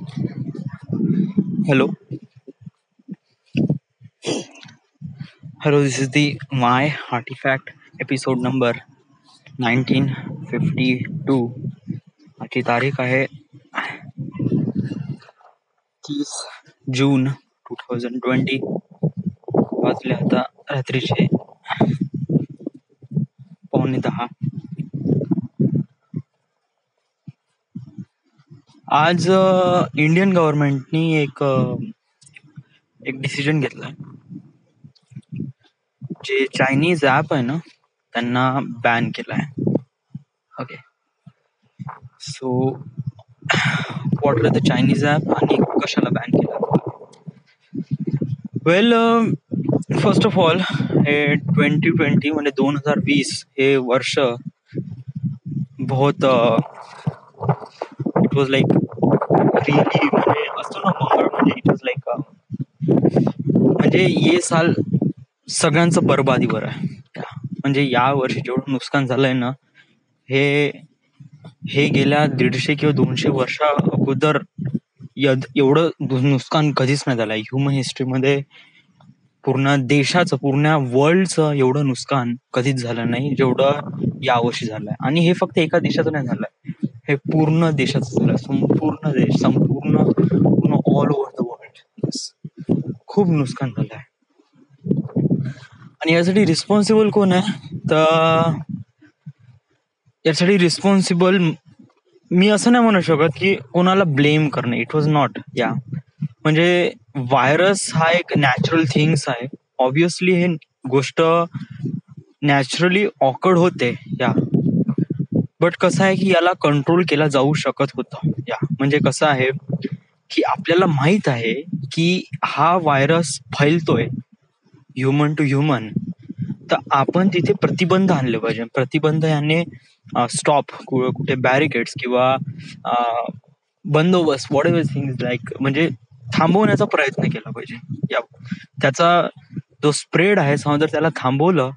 Hello, hello. This is the My Artifact episode number 1952. आजची तारीख आहे 30 जून 2020. वाजले आता रात्रीचे 9:45. आज इंडियन गव्हर्नमेंटनी एक डिसिजन घेतलाय. जे चायनीज ॲप आहे ना त्यांना बॅन केलाय. Okay, so what are the Chinese app आणि कशाला बॅन केला? वेल, फर्स्ट ऑफ ऑल हे 2020 म्हणजे 2020 हे वर्ष बहुत इट वॉज लाईक रिअली म्हणजे असतो ना मंगळ म्हणजे इट वॉज लाईक म्हणजे ये साल सगळ्यांचं बरबादीवर आहे. म्हणजे या वर्षी जेवढं नुकसान झालंय ना हे गेल्या 150 किंवा 200 वर्षा अगोदर एवढं नुकसान कधीच नाही झालंय ह्युमन हिस्ट्रीमध्ये. पूर्ण देशाचं पूर्ण वर्ल्डचं एवढं नुकसान कधीच झालं नाही जेवढं यावर्षी झालंय. आणि हे फक्त एका देशाचं नाही झालंय, हे पूर्ण देशाचं झालंय. संपूर्ण देश, संपूर्ण ऑल ओव्हर द वर्ल्ड खूप नुकसान झालंय. आणि यासाठी रिस्पॉन्सिबल कोण आहे? तर यासाठी रिस्पॉन्सिबल मी असं नाही म्हणू शकत की कोणाला ब्लेम करणे. इट वॉज नॉट या म्हणजे व्हायरस हा एक नॅचरल थिंग्स आहे. ऑब्विसली हे गोष्ट नॅचरली ऑकर्ड होते या, बट कसं आहे की याला कंट्रोल केला जाऊ शकत होतं या. म्हणजे कसं आहे की आपल्याला माहित आहे की हा व्हायरस फैलतोय ह्युमन टू ह्युमन, तर आपण तिथे प्रतिबंध आणले पाहिजे. प्रतिबंध याने स्टॉप कुठे बॅरिकेड्स किंवा बंदोबस्त व्हॉट एव्हर थिंग्स लाईक म्हणजे थांबवण्याचा प्रयत्न केला पाहिजे. या त्याचा जो स्प्रेड आहे समजा जर त्याला थांबवलं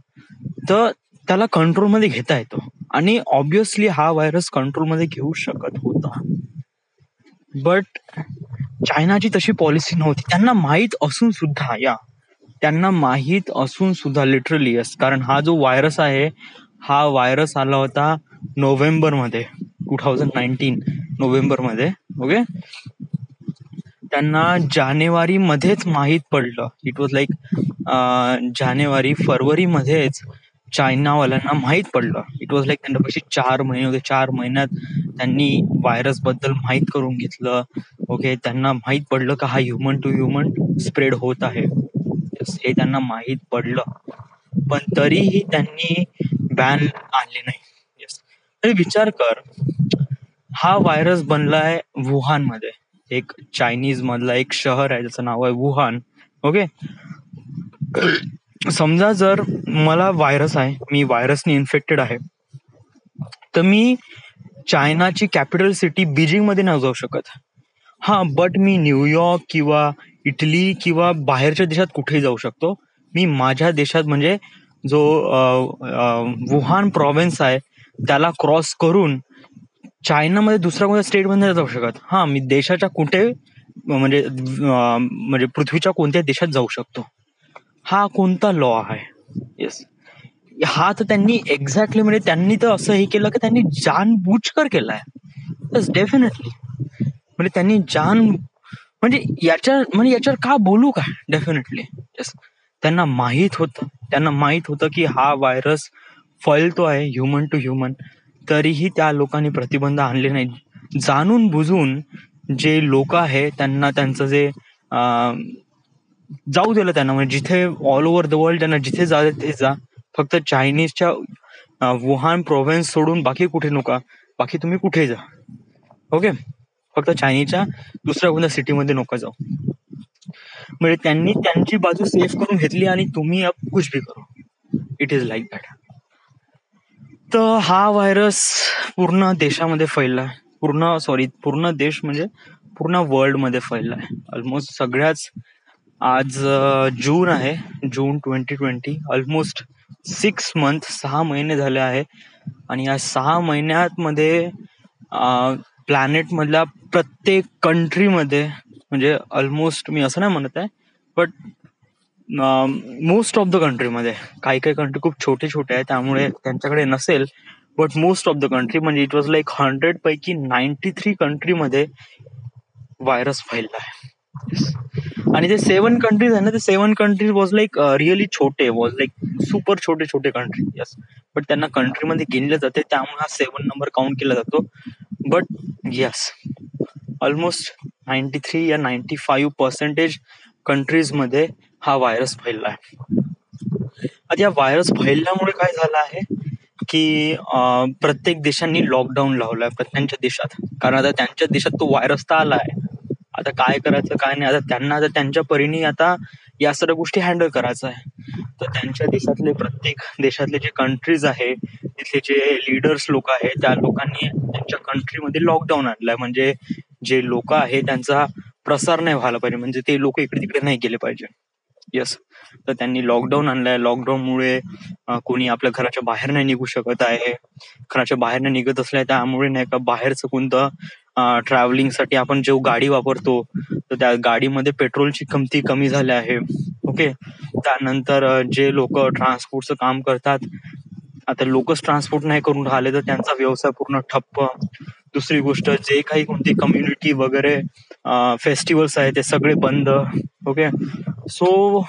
तर त्याला कंट्रोलमध्ये घेता येतो. आणि ऑब्विसली हा व्हायरस कंट्रोलमध्ये घेऊ शकत होता, बट चायनाची तशी पॉलिसी नव्हती. त्यांना माहीत असून सुद्धा त्यांना माहीत असून सुद्धा लिटरली यस, कारण हा जो व्हायरस आहे हा व्हायरस आला होता नोव्हेंबरमध्ये 2019 नोव्हेंबरमध्ये. ओके, त्यांना जानेवारी मध्येच माहीत पडलं. It was like January February मध्येच चायनावाल्यांना माहीत पडलं. इट वॉज लाईक त्यांच्यापाशी 4 महिने होते. 4 महिन्यात त्यांनी व्हायरस बद्दल माहीत करून घेतलं. ओके, त्यांना माहीत पडलं का हा ह्युमन टू ह्युमन स्प्रेड होत आहे. हे त्यांना माहीत पडलं, पण तरीही त्यांनी बॅन आणले नाही. येस, तरी विचार कर, हा व्हायरस बनलाय वुहान मध्ये, एक चायनीज मधला एक शहर आहे ज्याचं नाव आहे वुहान. ओके, समजा जर मला व्हायरस आहे, मी व्हायरसने इन्फेक्टेड आहे, तर मी चायनाची कॅपिटल सिटी बीजिंग मध्ये नाही जाऊ शकत. हा, बट मी न्यूयॉर्क किंवा इटली किंवा बाहेरच्या देशात कुठेही जाऊ शकतो. मी माझ्या देशात म्हणजे जो वुहान प्रॉव्हिन्स आहे त्याला क्रॉस करून चायनामध्ये दुसऱ्या कोणत्या स्टेटमध्ये नाही जाऊ शकत. हा, मी देशाच्या कुठे म्हणजे पृथ्वीच्या कोणत्या देशात जाऊ शकतो. हा कोणता लॉ आहे? येस, हा तर त्यांनी एक्झॅक्टली म्हणजे त्यांनी तर असं हे केलं की त्यांनी जानबूजकर केलाय. येस, डेफिनेटली म्हणजे त्यांनी म्हणजे याच्यावर का बोलू का? डेफिनेटली येस, त्यांना माहीत होतं की हा व्हायरस फैलतो आहे ह्युमन टू ह्युमन, तरीही त्या लोकांनी प्रतिबंध आणले नाही. जाणून बुजून जे लोक आहे त्यांना त्यांचं जे जाऊ दिलं त्यांना, म्हणजे जिथे ऑल ओव्हर द वर्ल्ड त्यांना जिथे जा ते जा, फक्त चायनीजच्या वुहान प्रोव्हिन्स सोडून बाकी कुठे नका, बाकी तुम्ही कुठे जा. ओके, फक्त चायनीच्या दुसऱ्या कोणत्या सिटीमध्ये नका जाऊ. म्हणजे त्यांनी त्यांची बाजू सेफ करून घेतली आणि तुम्ही अब कुछ भी करो. It is like that. तर हा व्हायरस पूर्ण देशामध्ये फैललाय. पूर्ण देश म्हणजे पूर्ण वर्ल्ड मध्ये फैललाय. ऑलमोस्ट सगळ्याच. आज जून आहे, जून 2020. ऑलमोस्ट 6 मंथ 6 महिने झाले आहे. आणि या 6 महिन्यात मध्ये प्लॅनेट मधल्या प्रत्येक कंट्रीमध्ये, म्हणजे ऑलमोस्ट मी असं नाही म्हणत आहे, बट मोस्ट ऑफ द कंट्रीमध्ये, काही काही कंट्री खूप छोटे छोटे आहे त्यामुळे त्यांच्याकडे नसेल, but most of the country म्हणजे इट वॉज लाईक 100 पैकी 93 कंट्रीमध्ये व्हायरस फैलला आहे. आणि ते 7 कंट्रीज आहे ना, ते 7 कंट्रीज वॉज लाईक रिअली छोटे, वॉज लाईक सुपर छोटे छोटे कंट्री. यस, बट त्यांना कंट्रीमध्ये गिनलं जाते त्यामुळे हा 7 नंबर काउंट केला जातो. बट यस, ऑलमोस्ट 93 या 95% कंट्रीज मध्ये हा व्हायरस फैलला आहे. आता या व्हायरस फैलल्यामुळे काय झालं आहे की प्रत्येक देशांनी लॉकडाऊन लावलाय त्यांच्या देशात, कारण आता त्यांच्या देशात तो व्हायरस तर आला आहे. आता काय करायचं काय नाही, आता त्यांना आता त्यांच्या परीने आता या सर्व गोष्टी हँडल करायचं आहे. तर त्यांच्या देशातले, प्रत्येक देशातले जे कंट्रीज आहे, तिथले जे लीडर्स लोक आहेत, त्या लोकांनी त्यांच्या कंट्रीमध्ये लॉकडाऊन आणलाय, म्हणजे जे लोक आहे त्यांचा प्रसार नाही व्हायला पाहिजे, म्हणजे ते लोक इकडे तिकडे नाही गेले पाहिजे. यस, तर त्यांनी लॉकडाऊन आणलाय. लॉकडाऊनमुळे कोणी आपल्या घराच्या बाहेर नाही निघू शकत आहे. घराच्या बाहेर नाही निघत असल्या त्यामुळे नाही का बाहेरचं कोणतं ट्रॅव्हलिंगसाठी आपण जो गाडी वापरतो तर त्या गाडीमध्ये पेट्रोलची किमती कमी झाल्या आहे. ओके, त्यानंतर जे लोक ट्रान्सपोर्टचं काम करतात, आता लोकच ट्रान्सपोर्ट नाही करून राहिले तर त्यांचा व्यवसाय पूर्ण ठप्प. दुसरी गोष्ट, जे काही कोणती कम्युनिटी वगैरे फेस्टिवल्स आहे ते सगळे बंद. ओके, सो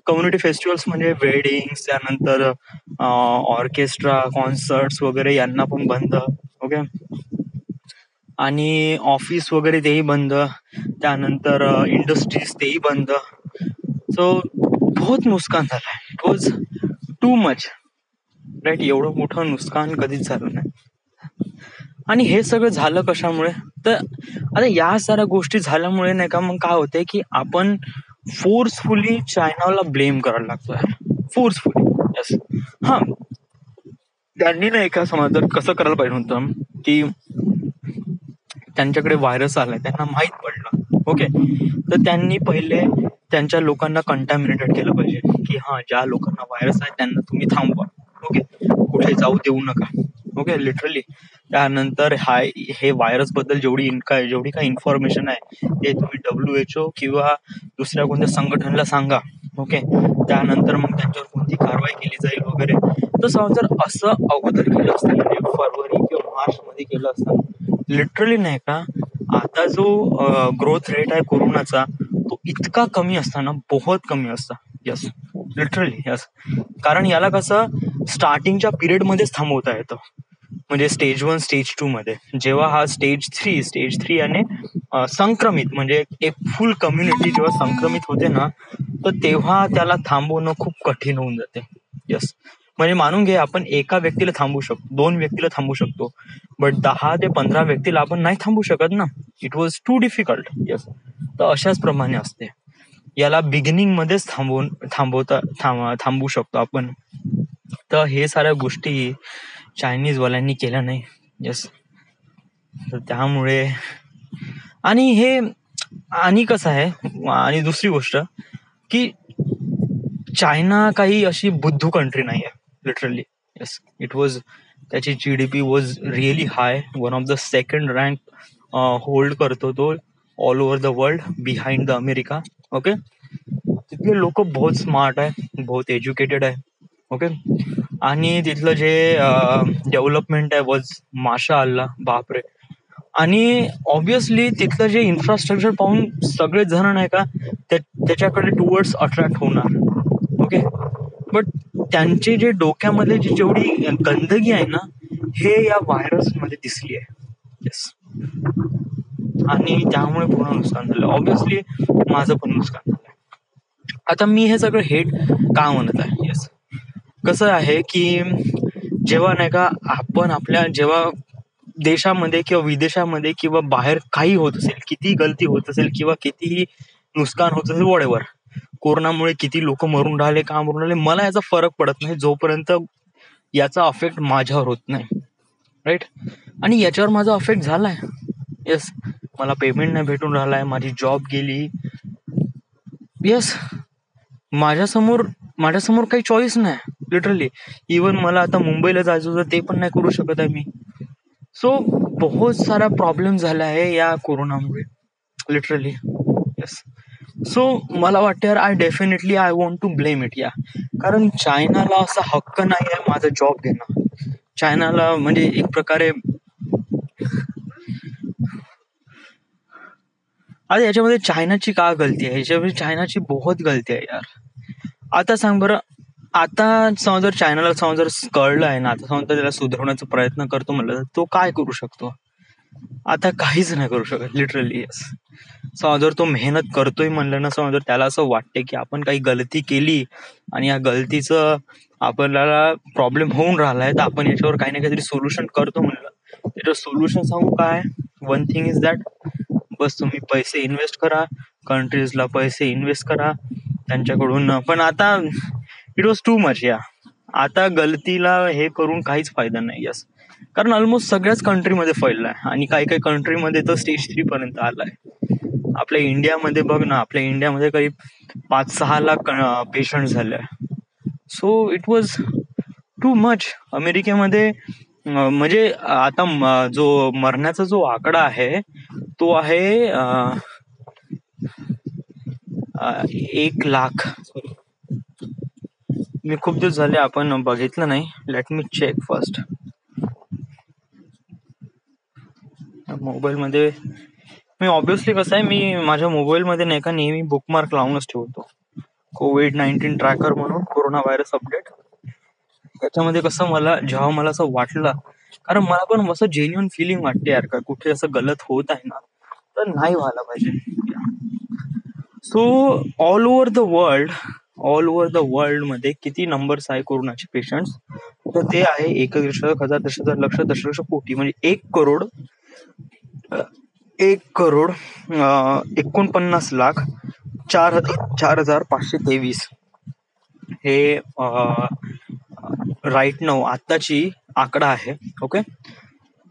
कम्युनिटी फेस्टिवल्स म्हणजे वेडिंग्स, त्यानंतर ऑर्केस्ट्रा, कॉन्सर्ट्स वगैरे यांना पण बंद. ओके, आणि ऑफिस वगैरे तेही बंद, त्यानंतर इंडस्ट्रीज तेही बंद. सो बहुत नुकसान झालं आहे. It was too much, right. एवढं मोठं नुकसान कधीच झालं नाही. आणि हे सगळं झालं कशामुळे, तर आता या साऱ्या गोष्टी झाल्यामुळे नाही का मग काय होतंय की आपण फोर्सफुली चायनाला ब्लेम करायला लागतोय, फोर्सफुली. यस, हा, त्यांनी नाही का समज कसं करायला पाहिजे होतं की त्यांच्याकडे व्हायरस आलाय, त्यांना माहित पडलं. ओके, तर त्यांनी पहिले त्यांच्या लोकांना कंटॅमिनेटेड केलं पाहिजे की हा, ज्या लोकांना व्हायरस आहे त्यांना तुम्ही थांबवा. ओके, कुठे जाऊ देऊ नका. Okay, literally. त्यानंतर हे व्हायरस बद्दल जेवढी काही इन्फॉर्मेशन आहे ते तुम्ही WHO किंवा दुसऱ्या कोणत्या संघटनेला सांगा. ओके, त्यानंतर मग त्यांच्यावर कोणती कारवाई केली जाईल वगैरे. तसं जर असं अगोदर केलं असतं, म्हणजे फरवरी किंवा मार्च मध्ये केलं असतं, लिटरली नाही का आता जो ग्रोथ रेट आहे कोरोनाचा तो इतका कमी असता ना, बहुत कमी असता. Yes, literally. यस, कारण याला कसं स्टार्टिंगच्या पिरियड मध्येच थांबवता येतं, म्हणजे स्टेज 1 स्टेज 2 मध्ये. जेव्हा हा स्टेज 3 आणि संक्रमित, म्हणजे एक फुल कम्युनिटी जेव्हा संक्रमित होते ना, तर तेव्हा त्याला थांबवणं खूप कठीण होऊन जाते. यस, म्हणजे मानून घे आपण एका व्यक्तीला थांबू शकतो, 2 व्यक्तीला थांबू शकतो, बट 10 ते 15 व्यक्तीला आपण नाही थांबू शकत ना. It was too difficult. Yes, तर अशाच प्रमाणे असते. याला बिगिनिंग मध्येच थांबवू शकतो आपण. तर हे साऱ्या गोष्टी चायनीज वाल्यांनी केल्या नाही. यस, तर त्यामुळे आणि कसं आहे, आणि दुसरी गोष्ट की चायना काही अशी बुद्धू कंट्री नाही आहे, लिटरली. येस, इट वॉज, त्याची GDP was really high, one of the second rank hold करतो तो all over the world, behind the America. Okay, तिथले लोक बहुत स्मार्ट आहे, बहुत एज्युकेटेड आहे. ओके, आणि तिथलं जे डेव्हलपमेंट आहे वॉज माशा अल्लाह, बापरे. आणि ऑब्विसली तिथलं जे इन्फ्रास्ट्रक्चर पाहून सगळे जण नाही का त्याच्याकडे टुवर्ड्स अट्रॅक्ट होणार. ओके, बट त्यांचे जे डोक्यामध्ये जी जेवढी गंदगी आहे ना, हे या व्हायरस मध्ये दिसली आहे. येस, आणि त्यामुळे पूर्ण नुकसान झालं. ऑब्विसली माझं पण नुकसान झालं. आता मी हे सगळं हेट का म्हणत आहे. येस, कसं आहे की जेव्हा नाही का आपण जेव्हा देशामध्ये किंवा विदेशामध्ये किंवा बाहेर काही होत असेल, किती गलती होत असेल किंवा कितीही नुकसान होत असेल, वॉटेवर, कोरोनामुळे किती लोक मरून राहिले, का मरून राहिले, मला याचा फरक पडत नाही जोपर्यंत याचा अफेक्ट माझ्यावर होत नाही, राईट. आणि याच्यावर माझा अफेक्ट झालाय. येस, मला पेमेंट नाही भेटून राहिलाय, माझी जॉब गेली. येस, माझ्यासमोर काही चॉईस नाही, लिटरली. इवन मला आता मुंबईला जायचं होतं ते पण नाही करू शकत आहे मी. सो बहुत सारा प्रॉब्लेम झाला आहे या कोरोनामुळे, लिटरली. येस. सो मला वाटतं यार, I want to blame it या. कारण चायनाला असा हक्क नाही आहे माझा जॉब घेणं. चायनाला म्हणजे एक प्रकारे आता याच्यामध्ये चायनाची का गलती आहे? याच्यामध्ये चायनाची बहुत गलती आहे यार. आता सांग बरं, आता समजा जर चायनाला समजा जर कळलं आहे ना, आता समजा त्याला सुधारण्याचा प्रयत्न करतो म्हणलं तर तो काय करू शकतो? आता काहीच नाही करू शकत, लिटरली. येस. समजा जर तो मेहनत करतोय म्हणलं ना, समजा जर त्याला असं वाटते की आपण काही गलती केली आणि या गलतीचं आपल्याला प्रॉब्लेम होऊन राहिलाय, तर आपण याच्यावर काही ना काहीतरी सोल्युशन करतो म्हणलं, त्याचं सोल्युशन सांगू काय? वन थिंग इज दॅट, बस तुम्ही पैसे इन्व्हेस्ट करा, कंट्रीजला पैसे इन्व्हेस्ट करा त्यांच्याकडून. पण आता इट वॉज टू मच या. आता गलतीला हे करून काहीच फायदा नाही. यस. कारण ऑलमोस्ट सगळ्याच कंट्रीमध्ये फैललाय आणि काही काही कंट्रीमध्ये तर स्टेज 3 पर्यंत आलाय. आपल्या इंडियामध्ये बघ ना, आपल्या इंडियामध्ये करीब 5-6 लाख पेशंट झाले. So it was too much. अमेरिकेमध्ये म्हणजे आता जो मरण्याचा जो आकडा आहे तो आहे 1 लाख. सॉरी, मी खूप दिवस झाले आपण बघितलं नाही. Let me check first. Mobile मध्ये मी ऑब्विसली कसं आहे, मी माझ्या मोबाईल मध्ये नाही का नेहमी बुकमार्क लावूनच ठेवतो, COVID-19 ट्रॅकर म्हणून, कोरोना व्हायरस अपडेट. त्याच्यामध्ये कसं जेव्हा मला असं वाटलं, कारण मला पण असं जेन्युअन फिलिंग वाटते यार, का कुठे असं गलत होत आहे ना तर नाही व्हायला पाहिजे. So all over the world मध्ये किती नंबर्स आहे कोरोनाचे पेशंट्स? तर ते आहे 1,00,000, 10,000, 10,000, लक्ष, दशलक्ष, कोटी, म्हणजे 1,00,00,000 49,04,523 हे राईट नाऊ आत्ताची आकडा आहे. ओके.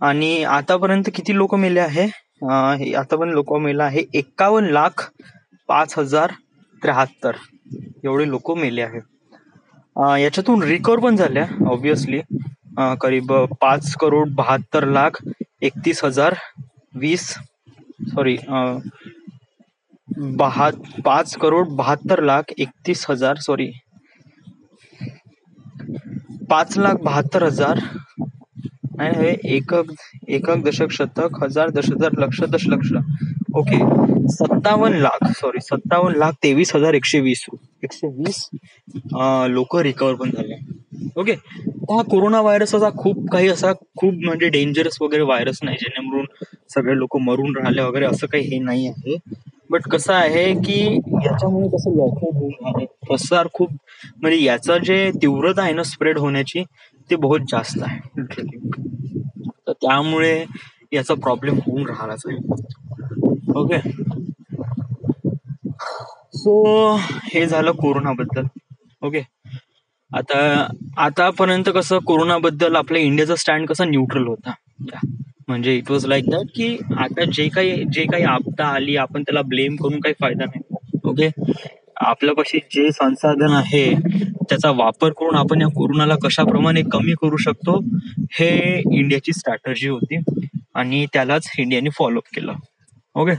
आणि आतापर्यंत किती लोक मेले आहे? आतापर्यंत लोक मेले आहे 51,05,073 एवढे लोक मेले आहे. याच्यातून रिकवर पण झाल्या ऑब्विसली करीब 5,72,31,020 सॉरी 5,72,31,000 सॉरी 5,72,000 नाही, एकक दशक शतक हजार दशहजार लक्ष दशलक्ष. ओके. 57,23,120 लोक रिकवर पण झाले. ओके. हा कोरोना व्हायरस असा खूप म्हणजे डेंजरस वगैरे व्हायरस नाही जेणेकरून सगळे लोक मरून राहिले वगैरे, असं काही हे नाही आहे. बट कसं आहे की याच्यामुळे कसं लॉकडाऊन होऊन राहिले, प्रसार खूप, म्हणजे याचा जे तीव्रता आहे ना स्प्रेड होण्याची, ते बहुत जास्त आहे लिटरली. तर त्यामुळे याचा प्रॉब्लेम होऊन राहिलाच आहे. ओके. सो हे झालं कोरोनाबद्दल. ओके. आतापर्यंत कसं कोरोनाबद्दल आपल्या इंडियाचा स्टँड कसा न्यूट्रल होता. म्हणजे इट वॉज लाईक दॅट की आता जे काही आपदा आली आपण त्याला ब्लेम करून काही फायदा नाही. ओके. आपल्यापाशी जे संसाधन आहे त्याचा वापर करून आपण या कोरोनाला कशाप्रमाणे कमी करू शकतो, हे इंडियाची स्ट्रॅटर्जी होती आणि त्यालाच इंडियाने फॉलोअप केलं. ओके.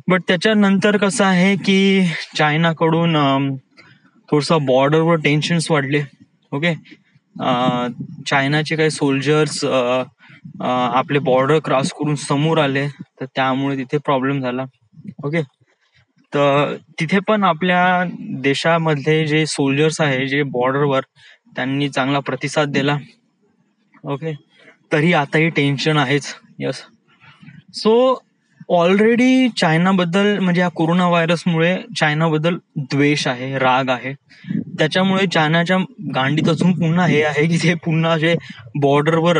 बट त्याच्यानंतर कसं आहे की चायनाकडून थोडंसं बॉर्डरवर टेन्शन्स वाढले. ओके. चायनाचे काही सोल्जर्स आपले बॉर्डर क्रॉस करून समोर आले, तर त्यामुळे तिथे प्रॉब्लेम झाला. ओके. तर तिथे पण आपल्या देशामधले जे सोल्जर्स आहे जे बॉर्डरवर, त्यांनी चांगला प्रतिसाद दिला. ओके. तरी आताही टेन्शन आहेच. यस. सो ऑलरेडी चायनाबद्दल म्हणजे या कोरोना व्हायरसमुळे चायनाबद्दल द्वेष आहे, राग आहे. त्याच्यामुळे चायनाच्या गांडीत अजून पुन्हा हे आहे की ते पुन्हा जे बॉर्डरवर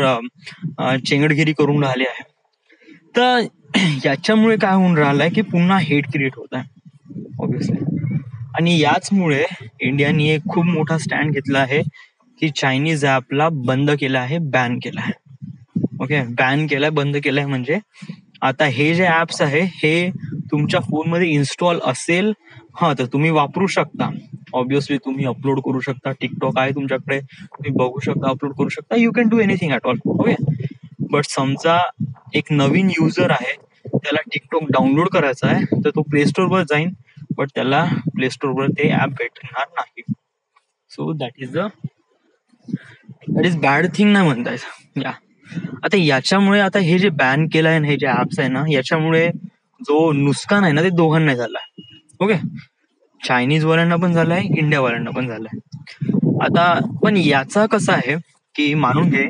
चेंगडगिरी करून राहिले आहे. तर याच्यामुळे काय होऊन राहिलंय की पुन्हा हेट क्रिएट होत आहे ऑब्विसली. आणि याचमुळे इंडियाने एक खूप मोठा स्टँड घेतला आहे की चायनीज ऍपला बंद केलं आहे, बॅन केलं आहे. ओके. बॅन केलाय, बंद केलाय, म्हणजे आता हे जे ऍप्स आहे हे तुमच्या फोनमध्ये इन्स्टॉल असेल तर तुम्ही वापरू शकता. ऑब्विसली तुम्ही अपलोड करू शकता, टिकटॉक आहे तुमच्याकडे, तुम्ही बघू शकता, अपलोड करू शकता, you can do anything at all. Okay. But समजा एक नवीन युजर आहे, त्याला टिकटॉक डाउनलोड करायचा आहे, तर तो प्ले स्टोर वर जाईन, बट त्याला प्ले स्टोर वर ते ऍप भेटणार नाही. So that is bad thing नाही म्हणता येत. या आता याच्यामुळे आता हे जे बॅन केलं आहे, हे जे ऍप्स आहे ना, याच्यामुळे जो नुकसान आहे ना, ते दोघांना झालाय. ओके, चायनीज वाल्यांना पण झालाय, इंडिया वाल्यांना पण झालाय. आता पण याचा कसं आहे की मानून घे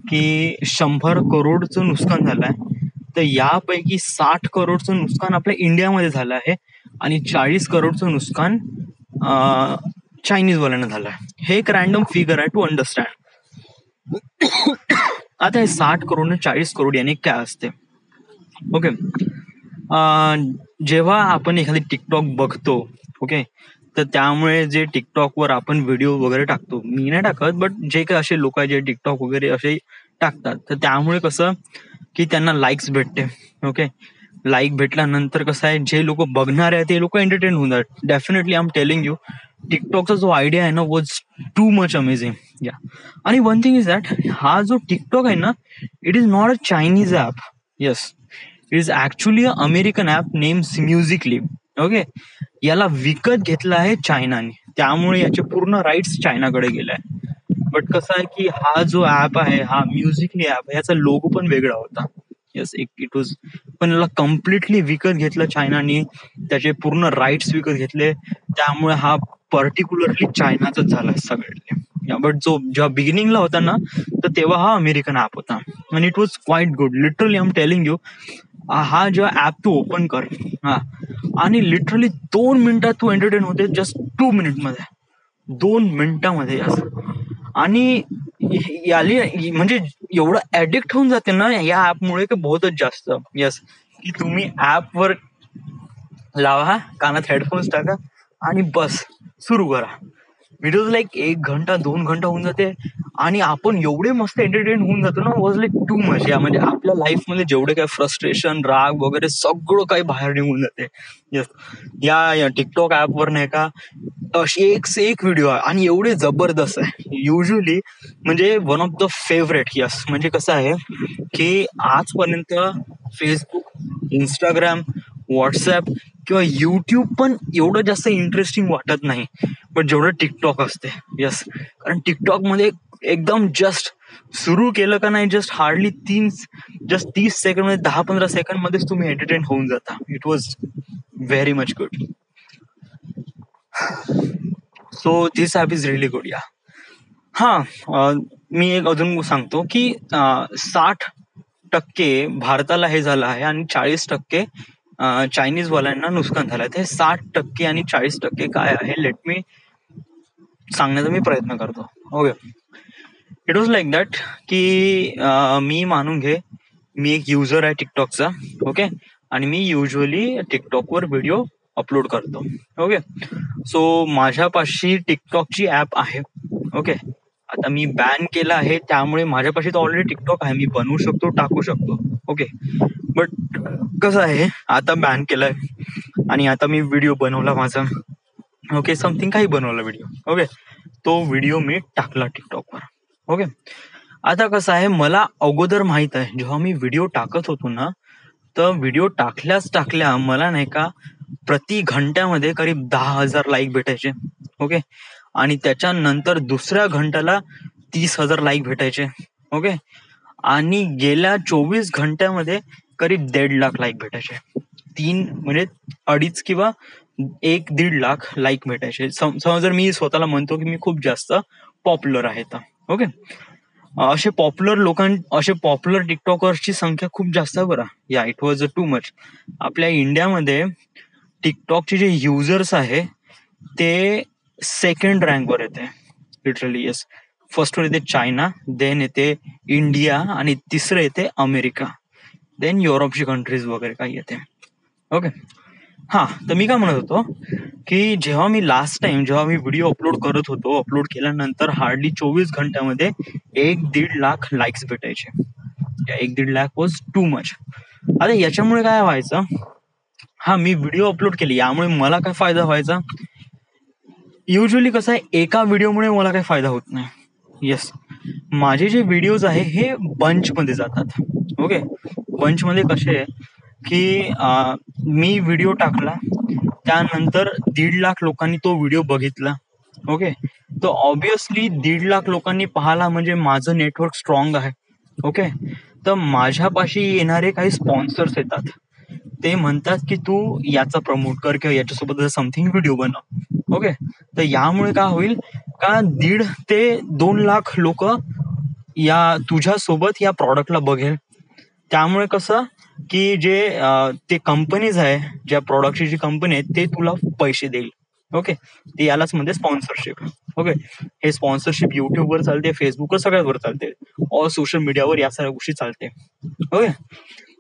की 100 करोडचं नुकसान झालंय, तर यापैकी 60 करोडचं नुकसान आपल्या इंडियामध्ये झालं आहे आणि 40 करोडचं नुकसान चायनीज वाल्यांना झालंय. हे एक रॅन्डम फिगर आहे टू अंडरस्टँड. आता हे 60 करोड आणि 40 करोड याने काय असते. ओके, जेव्हा आपण एखादी टिकटॉक बघतो, ओके, तर त्यामुळे जे टिकटॉकवर आपण व्हिडिओ वगैरे टाकतो, मी नाही टाकत, बट जे काही असे लोक जे टिकटॉक वगैरे असे टाकतात, तर त्यामुळे कसं की त्यांना लाईक्स भेटते. ओके, लाईक भेटल्यानंतर कसं आहे, जे लोक बघणार आहे ते लोक एंटरटेन होऊन जातात. Definitely I am telling you, टिकटॉकचा जो आयडिया आहे ना, वॉज टू मच अमेझिंग. या आणि वन थिंग इज दॅट, हा जो टिकटॉक आहे ना, it is not a Chinese app. Yes, it is actually a American app names musically. Okay, याला विकत घेतला आहे चायनाने, त्यामुळे याचे पूर्ण राईट्स चायनाकडे गेलाय. बट कसं आहे की हा जो ऍप आहे, हा म्युझिकली ऍप आहे, याचा लोगो पण वेगळा होता. येस, इट वॉज, पण याला कम्प्लिटली विकत घेतलं चायनाने, त्याचे पूर्ण राईट्स विकत घेतले, त्यामुळे हा पर्टिक्युलरली चायनाचाच झाला सगळे. बट जो जेव्हा बिगिनिंगला होता ना, तर तेव्हा हा अमेरिकन ऍप होता आणि it was quite good. Literally I am telling you, हा जेव्हा ऍप तू ओपन कर, हा, आणि लिटरली 2 मिनिटात तू एंटरटेन होते, जस्ट 2 मिनिटमध्ये, 2 मिनिटामध्ये. आणि याली म्हणजे एवढं ऍडिक्ट होऊन जाते ना या ऍपमुळे की बहुतच जास्त. यस, की तुम्ही ऍपवर लावा, कानात हेडफोन्स टाका आणि बस सुरू करा. व्हिडिओज लाईक 1 घंटा 2 घंटा होऊन जाते आणि आपण एवढे मस्त एंटरटेन होऊन जातो ना, वॉज लाईक टू मच. या म्हणजे आपल्या लाईफमध्ये जेवढे काय फ्रस्ट्रेशन, राग वगैरे सगळं काही बाहेर निघून जाते. येस, या टिकटॉक ऍपवर नाही का अशी एक से एक व्हिडिओ आहे आणि एवढे जबरदस्त आहे. युजली म्हणजे one of the favourite. Yes, म्हणजे कसं आहे की आजपर्यंत फेसबुक, इंस्टाग्राम, व्हॉट्सअप किंवा युट्यूब पण एवढं जास्त इंटरेस्टिंग वाटत नाही, पण जेवढं टिकटॉक असते. यस, कारण टिकटॉक मध्ये एकदम जस्ट सुरू केलं का नाही, जस्ट हार्डली 30 सेकंड मध्ये, 10-15 सेकंड मध्येच तुम्ही एंटरटेन होऊन जाता. It was very much good. So this app is really good. या हा, मी एक अजून सांगतो की 60% भारताला हे झालं आहे आणि 40% चायनीज वाल्यांना नुकसान झालं आहे. ते 60% आणि 40% काय आहे, लेट मी सांगण्याचा मी प्रयत्न करतो. Okay, it was like that की मी मानून घे, मी एक युजर आहे टिकटॉकचा. ओके, आणि मी युजली टिकटॉकवर व्हिडिओ अपलोड करतो. ओके, सो माझ्यापाशी टिकटॉकची ऍप आहे. ओके, आता मी बॅन केलं आहे, त्यामुळे माझ्यापाशी तर ऑलरेडी टिकटॉक आहे, मी बनवू शकतो, टाकू शकतो. ओके, बट कसं आहे, आता बॅन केलंय आणि आता मी व्हिडिओ बनवला माझा. ओके, समथिंग काही बनवला व्हिडिओ. ओके, तो व्हिडिओ मी टाकला टिकटॉकवर. ओके, आता कसं आहे, मला अगोदर माहित आहे, जेव्हा मी व्हिडिओ टाकत होतो ना, तर व्हिडिओ टाकल्या मला नाही का प्रति घंट्यामध्ये करीब 10,000 लाईक भेटायचे. ओके, आणि त्याच्यानंतर दुसऱ्या घंट्याला 30,000 लाईक भेटायचे. ओके, आणि गेल्या 24 घंट्यामध्ये करीब 1.5 लाख लाईक भेटायचे. म्हणजे 2.5 किंवा 1-1.5 लाख लाईक भेटायचे. जर मी स्वतःला म्हणतो की मी खूप जास्त पॉप्युलर आहे तर. ओके, असे पॉप्युलर टिकटॉकर्सची संख्या खूप जास्त आहे बरं. या इट वॉज टू मच. आपल्या इंडियामध्ये टिकटॉकचे जे युजर्स आहे ते सेकंड रँकवर येते लिटरली. येस, फर्स्टवर येते चायना, देन येते इंडिया आणि तिसरं येते अमेरिका, देन युरोपची कंट्रीज वगैरे काही येते. ओके, हा, तर मी काय म्हणत होतो की जेव्हा मी लास्ट टाइम जेव्हा मी व्हिडिओ अपलोड केल्यानंतर हार्डली 24 घंट्यामध्ये 1-1.5 लाख लाईक्स भेटायचे. 1-1.5 लाख वॉज टू मच. आता याच्यामुळे काय व्हायचं, हा, मी व्हिडिओ अपलोड केली, यामुळे मला काय फायदा व्हायचा. युजली कसं आहे, एका व्हिडिओमुळे मला काही फायदा होत नाही. येस, माझे जे व्हिडिओज आहे हे बंचमध्ये जातात. ओके, बंचमध्ये कसे आहे की मी व्हिडिओ टाकला, त्यानंतर 1.5 लाख लोकांनी तो व्हिडिओ बघितला. ओके, तर ऑब्विसली 1.5 लाख लोकांनी पाहिला म्हणजे माझं नेटवर्क स्ट्रॉंग आहे. ओके, तर माझ्यापाशी येणारे काही स्पॉन्सर्स येतात, ते म्हणतात की तू याचा प्रमोट कर किंवा याच्यासोबत समथिंग व्हिडिओ बनव. ओके, तर यामुळे काय होईल का 1.5 ते 2 लाख लोक या तुझ्यासोबत या प्रॉडक्टला बघेल. त्यामुळे कसं की जे ते कंपनीज आहे, ज्या प्रॉडक्टची जी कंपनी आहे ते तुला पैसे देईल. ओके, ते यालाच म्हणजे स्पॉन्सरशिप. ओके, हे स्पॉन्सरशिप युट्यूबवर चालते, फेसबुकवर, सगळ्यावर चालते, ऑल सोशल मीडियावर या सगळ्या गोष्टी चालते. ओके,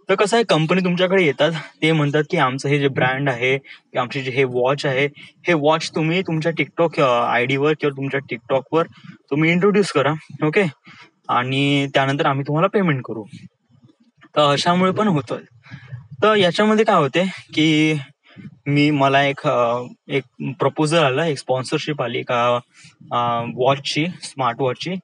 तर कसं आहे, कंपनी तुमच्याकडे येतात, ते म्हणतात की आमचं हे जे ब्रँड आहे, आमचे जे हे वॉच आहे, हे वॉच तुम्ही तुमच्या टिकटॉक आयडीवर किंवा तुमच्या टिकटॉकवर तुम्ही इंट्रोड्यूस करा. ओके, आणि त्यानंतर आम्ही तुम्हाला पेमेंट करू. तर अशामुळे पण होतं. तर याच्यामध्ये काय होते की मला एक प्रपोजल आला, एक स्पॉन्सरशिप आली का वॉचची, स्मार्ट वॉचची,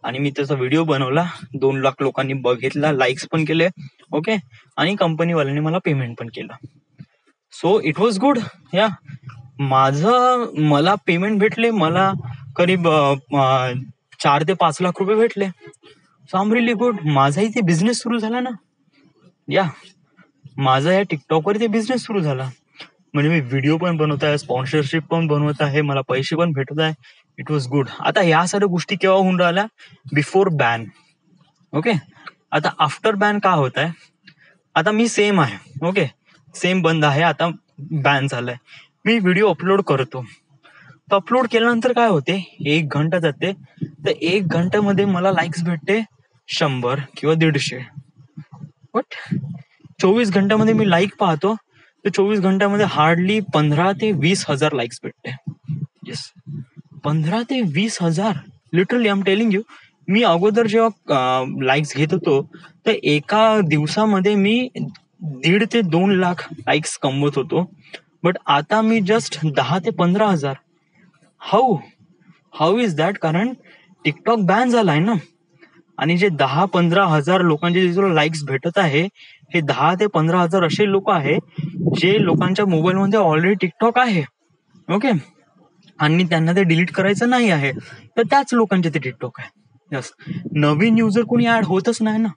आणि मी त्याचा व्हिडिओ बनवला. 2 लाख लोकांनी बघितला, लाईक्स पण केले. ओके, आणि कंपनीवाल्यांनी मला पेमेंट पण केलं. So it was good. या मला पेमेंट भेटले, मला करीब 4 ते 5 लाख रुपये भेटले. So I am really good. माझाही ते बिझनेस सुरू झाला ना. या माझा या टिकटॉकवर ते बिझनेस सुरू झाला. म्हणजे मी व्हिडिओ पण बनवत आहे, स्पॉन्सरशिप पण बनवत आहे, मला पैसे पण भेटत आहे. It was good. आता या सगळ्या गोष्टी केव्हा होऊन राहिल्या? Before ban. ओके, आता आफ्टर बॅन का होत आहे? आता मी सेम आहे. ओके, सेम बंद आहे, आता बॅन झालाय. मी व्हिडिओ अपलोड करतो, तर अपलोड केल्यानंतर काय होते, 1 घंटा जाते, तर 1 घंट्यामध्ये मला लाईक्स भेटते 100 किंवा 150. बट 24 घंट्यामध्ये मी लाईक पाहतो, तर 24 घंट्यामध्ये हार्डली 15 ते 20 हजार लाईक्स भेटते. येस, 15 ते 20 हजार. Literally I am telling you. मी अगोदर जेव्हा लाईक्स घेत होतो, तर एका दिवसामध्ये मी 1.5 ते 2 लाख लाईक्स कमवत होतो. बट आता मी जस्ट 10 ते 15 हजार. How is that? कारण टिकटॉक बॅन झालाय ना, आणि जे 10-15 हजार लोकांचे जे तुला लाईक्स भेटत आहे, हे 10 ते 15 हजार असे लोक आहे जे लोकांच्या मोबाईलमध्ये ऑलरेडी टिकटॉक आहे. ओके, आणि त्यांना ते डिलीट करायचं नाही आहे, तर त्याच लोकांचे ते टिकटॉक आहे. यस, नवीन युजर कोणी ऍड होतच नाही ना.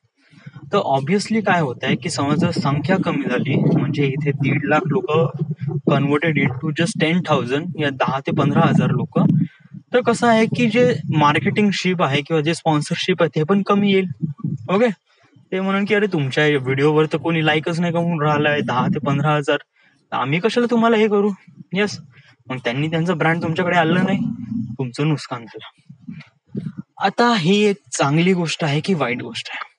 तर ऑब्व्हियसली काय होत आहे की समज संख्या कमी झाली, म्हणजे इथे 1.5 लाख लोक कन्वर्टेड इन टू जस्ट 10,000 या 10 ते 15 हजार लोक, तर कसं आहे की जे मार्केटिंगशिप आहे किंवा जे स्पॉन्सरशिप आहे ते पण कमी येईल. ओके, ते म्हणून की अरे तुमच्या व्हिडिओवर तर कोणी लाईकच नाही कमवून राहिलाय, 10 ते 15 हजार, आम्ही कशाला तुम्हाला हे करू. येस, मग त्यांनी त्यांचं ब्रँड तुमच्याकडे आलं नाही, तुमचं नुकसान झालं. आता ही एक चांगली गोष्ट आहे की वाईट गोष्ट आहे?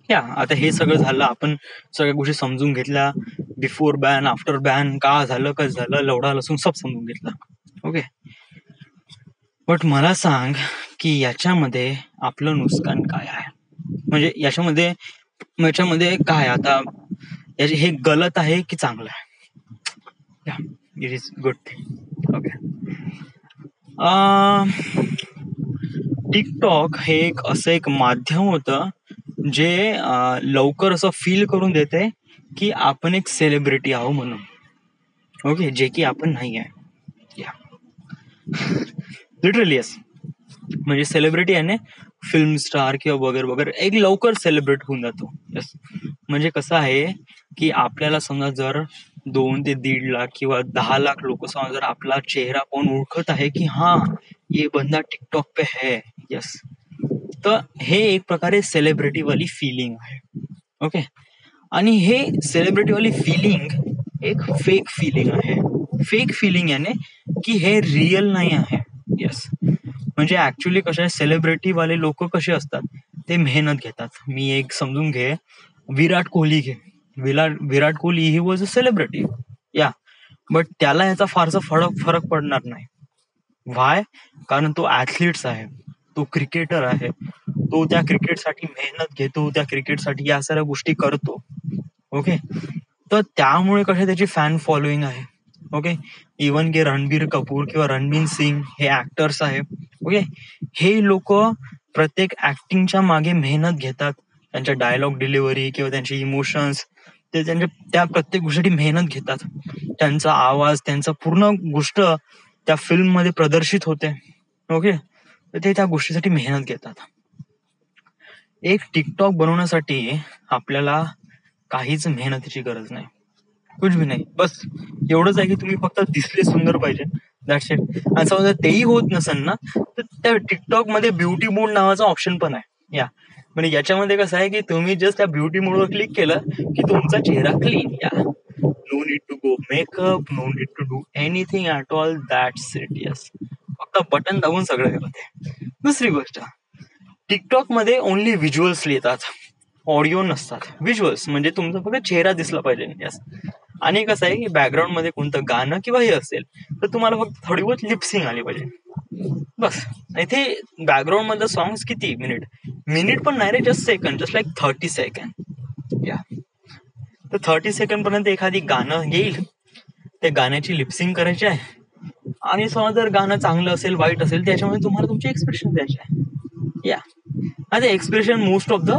या आता हे सगळं झालं, आपण सगळ्या गोष्टी समजून घेतल्या. बिफोर बॅन, आफ्टर बॅन, का झालं, कसं झालं, लवडा लसून सब समजून घेतला. ओके, बट मला सांग की याच्यामध्ये आपलं नुकसान काय आहे? म्हणजे याच्यामध्ये काय आता, हे गलत आहे की चांगलं आहे? It is good thing. Okay, TikTok हे असं एक माध्यम होतं जे लवकर असं फील करून देते की आपण एक सेलिब्रिटी आहो म्हणून. ओके, जे की आपण नाही आहे. लिटरली यस, म्हणजे सेलिब्रिटी आहे ना, फिल्म स्टार किंवा वगैरे वगैरे, एक लवकर सेलिब्रेट होऊन जातो. यस, म्हणजे कसं आहे की आपल्याला समजा जर 2 ते 1.5 लाख किंवा 10 लाख लोक समजा जर आपला चेहरा पाहून ओळखत आहे की हा ये बंदा टिकटॉक पे है, यस, तर हे एक प्रकारे सेलिब्रिटी वाली फिलिंग आहे. ओके, आणि हे सेलिब्रिटी वाली फिलिंग एक फेक फिलिंग आहे. फेक फिलिंग याने की हे रिअल नाही आहे. येस, म्हणजे ऍक्च्युली कसे आहे, सेलिब्रिटी वाले लोक कसे असतात, ते मेहनत घेतात. मी एक समजून घे, विराट कोहली घे. Virat Kohli he was a celebrity. Yeah, but त्याला याचा फारसा फरक पडणार नाही. व्हाय? कारण तो ऍथलीट्स आहे, तो क्रिकेटर आहे, तो त्या क्रिकेटसाठी मेहनत घेतो, त्या क्रिकेटसाठी या साऱ्या गोष्टी करतो. ओके, तर त्यामुळे कसे त्याची फॅन फॉलोईंग आहे. ओके, इवन की रणबीर कपूर किंवा रणबीर सिंग हे ऍक्टर्स आहे, ओके. हे लोक प्रत्येक ऍक्टिंगच्या मागे मेहनत घेतात, त्यांच्या डायलॉग डिलिव्हरी किंवा त्यांचे इमोशन्स, ते त्यांच्या त्या प्रत्येक गोष्टीसाठी मेहनत घेतात. त्यांचा आवाज, त्यांचा पूर्ण गोष्ट त्या फिल्म मध्ये प्रदर्शित होते. ओके. ते त्या गोष्टीसाठी मेहनत घेतात. एक टिकटॉक बनवण्यासाठी आपल्याला काहीच मेहनतीची गरज नाही, कुछ भी नाही. बस एवढंच आहे की तुम्ही फक्त दिसले सुंदर पाहिजे, दॅट्स इट. आणि समजा तेही होत नसेल ना, तर त्या टिकटॉक मध्ये ब्युटी मोड नावाचा ऑप्शन पण आहे. या म्हणजे याच्यामध्ये कसं आहे की तुम्ही जस्ट त्या ब्युटी मोडवर क्लिक केलं की तुमचा चेहरा clean. Yeah no need to go makeup, no need to do anything at all, that's it. Yes, फक्त बटन दाबून सगळं करते. दुसरी गोष्ट, टिकटॉक मध्ये ओनली व्हिज्युअल्स येतात, ऑडिओ नसतात. व्हिज्युअल्स म्हणजे तुमचा फक्त चेहरा दिसला पाहिजे. यस. आणि कसं आहे की बॅकग्राऊंड मध्ये कोणतं गाणं किंवा हे असेल तर तुम्हाला फक्त थोडी बहुत लिपसिंग आली पाहिजे, बस. इथे बॅकग्राऊंड मधलं सॉंग्स किती मिनिट पण नाही रे, just second, just like 30 second. या तर 30 सेकंड पर्यंत एखादी गाणं येईल, त्या गाण्याची लिपसिंग करायची आहे. आणि समजा जर गाणं चांगलं असेल वाईट असेल त्याच्यामध्ये तुम्हाला तुमचे एक्सप्रेशन द्यायचे आहे. या आता एक्सप्रेशन मोस्ट ऑफ द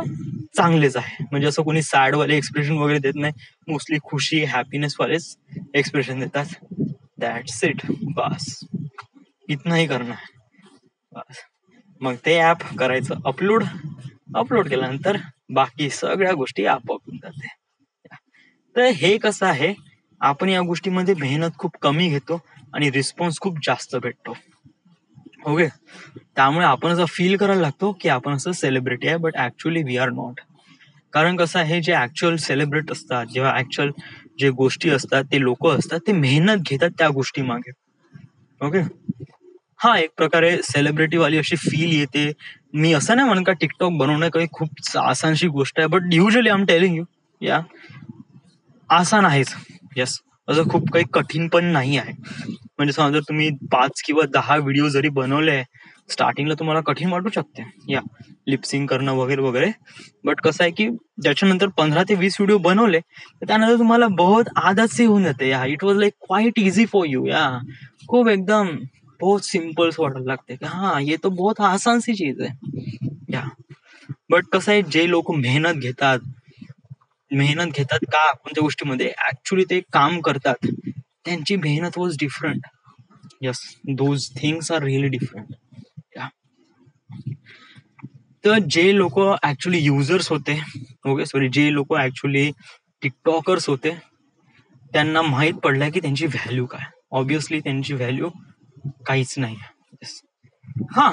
चांगलेच आहे, म्हणजे असं कोणी सॅड वाले एक्सप्रेशन वगैरे देत नाही. मोस्टली खुशी, हॅपीनेस वालेच एक्सप्रेशन देतात. That's it. बस इतनाही करणं आहे, बस. मग ते ऍप करायचं अपलोड केल्यानंतर बाकी सगळ्या गोष्टी आपोआप होऊन जाते. तर हे कसं आहे, आपण या गोष्टीमध्ये मेहनत खूप कमी घेतो आणि रिस्पॉन्स खूप जास्त भेटतो. ओके. त्यामुळे आपण असं फील करायला लागतो की आपण असं सेलिब्रिटी आहे, but actually we are not. कारण कसं आहे, जे ऍक्च्युअल सेलिब्रिटी असतात, जेव्हा ऍक्च्युअल जे गोष्टी असतात, ते लोक असतात, ते मेहनत घेतात त्या गोष्टी मागे. ओके. हा एक प्रकारे सेलिब्रिटी वाली अशी फील येते. मी असं नाही म्हणत का टिकटॉक बनवणं काही खूप आसानशी गोष्ट आहे, but usually I am telling you, या आसान आहेच. येस, असं खूप काही कठीण पण नाही आहे. म्हणजे समजा तुम्ही 5 किंवा 10 व्हिडिओ जरी बनवले, स्टार्टिंगला तुम्हाला कठीण वाटू शकते, या लिपसिंग करणं वगैरे वगैरे. बट कसं आहे की त्याच्यानंतर 15 ते 20 व्हिडिओ बनवले तर त्यानंतर तुम्हाला बहुत आदत से होऊन जाते. या it was like quite easy for you. या खूप एकदम बहुत सिंपल वाटायला लागते की हा ये तो बहुत आसान सी चीज आहे. या बट कसं आहे, जे लोक मेहनत घेतात का कोणत्या गोष्टीमध्ये, ऍक्च्युली ते काम करतात, त्यांची मेहनत was different. Yes, those things are really different. तर जे लोक ऍक्च्युली युजर्स होते, ओके सॉरी, जे लोक ऍक्च्युली टिकटॉकर्स होते, त्यांना माहीत पडलं की त्यांची व्हॅल्यू काय. ऑब्विसली त्यांची व्हॅल्यू काहीच नाही. हा,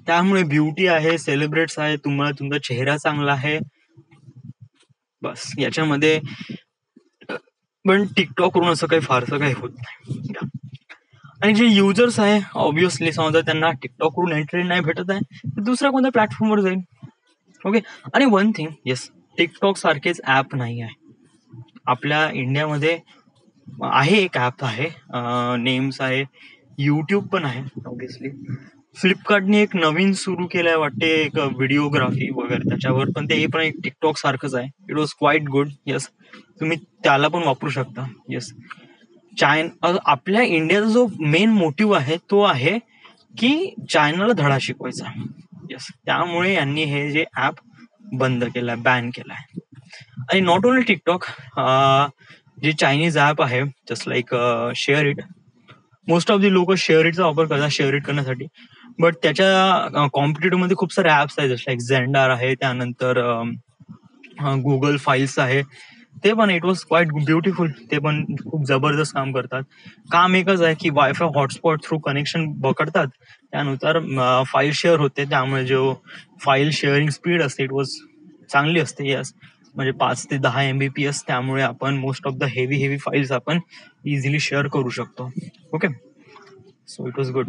त्यामुळे ब्युटी आहे, सेलिब्रेट्स आहे, तुम्हाला तुमचा चेहरा चांगला आहे, बस याच्यामध्ये. पण टिकटॉक वरून असं काही फारसं काही होत नाही. आणि जे युजर्स आहे, ऑब्विसली समजा त्यांना टिकटॉक वरून एंटरटेन नाही भेटत आहे तर दुसऱ्या कोणत्या प्लॅटफॉर्मवर जाईल. ओके. आणि वन थिंग, येस, टिकटॉक सारखेच ऍप नाही आहे आपल्या इंडियामध्ये. आहे एक ऍप आहे, नेम्स आहे, युट्यूब पण आहे ऑब्विसली. फ्लिपकार्टने एक नवीन सुरू केलंय वाटते, एक व्हिडिओग्राफी वगैरे त्याच्यावर, पण ते पण एक टिकटॉक सारखंच आहे. It was quite good. Yes, तुम्ही त्याला पण वापरू शकता. येस, आपल्या इंडियाचा जो मेन मोटिव्ह आहे तो आहे की चायनाला धडा शिकवायचा. येस, त्यामुळे यांनी हे जे ऍप बंद केलाय, बॅन केलाय. आणि नॉट ओनली टिकटॉक, जे चायनीज ऍप आहे just like share it, most of the लोक शेअर इटचा वापर करतात शेअर इट करण्यासाठी. बट त्याच्या कॉम्पिटेटिव्ह मध्ये खूप सारे ऍप्स आहेत, जस्ट लाईक झेंडार आहे, त्यानंतर गुगल फाईल्स आहे, ते पण इट वॉज क्वाईट ब्युटिफुल. ते पण खूप जबरदस्त काम करतात. काम एकच आहे की वायफाय हॉटस्पॉट थ्रू कनेक्शन पकडतात, त्यानुसार फाईल शेअर होते, त्यामुळे जो फाईल शेअरिंग स्पीड असते इट वॉज चांगली असते. यस, म्हणजे 5 ते 10 MBPS, त्यामुळे आपण most of the heavy files आपण इझिली शेअर करू शकतो. Okay, so it was good.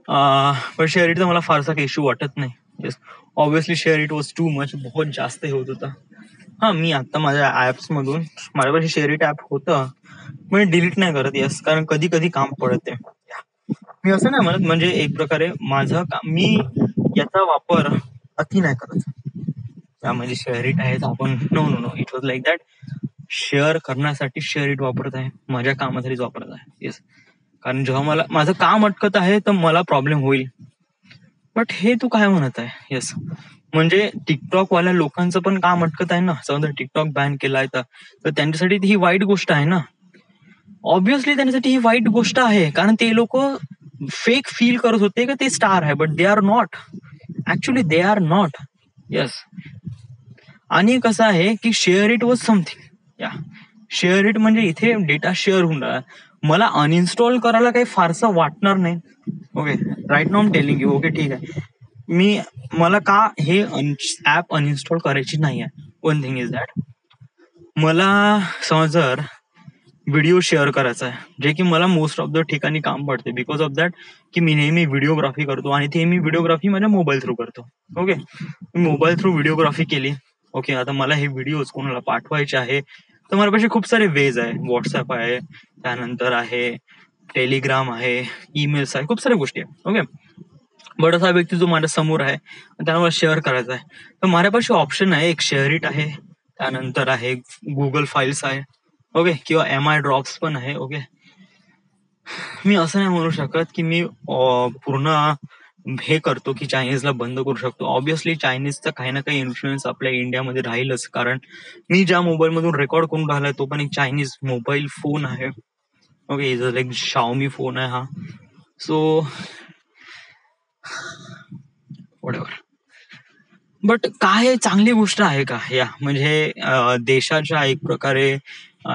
पण शेअर इटचा मला फारसा काही इश्यू वाटत नाही. Yes, obviously share it was too much, बहुत जास्त हे होत होतं. हा, मी आता माझ्या ऍप्स मधून, माझ्यापाशी शेअर इट ऍप होतं, मी डिलीट नाही करत. येस, कारण कधी कधी काम पडते. मी असं नाही म्हणत, म्हणजे एक प्रकारे माझं काम, मी याचा वापर अति नाही करत. त्यामध्ये शेअर इट आहे आपण, no no no, it was like that. Share करण्यासाठी शेअर इट वापरत आहे, माझ्या कामासाठीच वापरत आहे. येस, कारण जेव्हा मला माझं काम अटकत आहे तर मला प्रॉब्लेम होईल. बट हे तू काय म्हणत आहे? येस, म्हणजे टिकटॉक वाल्या लोकांचं पण काम अटकत आहे ना. समजा टिकटॉक बॅन केलाय तर त्यांच्यासाठी ही वाईट गोष्ट आहे ना. ऑब्विसली त्यांच्यासाठी ही वाईट गोष्ट आहे, कारण ते लोक फेक फील करत होते की ते स्टार आहे, but they are not. Actually they are not. Yes. आणि कसं आहे की शेअर इट वॉज समथिंग. या शेअर इट म्हणजे इथे डेटा शेअर होऊन राहिला. मला अनइन्स्टॉल करायला काही फारसं वाटणार नाही. Okay, right now am telling you. Okay, ठीक आहे. मी मला का हे ऍप अनइन्स्टॉल करायची नाही आहे. वन थिंग इज दॅट, मला समज जर व्हिडिओ शेअर करायचा आहे, जे की मला मोस्ट ऑफ द ठिकाणी काम पडते, बिकॉज ऑफ दॅट की मी नेहमी व्हिडिओग्राफी करतो आणि ते मी व्हिडिओग्राफी माझ्या मोबाईल थ्रू करतो. ओके, मी मोबाईल थ्रू व्हिडिओग्राफी केली. ओके, आता मला हे व्हिडिओज कोणाला पाठवायचे आहे तर माझ्यापाशी खूप सारे वेज आहे. व्हॉट्सअप आहे, त्यानंतर आहे टेलिग्राम आहे, ईमेल्स आहे, खूप साऱ्या गोष्टी आहे. ओके, बट असा व्यक्ती जो माझ्या समोर आहे त्याला मला शेअर करायचा आहे, तर माझ्यापाशी ऑप्शन आहे. एक शेअर इट आहे, त्यानंतर आहे गुगल फाईल्स आहे. ओके, किंवा MI ड्रॉप्स पण आहे. ओके, मी असं नाही म्हणू शकत की मी पूर्ण हे करतो की चायनीजला बंद करू शकतो. ऑब्विसली चायनीजचा काही ना काही इन्फ्लुएन्स आपल्या इंडियामध्ये राहीलच, कारण मी ज्या मोबाईल मधून रेकॉर्ड करून राहिलाय तो पण एक चायनीज मोबाईल फोन आहे. ओके, लाईक शाओमी फोन आहे हा. सो वॉटएव्हर. बट काय चांगली गोष्ट आहे का? या म्हणजे देशाच्या एक प्रकारे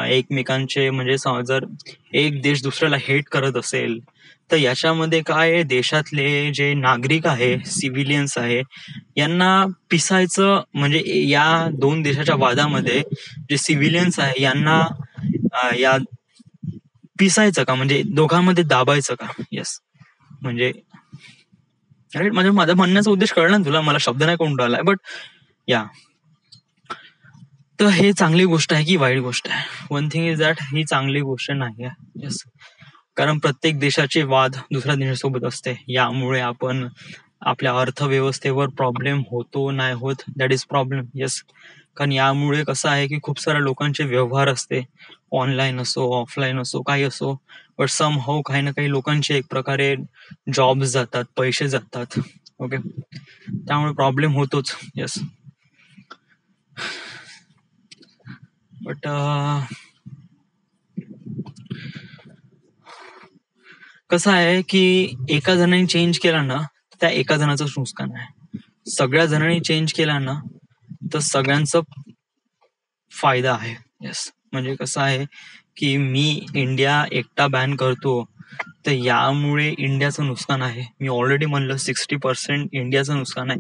एकमेकांचे म्हणजे जर एक देश दुसऱ्याला हेट करत असेल तर याच्यामध्ये काय देशातले जे नागरिक आहे, सिव्हिलियन्स आहे, यांना पिसायचं, म्हणजे या दोन देशाच्या वादामध्ये जे सिव्हिलियन्स आहे यांना या पिसायचं का, म्हणजे दोघांमध्ये दाबायचं का? येस, म्हणजे राईट. म्हणजे माझा म्हणण्याचा उद्देश कळला ना तुला, मला शब्द नाही कोण राहिलाय, बट या. तर हे चांगली गोष्ट आहे की वाईट गोष्ट आहे? वन थिंग इज दॅट, ही चांगली गोष्ट नाही आहे. येस, कारण प्रत्येक देशाचे वाद दुसऱ्या देशासोबत असते, यामुळे आपण आपल्या अर्थव्यवस्थेवर प्रॉब्लेम होतो नाही होत, दॅट इज प्रॉब्लेम. येस, कारण यामुळे कसं आहे की खूप साऱ्या लोकांचे व्यवहार असते, ऑनलाईन असो ऑफलाईन असो काही असो, बट सम हाऊ काही ना काही लोकांचे एक प्रकारे जॉब्स जातात, पैसे जातात. ओके, त्यामुळे प्रॉब्लेम होतोच. येस, बट कसं आहे की एका जणांनी चेंज केला ना त्या एका जणाचंच नुकसान आहे. सगळ्या जणांनी चेंज केला ना तर सगळ्यांचा फायदा आहे. येस, म्हणजे कसं आहे की मी इंडिया एकटा बॅन करतो तर यामुळे इंडियाचं नुकसान आहे. मी ऑलरेडी म्हणलं 60% इंडियाचं नुकसान आहे,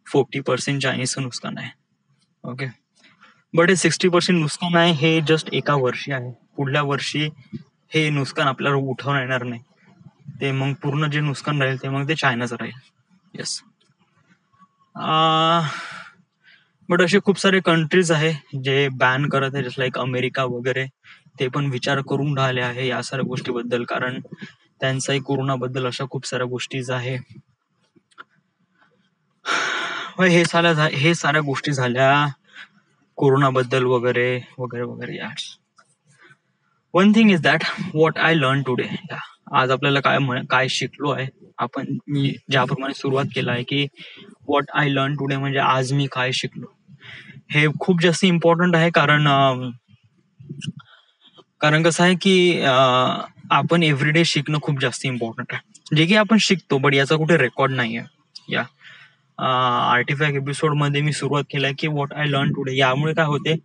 40% चायनीजचं नुकसान आहे. ओके, बट हे 60% नुकसान आहे हे जस्ट एका वर्षी आहे. पुढल्या वर्षी हे नुकसान आपल्याला उठवता येणार नाही. ते मग पूर्ण जे नुकसान राहील ते मग ते चायनाचं राहील. येस, बट असे खूप सारे कंट्रीज आहे जे बॅन करत आहे, जस्ट लाईक अमेरिका वगैरे. ते पण विचार करून राहिले आहे या साऱ्या गोष्टीबद्दल, कारण त्यांचाही कोरोनाबद्दल अशा खूप साऱ्या गोष्टीज आहे. हे साऱ्या गोष्टी झाल्या कोरोनाबद्दल वगैरे वगैरे वगैरे. One thing is that what I learn today. आज आपल्याला काय शिकलो आहे आपण, मी ज्याप्रमाणे सुरुवात केला आहे की व्हॉट आय लर्न टुडे म्हणजे आज मी काय शिकलो, हे खूप जास्त इम्पॉर्टंट आहे. कारण कसं आहे की आपण एव्हरीडे शिकणं खूप जास्त इम्पॉर्टंट आहे. जे की आपण शिकतो बट याचा कुठे रेकॉर्ड नाही आहे. या आर्टिफॅक्ट एपिसोड मध्ये मी सुरुवात केलाय की व्हॉट आय लर्न टुडे. यामुळे काय होते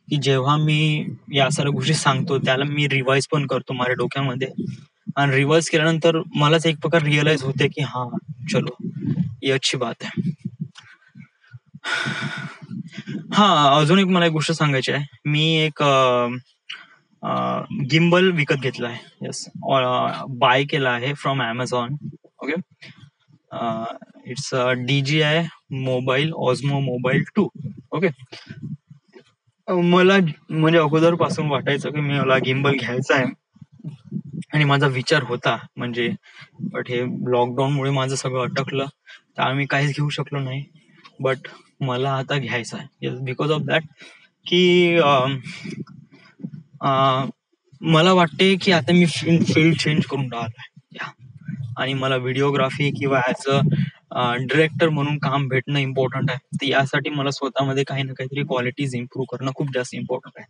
की जेव्हा मी या सर्व गोष्टी सांगतो त्याला मी रिवाइज पण करतो माझ्या डोक्यामध्ये, आणि रिवाइज केल्यानंतर मलाच एक प्रकार रिअलाइज होते की हा चलो ये अच्छी बात आहे. हा, अजून एक मला एक गोष्ट सांगायची आहे. मी एक गिम्बल विकत घेतला आहे. येस, बाय केला आहे from Amazon. Okay, it's DJI mobile Osmo mobile 2. Okay, मला म्हणजे अगोदर पासून वाटायचं की मला गिम्बल घ्यायचा आहे आणि माझा विचार होता म्हणजे, बट हे लॉकडाऊनमुळे माझं सगळं अटकलं तर आम्ही काहीच घेऊ शकलो नाही. बट मला आता घ्यायचा आहे बिकॉज ऑफ दॅट की मला वाटते की आता मी फील्ड चेंज करून राहिलोय आणि मला व्हिडिओग्राफी किंवा ऍज अ डिरेक्टर म्हणून काम भेटणं इम्पॉर्टंट आहे. तर यासाठी मला स्वतःमध्ये काही ना काहीतरी क्वालिटीज इम्प्रूव्ह करणं खूप जास्त इम्पॉर्टंट आहे.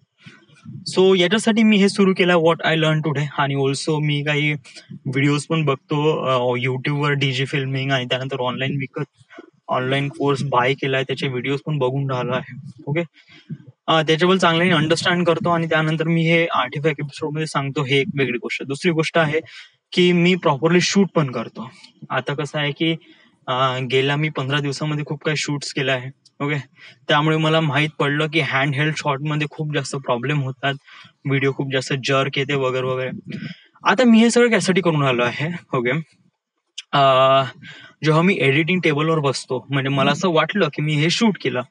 सो याच्यासाठी मी हे सुरू केलं व्हॉट आय लर्न टुडे. आणि ऑल्सो मी काही व्हिडिओज पण बघतो युट्यूबवर डीजी फिल्मिंग, आणि त्यानंतर ऑनलाईन कोर्स बाय केलाय, त्याचे व्हिडिओज पण बघून राहिलो आहे. ओके, त्याच्याबद्दल चांगल्याने अंडरस्टँड करतो आणि त्यानंतर मी हे आर्टिफॅक्ट एपिसोड मध्ये सांगतो. हे एक वेगळी गोष्ट. दुसरी गोष्ट आहे की मी प्रॉपरली शूट पण करतो. आता कसं आहे की गेल्या मी 15 दिवसामध्ये खूप काही शूट्स केले आहे. ओके, त्यामुळे मला माहित पडलं की हँड हेल्ड शॉट मध्ये खूप जास्त प्रॉब्लेम होतात, व्हिडिओ खूप जास्त जर्क येते वगैरे वगैरे. आता मी हे सगळं त्यासाठी करून आलो आहे. ओके, जेव्हा मी एडिटिंग टेबलवर बसतो, म्हणजे मला असं वाटलं की मी हे शूट केलं,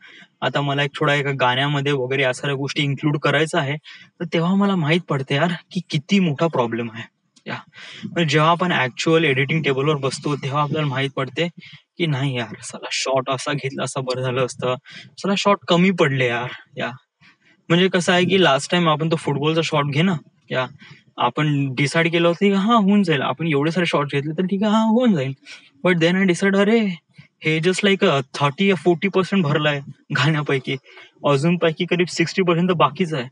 आता मला एक थोडा एका गाण्यामध्ये वगैरे या साऱ्या गोष्टी इन्क्लूड करायचं आहे, तर तेव्हा मला माहित पडते यार की किती मोठा प्रॉब्लेम आहे. या म्हणजे जेव्हा आपण ऍक्च्युअल एडिटिंग टेबलवर बसतो तेव्हा आपल्याला माहित पडते की नाही यार, चला शॉट असा घेतला असं बरं झालं असतं, चला शॉट कमी पडले यार. या म्हणजे कसं आहे की लास्ट टाइम आपण तो फुटबॉलचा शॉट घे ना, या आपण डिसाईड केलं होतं की हा होऊन जाईल, आपण एवढे सारे शॉट घेतले तर ठीक आहे, हा होऊन जाईल. बट देन आय डिसाईड, अरे हे जस्ट लाईक 30 या 40% भरलाय गाण्यापैकी, अजून पैकी करीब 60% बाकीच आहे.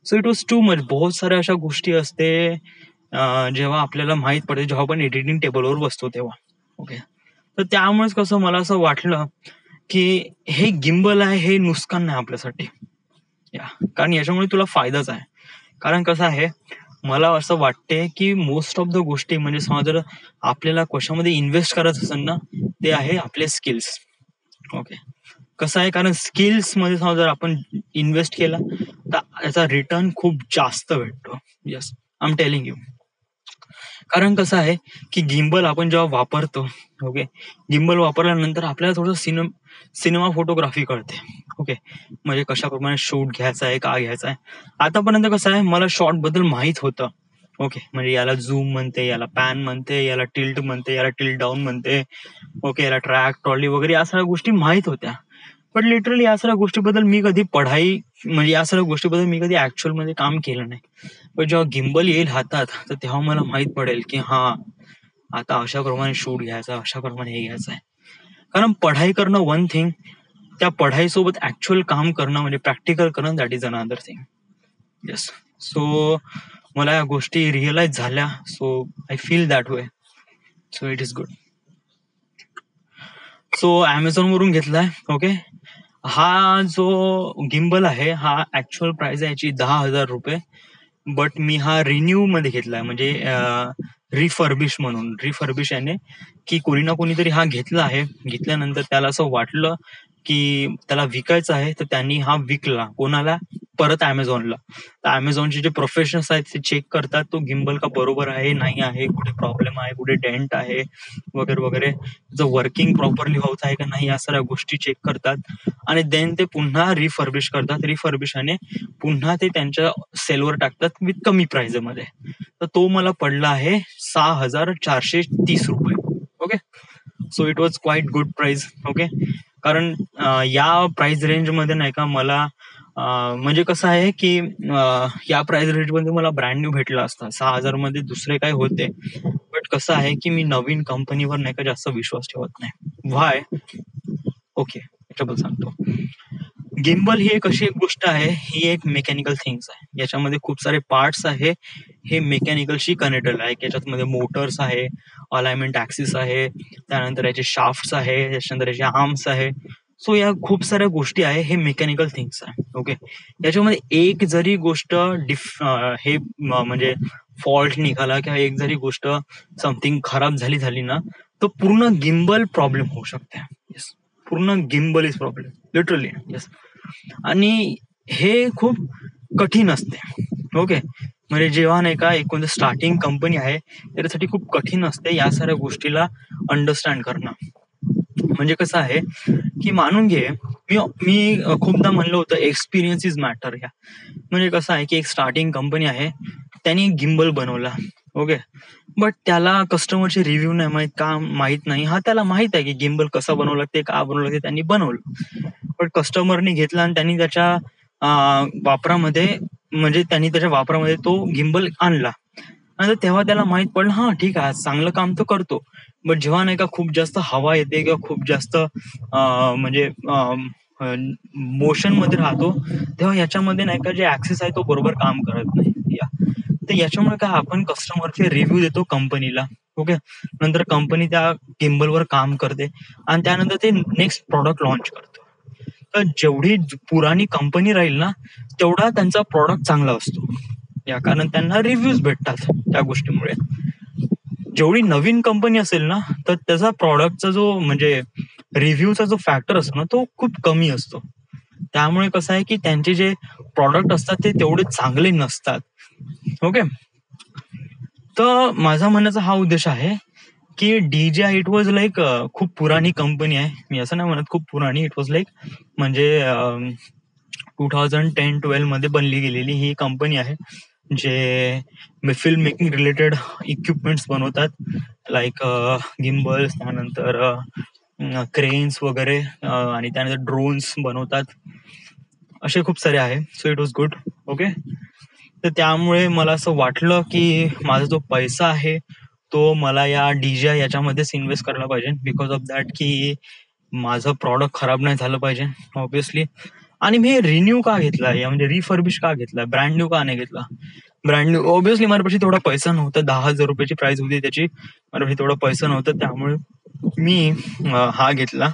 So it was too much. बहुत साऱ्या अशा गोष्टी असते जेव्हा आपल्याला माहित पडते, जेव्हा आपण एडिटिंग टेबलवर बसतो तेव्हा. ओके, तर त्यामुळेच कसं मला असं वाटलं की हे गिम्बल आहे, हे नुकसान नाही आपल्यासाठी. या कारण याच्यामुळे तुला फायदाच आहे. कारण कसं आहे, मला असं वाटते की मोस्ट ऑफ द गोष्टी म्हणजे समजा जर आपल्याला कशामध्ये इन्व्हेस्ट करायचं असेल ना, ते आहे आपले स्किल्स. ओके, कसं आहे, कारण स्किल्स मध्ये समजा जर आपण इन्व्हेस्ट केला तर याचा रिटर्न खूप जास्त भेटतो. Yes, I am telling you. कारण कसं आहे की गिम्बल आपण जेव्हा वापरतो, ओके, गिम्बल वापरल्यानंतर आपल्याला थोडं सिनेमा फोटोग्राफी कळते. ओके, म्हणजे कशाप्रमाणे शूट घ्यायचा आहे, का घ्यायचा आहे. आतापर्यंत कसं आहे, मला शॉट बद्दल माहित होतं. ओके, म्हणजे याला झूम म्हणते, याला पॅन म्हणते, याला टिल्ट म्हणते, याला टिल्ट डाऊन म्हणते. ओके, याला ट्रॅक ट्रॉली वगैरे या सगळ्या गोष्टी माहित होत्या. पण लिटरली या सगळ्या गोष्टीबद्दल मी कधी पढाई, म्हणजे या सगळ्या गोष्टीबद्दल मी कधी ऍक्च्युअल मध्ये काम केलं नाही. पण जेव्हा गिम्बल येईल हातात तर तेव्हा मला माहित पडेल की हा, आता अशा प्रमाणे शूट घ्यायचा, अशा प्रमाणे हे घ्यायचं आहे. कारण पढाई करणं वन थिंग, त्या पढाईसोबत ऍक्च्युअल काम करणं म्हणजे प्रॅक्टिकल करणं, that is another thing. Yes. So मला या गोष्टी रिअलाइज झाल्या. So I feel that way. So it is good. So Amazon वरून घेतलाय. ओके, हा जो गिम्बल आहे हा ऍक्च्युअल प्राइस आहे याची 10,000 रुपये. बट मी हा रिन्यू मध्ये घेतलाय, म्हणजे रिफर्बिश म्हणून. रिफर्बिश याने की कोणी ना कोणीतरी हा घेतला आहे, घेतल्यानंतर त्याला असं वाटलं की त्याला विकायचा आहे, तर त्यांनी हा विकला कोणाला, परत अमेझॉनला. तर अमेझॉनचे जे प्रोफेशनल्स आहेत ते चेक करतात तो गिम्बल का बरोबर आहे, नाही आहे, कुठे प्रॉब्लेम आहे, कुठे डेंट आहे वगैरे वगैरे, जर वर्किंग प्रॉपरली होत आहे का नाही, या सगळ्या गोष्टी चेक करतात. आणि देन ते पुन्हा रिफर्बिश करतात. रिफर्बिशाने पुन्हा ते त्यांच्या सेलवर टाकतात विथ कमी प्राइस मध्ये. तर तो मला पडला आहे 6,430 रुपये. Okay, so it was quite good price. Okay, कारण या प्राइस रेंज मध्ये नाही का मला म्हणजे कसं आहे की या प्राइस रेंज मध्ये मला ब्रँड न्यू भेटला असता. 6,000 मध्ये दुसरे काय होते. बट कसं आहे की मी नवीन कंपनीवर नाही का जास्त विश्वास ठेवत नाही. व्हाय? ओके, याच्याबद्दल सांगतो. गिम्बल ही एक अशी एक गोष्ट आहे, ही एक मेकॅनिकल थिंग्स आहे. याच्यामध्ये खूप सारे पार्ट्स आहे, हे मेकॅनिकलशी कनेक्टेड आहे. याच्यामध्ये मोटर्स आहे, अलाइनमेंट ऍक्सिस आहे, त्यानंतर याचे शाफ्ट्स आहे, त्याच्यानंतर याचे आर्म्स आहे. सो या खूप साऱ्या गोष्टी आहे, हे मेकॅनिकल थिंग्स आहे. ओके, याच्यामध्ये एक जरी गोष्ट म्हणजे फॉल्ट निघाला किंवा एक जरी गोष्ट समथिंग खराब झाली ना, तर पूर्ण गिम्बल प्रॉब्लेम होऊ शकते. येस, पूर्ण gimbal is problem, literally. Yes. आणि हे खूप कठीण असते. ओके, म्हणजे जेव्हा नाही का एक कोणती स्टार्टिंग कंपनी आहे त्याच्यासाठी खूप कठीण असते या साऱ्या गोष्टीला अंडरस्टँड करणं. म्हणजे कसं आहे की मानून घे, मी खूपदा म्हणलं होतं एक्सपिरियन्स इज मॅटर. या म्हणजे कसं आहे की एक स्टार्टिंग कंपनी आहे, त्यांनी गिम्बल बनवला. ओके, बट त्याला कस्टमरचे रिव्ह्यू नाही माहित, का माहित नाही. हा, त्याला माहित आहे की गिम्बल कसा बनवला, ते का बनवलं, ते त्यांनी बनवलं. पण कस्टमरने घेतला आणि त्यांनी त्याच्या वापरामध्ये म्हणजे त्यांनी त्याच्या वापरामध्ये तो गिम्बल आणला. आणि तेव्हा त्याला माहित पडलं, हा ठीक आहे, चांगलं काम तो करतो. बट जेव्हा नाही का खूप जास्त हवा येते किंवा खूप जास्त म्हणजे मोशन मध्ये राहतो, तेव्हा याच्यामध्ये नाही का जे ऍक्सेस आहे तो बरोबर काम करत नाही. तर याच्यामुळे काय, आपण कस्टमरचे रिव्ह्यू देतो कंपनीला. ओके, नंतर कंपनी त्या गिम्बलवर काम करते आणि त्यानंतर ते नेक्स्ट प्रॉडक्ट लॉन्च करतो. तर जेवढी पुराणी कंपनी राहील ना, तेवढा त्यांचा प्रॉडक्ट चांगला असतो. या कारण त्यांना रिव्ह्यूज भेटतात त्या गोष्टीमुळे. जेवढी नवीन कंपनी असेल ना, तर त्याचा प्रॉडक्टचा जो म्हणजे रिव्ह्यूचा जो फॅक्टर असतो ना, तो खूप कमी असतो. त्यामुळे कसं आहे की त्यांचे जे प्रॉडक्ट असतात ते तेवढे चांगले नसतात. ओके, तर माझा म्हणण्याचा हा उद्देश आहे की DJI इट वॉज लाईक खूप पुराणी कंपनी आहे. मी असं नाही म्हणत खूप पुराणी, इट वॉज लाईक म्हणजे 2010-12 मध्ये बनली गेलेली ही कंपनी आहे, जे फिल्म मेकिंग रिलेटेड इक्विपमेंट्स बनवतात, लाईक गिम्बल्स, त्यानंतर क्रेन्स वगैरे, आणि त्यानंतर ड्रोन्स बनवतात, असे खूप सारे आहे. So it was good. Okay, तर त्यामुळे मला असं वाटलं की माझा जो पैसा आहे तो मला या DJI याच्यामध्येच इन्व्हेस्ट करायला पाहिजे, बिकॉज ऑफ दॅट की माझं प्रॉडक्ट खराब नाही झालं पाहिजे ऑब्विसली. आणि मी रिन्यू का घेतलाय, म्हणजे रिफर्बिश का घेतलाय, ब्रँड न्यू का नाही घेतला. ब्रँड न्यू ऑब्विसली माझ्यापाशी तेवढा पैसा नव्हता, 10,000 रुपयाची प्राइस होती त्याची, माझ्यापाशी तेवढा पैसा नव्हता, त्यामुळे मी हा घेतला.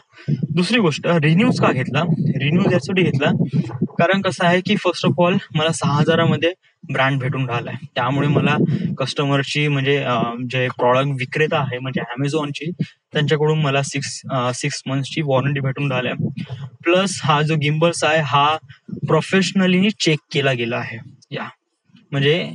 दुसरी गोष्ट, रिन्यूज का घेतला, रिन्यूज यासाठी घेतला कारण कसं आहे की फर्स्ट ऑफ ऑल मला 6,000मध्ये ब्रँड भेटून राहिलाय, त्यामुळे मला कस्टमरची म्हणजे जे प्रॉडक्ट विक्रेता आहे म्हणजे अमेझॉनची, त्यांच्याकडून मला 6 मंथ्सची वॉरंटी भेटून राहिल्या. प्लस हा जो गिम्बल्स आहे हा प्रोफेशनली चेक केला गेला आहे. या म्हणजे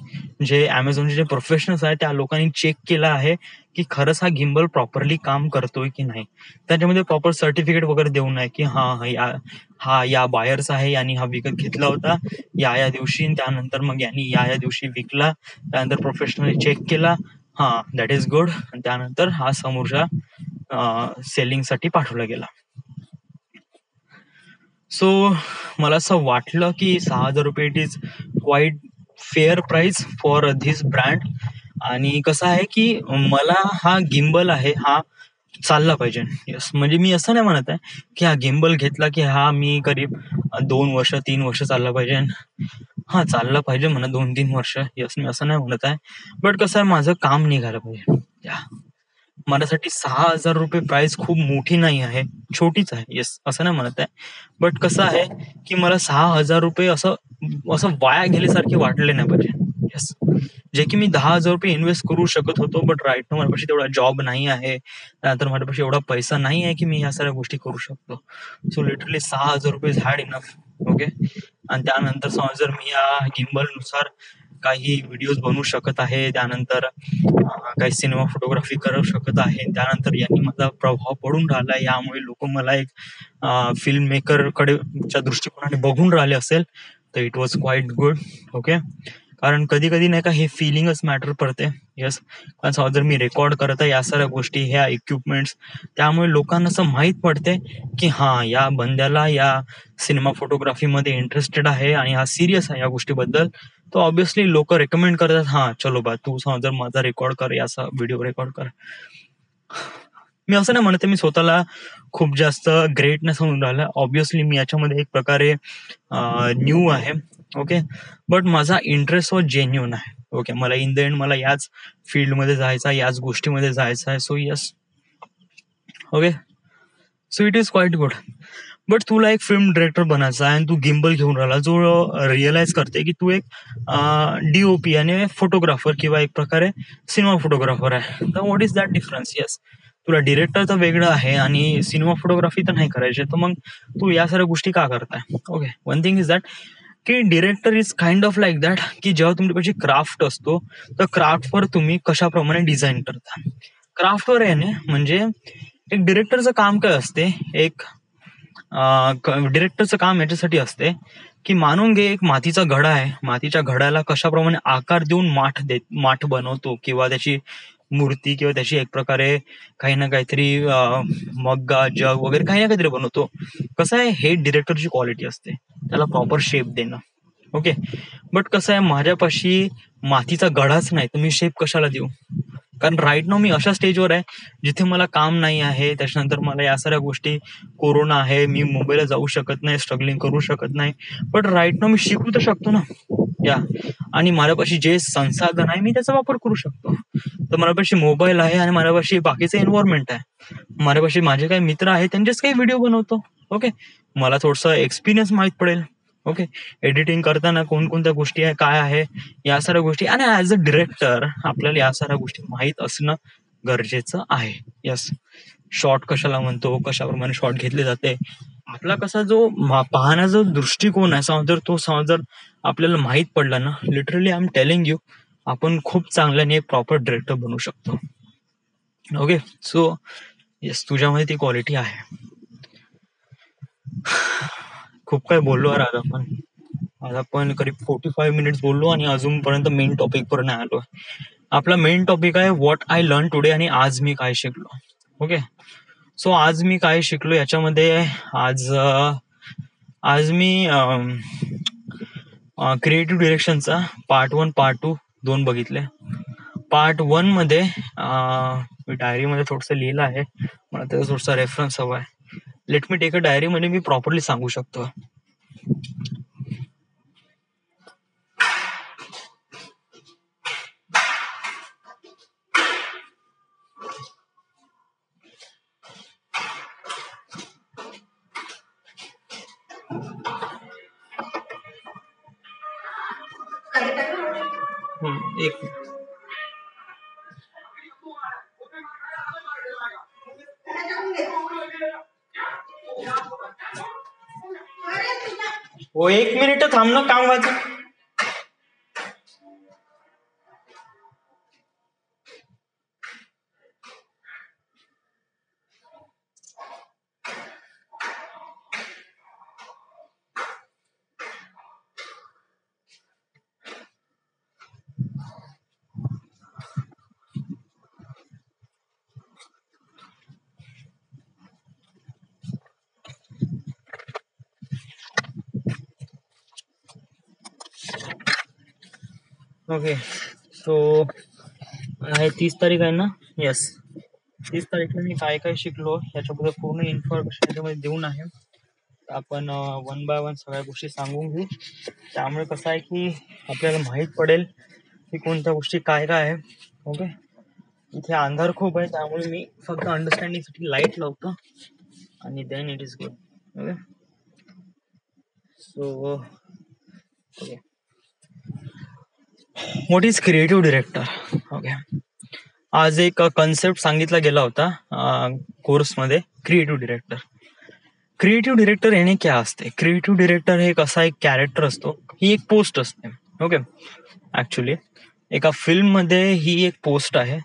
जे अमेझॉनचे जे प्रोफेशनल्स आहेत त्या लोकांनी चेक केला आहे की खरंच हा गिम्बल प्रॉपरली काम करतोय की नाही. त्याच्यामध्ये प्रॉपर सर्टिफिकेट वगैरे देऊन आहे की हा या बायर्स आहे, यांनी हा विकत घेतला होता या दिवशी, त्यानंतर मग यांनी या दिवशी विकला, त्यानंतर प्रोफेशनली चेक केला, हा दॅट इज गुड, त्यानंतर हा समोरच्या सेलिंगसाठी पाठवला गेला. सो मला असं वाटलं की 6,000 रुपये it is quiet fair price for this brand. आणि कसं आहे की मला हा गिम्बल आहे हा चालला पाहिजे. यस, म्हणजे मी असं नाही म्हणत आहे की हा गिम्बल घेतला की हा मी करीब 2 वर्ष 3 वर्ष चालला पाहिजे. हा चालला पाहिजे म्हणा 2-3 वर्ष, यस, मी असं नाही म्हणत आहे. बट कसं आहे, माझं काम निघालं पाहिजे. या माझ्यासाठी 6,000 रुपये प्राइस खूप मोठी नाही आहे, छोटीच आहे. येस, असं नाही म्हणत आहे. बट कसं आहे की मला 6,000 रुपये असं असं वाया गेल्यासारखे वाटले नाही पाहिजे. येस, जे की मी 10,000 रुपये इन्व्हेस्ट करू शकत होतो, बट राईट ना माझ्यापाशी तेवढा जॉब नाही आहे, त्यानंतर माझ्यापाशी एवढा पैसा नाही आहे की मी या सगळ्या गोष्टी करू शकतो. सो लिटरली 6,000 रुपये हॅड इनफ. ओके, आणि त्यानंतर समज जर मी या गिम्बल नुसार काही व्हिडिओज बनवू शकत आहे, त्यानंतर काही सिनेमा फोटोग्राफी करू शकत आहे, त्यानंतर यांनी माझा प्रभाव पडून राहिला, यामुळे लोक मला एक फिल्म मेकर कडे च्या दृष्टिकोनाने बघून राहिले असेल, तर it was quite good. Okay, कारण कधी कधी नाही का हे फिलिंगच मॅटर पडते. येस, कारण जर मी रेकॉर्ड करत आहे या सगळ्या गोष्टी, ह्या इक्विपमेंट्स, त्यामुळे लोकांना असं माहीत पडते की हा या बंद्याला या सिनेमा फोटोग्राफीमध्ये इंटरेस्टेड आहे आणि हा सिरियस आहे या गोष्टीबद्दल. तो ऑब्विसली लोक रेकमेंड करतात, हा चलो बा तू जर माझा रेकॉर्ड कर, याचा व्हिडिओ रेकॉर्ड कर. मी असं नाही म्हणते मी स्वतःला खूप जास्त ग्रेट नाही समजून राहिला. ऑब्विसली मी याच्यामध्ये एक प्रकारे न्यू आहे. ओके, बट माझा इंटरेस्ट व जेन्युन आहे. ओके, मला इन द एंड मला याच फील्डमध्ये जायचं आहे, याच गोष्टीमध्ये जायचं आहे. So yes, okay, so it is quiet good. But तुला एक फिल्म डिरेक्टर बनायचा आहे आणि तू गिम्बल घेऊन राहिला, जो रिअलाइज करते की तू एक DOP आणि फोटोग्राफर किंवा एक प्रकारे सिनेमा फोटोग्राफर आहे. तर what is that difference. Yes, तुला डिरेक्टर तर वेगळं आहे आणि सिनेमा फोटोग्राफी तर नाही करायची, तर मग तू या सगळ्या गोष्टी का करताय. Okay, one thing is that की director is kind of like that की जेव्हा तुमच्यापाशी क्राफ्ट असतो, तर क्राफ्टवर तुम्ही कशाप्रमाणे डिझाईन करता. क्राफ्टवर येणे म्हणजे एक डिरेक्टरचं काम काय असते, एक डिरेक्टरचं काम याच्यासाठी असते की मानून घे एक मातीचा घडा आहे, मातीच्या घड्याला कशाप्रमाणे आकार देऊन माठ बनवतो, किंवा त्याची मूर्ती, किंवा त्याची एक प्रकारे काही ना काहीतरी मग्गा जग वगैरे काही ना काहीतरी बनवतो. कसं आहे, हे डिरेक्टरची क्वालिटी असते, त्याला प्रॉपर शेप देणं. ओके. बट कसं आहे, माझ्यापाशी मातीचा गडाच नाही, तर मी शेप कशाला देऊ? कारण राईट नाव मी अशा स्टेजवर आहे जिथे मला काम नाही आहे. त्याच्यानंतर मला या साऱ्या गोष्टी, कोरोना आहे, मी मुंबईला जाऊ शकत नाही, स्ट्रगलिंग करू शकत नाही. बट राईट नाव मी शिकू तर शकतो ना. या आणि माझ्यापाशी जे संसाधन आहे मी त्याचा वापर करू शकतो. तर माझ्यापाशी मोबाईल आहे आणि माझ्यापाशी बाकीचं एन्व्हायरमेंट आहे. माझ्यापाशी माझे काही मित्र आहेत, त्यांचेच काही व्हिडिओ बनवतो. ओके. मला थोडंसं एक्सपिरियन्स माहीत पडेल. ओके. एडिटिंग करताना कोणकोणत्या गोष्टी आहे, काय आहे, या साऱ्या गोष्टी. आणि ऍज अ डिरेक्टर आपल्याला या साऱ्या गोष्टी माहीत असणं गरजेचं आहे. यस. शॉट कशाला म्हणतो, कशाप्रमाणे शॉट घेतले जाते, आपला कसा जो पाहण्याचा दृष्टिकोन आहे, जर आपल्याला माहीत पडला ना, literally I am telling you, आपण खूप चांगल्याने एक प्रॉपर डिरेक्टर बनू शकतो. ओके. सो येस, तुझ्यामध्ये ती क्वालिटी आहे. खूप काय बोललो यार आज आपण करीब 45 मिनिट्स बोललो आणि अजूनपर्यंत मेन टॉपिक वर नाही आलो. आपला मेन टॉपिक आहे व्हॉट आय लर्न टुडे, आणि आज मी काय शिकलो. ओके. सो आज मी काय शिकलो याच्यामध्ये, आज मी क्रिएटिव्ह डिरेक्शनचा पार्ट 1 पार्ट 2 दोन बघितले. पार्ट 1 मध्ये मी डायरीमध्ये थोडंसं लिहिलं आहे, मला त्याचा थोडासा रेफरन्स हवा आहे. Let me take a diary, मध्ये मी प्रॉपरली सांगू शकतो. एक हो, 1 मिनिट थांब ना, काम व्हायचं. ओके. सो आहे 30 तारीख आहे ना. येस, 30 तारीखला मी काय काय शिकलो याच्याबद्दल पूर्ण इन्फॉर्मेशन याच्यामध्ये देऊन आहे. आपण वन बाय वन सगळ्या गोष्टी सांगून घेऊ. त्यामुळे कसं आहे की आपल्याला माहीत पडेल की कोणत्या गोष्टी काय काय आहे. ओके. इथे अंधार खूप आहे, त्यामुळे मी फक्त अंडरस्टँडिंगसाठी लाईट लावतो आणि then it is good. Okay. So okay, what is creative director. Okay. आज एक कन्सेप्ट सांगितला गेला होता कोर्समध्ये, क्रिएटिव्ह डिरेक्टर. क्रिएटिव्ह डिरेक्टर याने क्या असते. क्रिएटिव्ह डिरेक्टर हे कसा एक कॅरेक्टर असतो, ही एक पोस्ट असते. ओके. ऍक्च्युली एका फिल्म मध्ये ही एक पोस्ट आहे.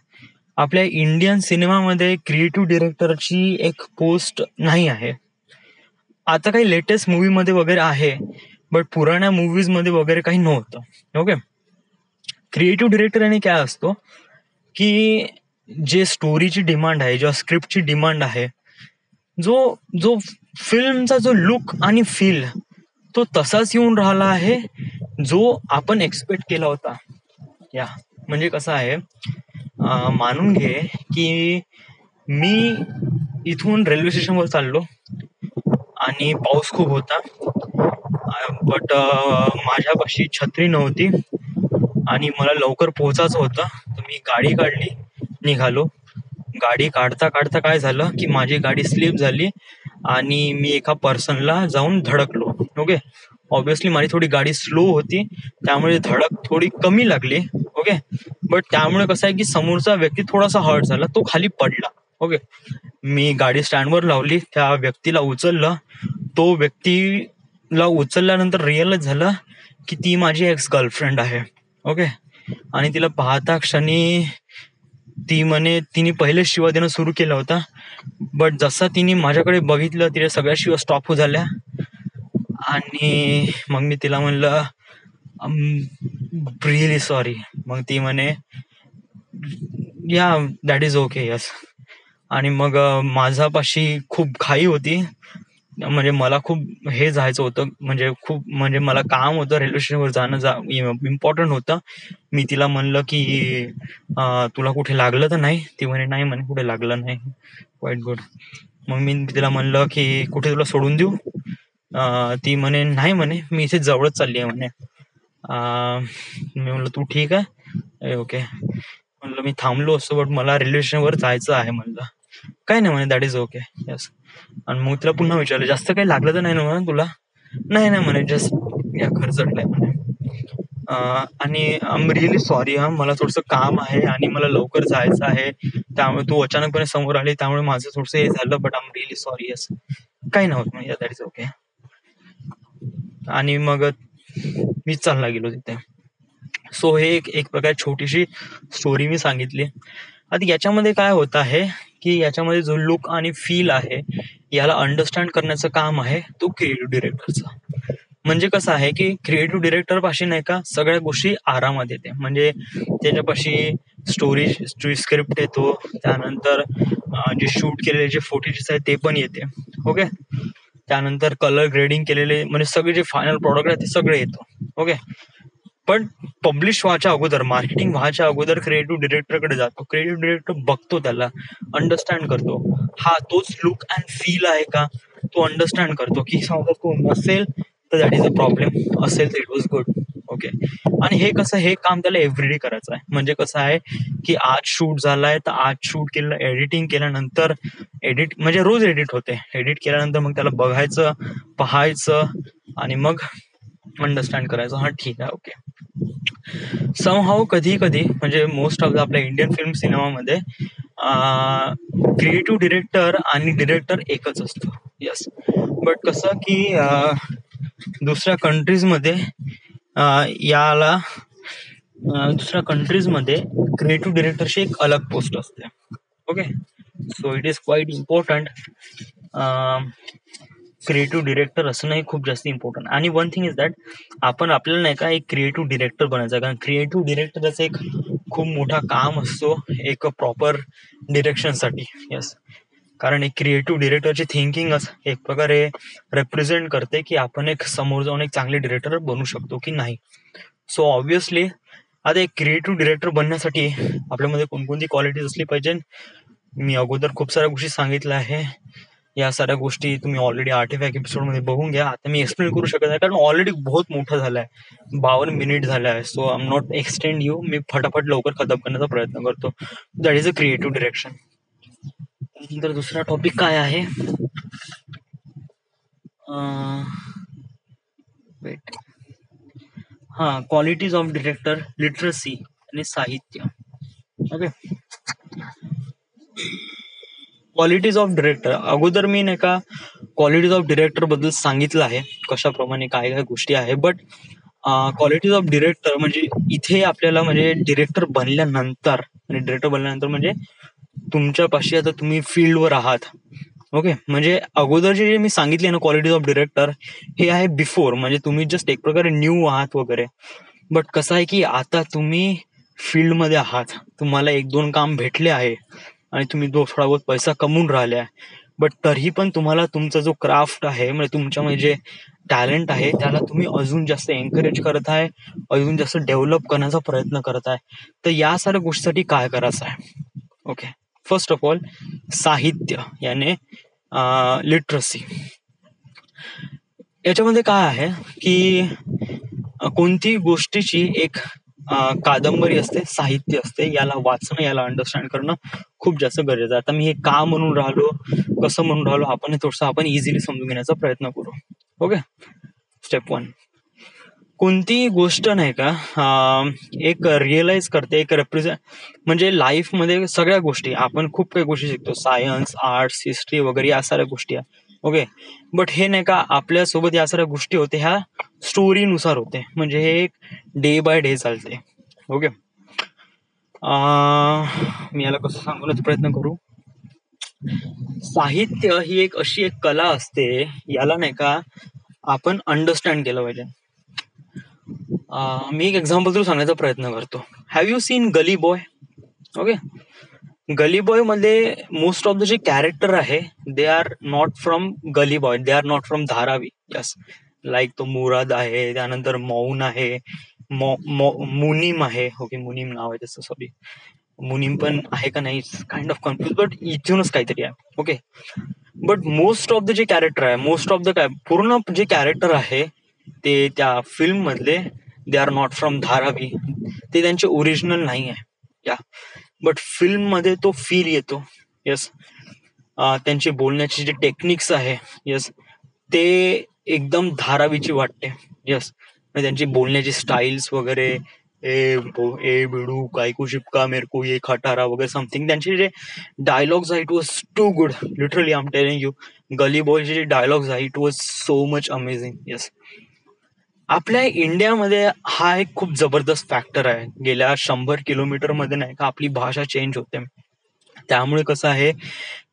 आपल्या इंडियन सिनेमामध्ये क्रिएटिव्ह डिरेक्टरची एक पोस्ट नाही आहे. आता काही लेटेस्ट मूवी मध्ये वगैरे आहे, बट पुराण्या मूवीज मध्ये वगैरे काही नव्हतं. ओके. क्रिएटिव्ह डिरेक्टर याने काय असतो की जे स्टोरीची डिमांड आहे, जेव्हा स्क्रिप्टची डिमांड आहे, जो जो फिल्मचा जो लुक आणि फील तो तसाच येऊन राहिला आहे जो आपण एक्सपेक्ट केला होता. या म्हणजे कसं आहे, मानून घे की मी इथून रेल्वे स्टेशनवर चाललो आणि पाऊस खूप होता, बट माझ्यापाशी छत्री नव्हती आणि मला लवकर पोहोचायचं होतं. तर मी गाडी काढली, निघालो. गाडी काढता काढता काय झालं की माझी गाडी स्लिप झाली आणि मी एका पर्सनला जाऊन धडकलो. ओके. ऑब्विसली माझी थोडी गाडी स्लो होती, त्यामुळे धडक थोडी कमी लागली. ओके. बट त्यामुळे कसं आहे की समोरचा व्यक्ती थोडासा हर्ट झाला, तो खाली पडला. ओके. मी गाडी स्टँडवर लावली, त्या व्यक्तीला उचललं. तो व्यक्तीला उचलल्यानंतर रिअलाइज झालं की ती माझी एक्स गर्लफ्रेंड आहे. ओके. आणि तिला पाहता क्षणी तिने पहिले शिवा देणं सुरू केला होता, बट जसा तिने माझ्याकडे बघितलं, तिला सगळ्या शिवा स्टॉप हो झाल्या. आणि मग मी तिला म्हणलं रिअली सॉरी. मग ती म्हणे या दॅट इज ओके. यस. आणि मग माझ्यापाशी खूप घाई होती, म्हणजे मला खूप हे जायचं होतं, म्हणजे खूप म्हणजे मला काम होतं, रेल्वे स्टेशनवर जाणं इम्पॉर्टंट होतं. मी तिला म्हणलं की तुला कुठे लागलं तर नाही? ती म्हणे नाही म्हणे कुठे लागलं नाही. Quite good. मग मी तिला म्हणलं की कुठे तुला सोडून देऊ? ती म्हणे नाही म्हणे मी इथे जवळच चालली आहे म्हणे. मी म्हणलं तू ठीक आहे ओके. म्हणलं मी थांबलो असतो बट मला रेल्वे स्टेशनवर जायचं आहे म्हणलं. काय नाही म्हणे दॅट इज ओके. यस. आणि मग तिला पुन्हा विचारलं जास्त काही लागलं तर नाही ना म्हणे तुला? नाही नाही म्हणे जस्ट या खरचटलंय म्हणे. आणि आय एम रिअली सॉरी हा, मला थोडंसं काम आहे आणि मला लवकर जायचं आहे, त्यामुळे तू अचानकपणे समोर आली त्यामुळे माझं थोडंसं हे झालं, but I am really sorry. Yes. काही नव्हतं म्हणजे दॅट इज ओके. आणि मग मी चालला गेलो तिथे. सो हे एक प्रकारे छोटीशी स्टोरी मी सांगितली. आता याच्यामध्ये काय होत आहे की याच्यामध्ये जो लुक आणि फील आहे याला अंडरस्टँड करण्याचं काम आहे तो क्रिएटिव्ह डिरेक्टरचा. म्हणजे कसं आहे की क्रिएटिव्ह डिरेक्टर पाशी नाही का सगळ्या गोष्टी आरामात येते. म्हणजे त्याच्यापाशी स्टोरी स्क्रिप्ट येतो, त्यानंतर जे शूट केलेले जे फुटेजेस आहेत ते पण येते. ओके. त्यानंतर कलर ग्रेडिंग केलेले म्हणजे सगळे जे फायनल प्रॉडक्ट आहे ते सगळे येतो. ओके. पण पब्लिश व्हायच्या अगोदर, मार्केटिंग व्हायच्या अगोदर क्रिएटिव्ह डिरेक्टरकडे जातो. क्रिएटिव्ह डिरेक्टर बघतो त्याला, अंडरस्टँड करतो, हा तोच लुक अँड फील आहे का, तो अंडरस्टँड करतो की समजा तो नसेल तर दॅट इज अ प्रॉब्लेम, असेल तर इट वॉज गुड. ओके. आणि हे कसं हे काम त्याला एव्हरीडे करायचं आहे. म्हणजे कसं आहे की आज शूट झालाय तर आज शूट केलं, एडिटिंग केल्यानंतर एडिट म्हणजे रोज एडिट होते, एडिट केल्यानंतर मग त्याला बघायचं, पाहायचं आणि मग अंडरस्टँड करायचं, हा ठीक आहे ओके. समहाऊ कधी कधी म्हणजे मोस्ट ऑफ द आपल्या इंडियन फिल्म सिनेमामध्ये क्रिएटिव्ह डिरेक्टर आणि डिरेक्टर एकच असतो. यस. बट कसं की दुसऱ्या कंट्रीजमध्ये याला दुसऱ्या कंट्रीजमध्ये क्रिएटिव्ह डिरेक्टरची एक अलग पोस्ट असते. Okay. So it is quite important. Creative director असणंही खूप जास्त इम्पॉर्टंट. आणि वन थिंग इज दॅट आपण आपल्याला नाही का एक क्रिएटिव्ह डिरेक्टर बनायचं आहे, कारण क्रिएटिव्ह डिरेक्टरचं एक खूप मोठा काम असतो एक प्रॉपर डिरेक्शनसाठी. यस. कारण एक क्रिएटिव्ह डिरेक्टरची थिंकिंग एक प्रकारे रिप्रेझेंट करते की आपण एक समोर जाऊन एक चांगले डिरेक्टर बनू शकतो की नाही. सो ऑब्व्हियसली आता एक क्रिएटिव्ह डिरेक्टर बनण्यासाठी आपल्यामध्ये कोणकोणती क्वालिटीज असली पाहिजे. मी अगोदर खूप साऱ्या गोष्टी सांगितल्या आहे. या साऱ्या गोष्टी तुम्ही ऑलरेडी 8व्या एपिसोडमध्ये बघून घ्या. आता मी एक्सप्लेन करू शकत नाही कारण ऑलरेडी बहुत मोठा झालाय, 52 मिनिट झाले आहे. So I am not extend you. मी फटाफट लवकर खतम करण्याचा प्रयत्न करतो. That is a creative direction. त्यानंतर दुसरा टॉपिक काय आहे, वेट, हा, क्वालिटीज ऑफ डिरेक्टर, लिटरसी आणि साहित्य. ओके. क्वालिटीज ऑफ डिरेक्टर अगोदर मी नाही का क्वालिटीज ऑफ डिरेक्टर बद्दल सांगितलं आहे, कशाप्रमाणे काय काय गोष्टी आहे. बट क्वालिटीज ऑफ डिरेक्टर म्हणजे इथे आपल्याला म्हणजे डिरेक्टर बनल्यानंतर, आणि डिरेक्टर बनल्यानंतर म्हणजे तुमच्यापाशी आता तुम्ही फील्डवर आहात. ओके. म्हणजे अगोदर जे मी सांगितले ना क्वालिटीज ऑफ डिरेक्टर, हे आहे बिफोर, म्हणजे तुम्ही जस्ट एक प्रकारे न्यू आहात वगैरे. बट कसं आहे की आता तुम्ही फील्डमध्ये आहात, तुम्हाला 1-2 काम भेटले आहे आणि तुम्ही थोडा बहुत पैसा कमवून राहिले आहे. बट तरीही पण तुम्हाला तुमचा जो क्राफ्ट आहे, म्हणजे तुमच्यामध्ये जे टॅलेंट आहे त्याला तुम्ही अजून जास्त एनकरेज करत आहे, अजून जास्त डेव्हलप करण्याचा प्रयत्न करत आहे. तर या साऱ्या गोष्टीसाठी काय करायचं आहे. ओके. फर्स्ट ऑफ ऑल साहित्य याने लिटरसी. याच्यामध्ये काय आहे की कोणती गोष्टीची एक कादंबरी असते, साहित्य असते, याला वाचणं, याला अंडरस्टँड करणं खूप जास्त गरजेचं आहे. आता मी हे का म्हणून राहिलो, कसं म्हणून राहिलो, आपण हे थोडंसं आपण इझिली समजून घेण्याचा प्रयत्न करू. ओके. स्टेप 1, कोणती गोष्ट नाही का एक रिअलाइज करते, एक रिप्रेझेंट, म्हणजे लाईफमध्ये सगळ्या गोष्टी आपण खूप काही गोष्टी शिकतो, सायन्स, आर्ट्स, हिस्ट्री वगैरे या साऱ्या गोष्टी आहे. ओके. बट हे नाही का आपल्यासोबत या साऱ्या गोष्टी होते ह्या स्टोरीनुसार होते, म्हणजे हे एक डे बाय डे चालते. ओके. मी याला कसं सांगण्याचा प्रयत्न करू. साहित्य ही एक अशी एक कला असते, याला नाही का आपण अंडरस्टँड केलं पाहिजे. मी एक एक्झाम्पल तुला सांगण्याचा प्रयत्न करतो. Have you seen Gully Boy? Okay. Gully Boy मध्ये मोस्ट ऑफ द जे कॅरेक्टर आहे they are not from Gully Boy, they are not from Dharavi. Yes, like तो मुराद आहे, त्यानंतर मौन आहे, मुनीम आहे. ओके, मुनीम नाव आहे त्याचं, सॉरी. मुनीम पण आहे का नाही, काइंड ऑफ कन्फ्युज, बट इथूनच काहीतरी आहे. Okay, but most of the जे कॅरेक्टर आहे, मोस्ट ऑफ द पूर्ण जे कॅरेक्टर आहे ते त्या फिल्म मधले दे आर नॉट फ्रॉम धारावी, ते त्यांचे ओरिजिनल नाही आहे. या बट फिल्म मध्ये तो फील येतो. यस, त्यांची बोलण्याची जे टेक्निक्स आहे, यस, ते एकदम धारावीची वाटते. यस, त्यांची बोलण्याची स्टाईल्स वगैरे, ए बिडू कायकू शिपका मेरे को ये खटारा वगैरे समथिंग, त्यांचे जे डायलॉग्स आहे it was too good. Literally I am telling you, गली बॉयचे जे डायलॉग्स आहे it was so much amazing. Yes, आपल्या इंडियामध्ये हा एक खूप जबरदस्त फॅक्टर आहे. गेल्या 100 किलोमीटर मध्ये नाही का आपली भाषा चेंज होते. त्यामुळे कसं आहे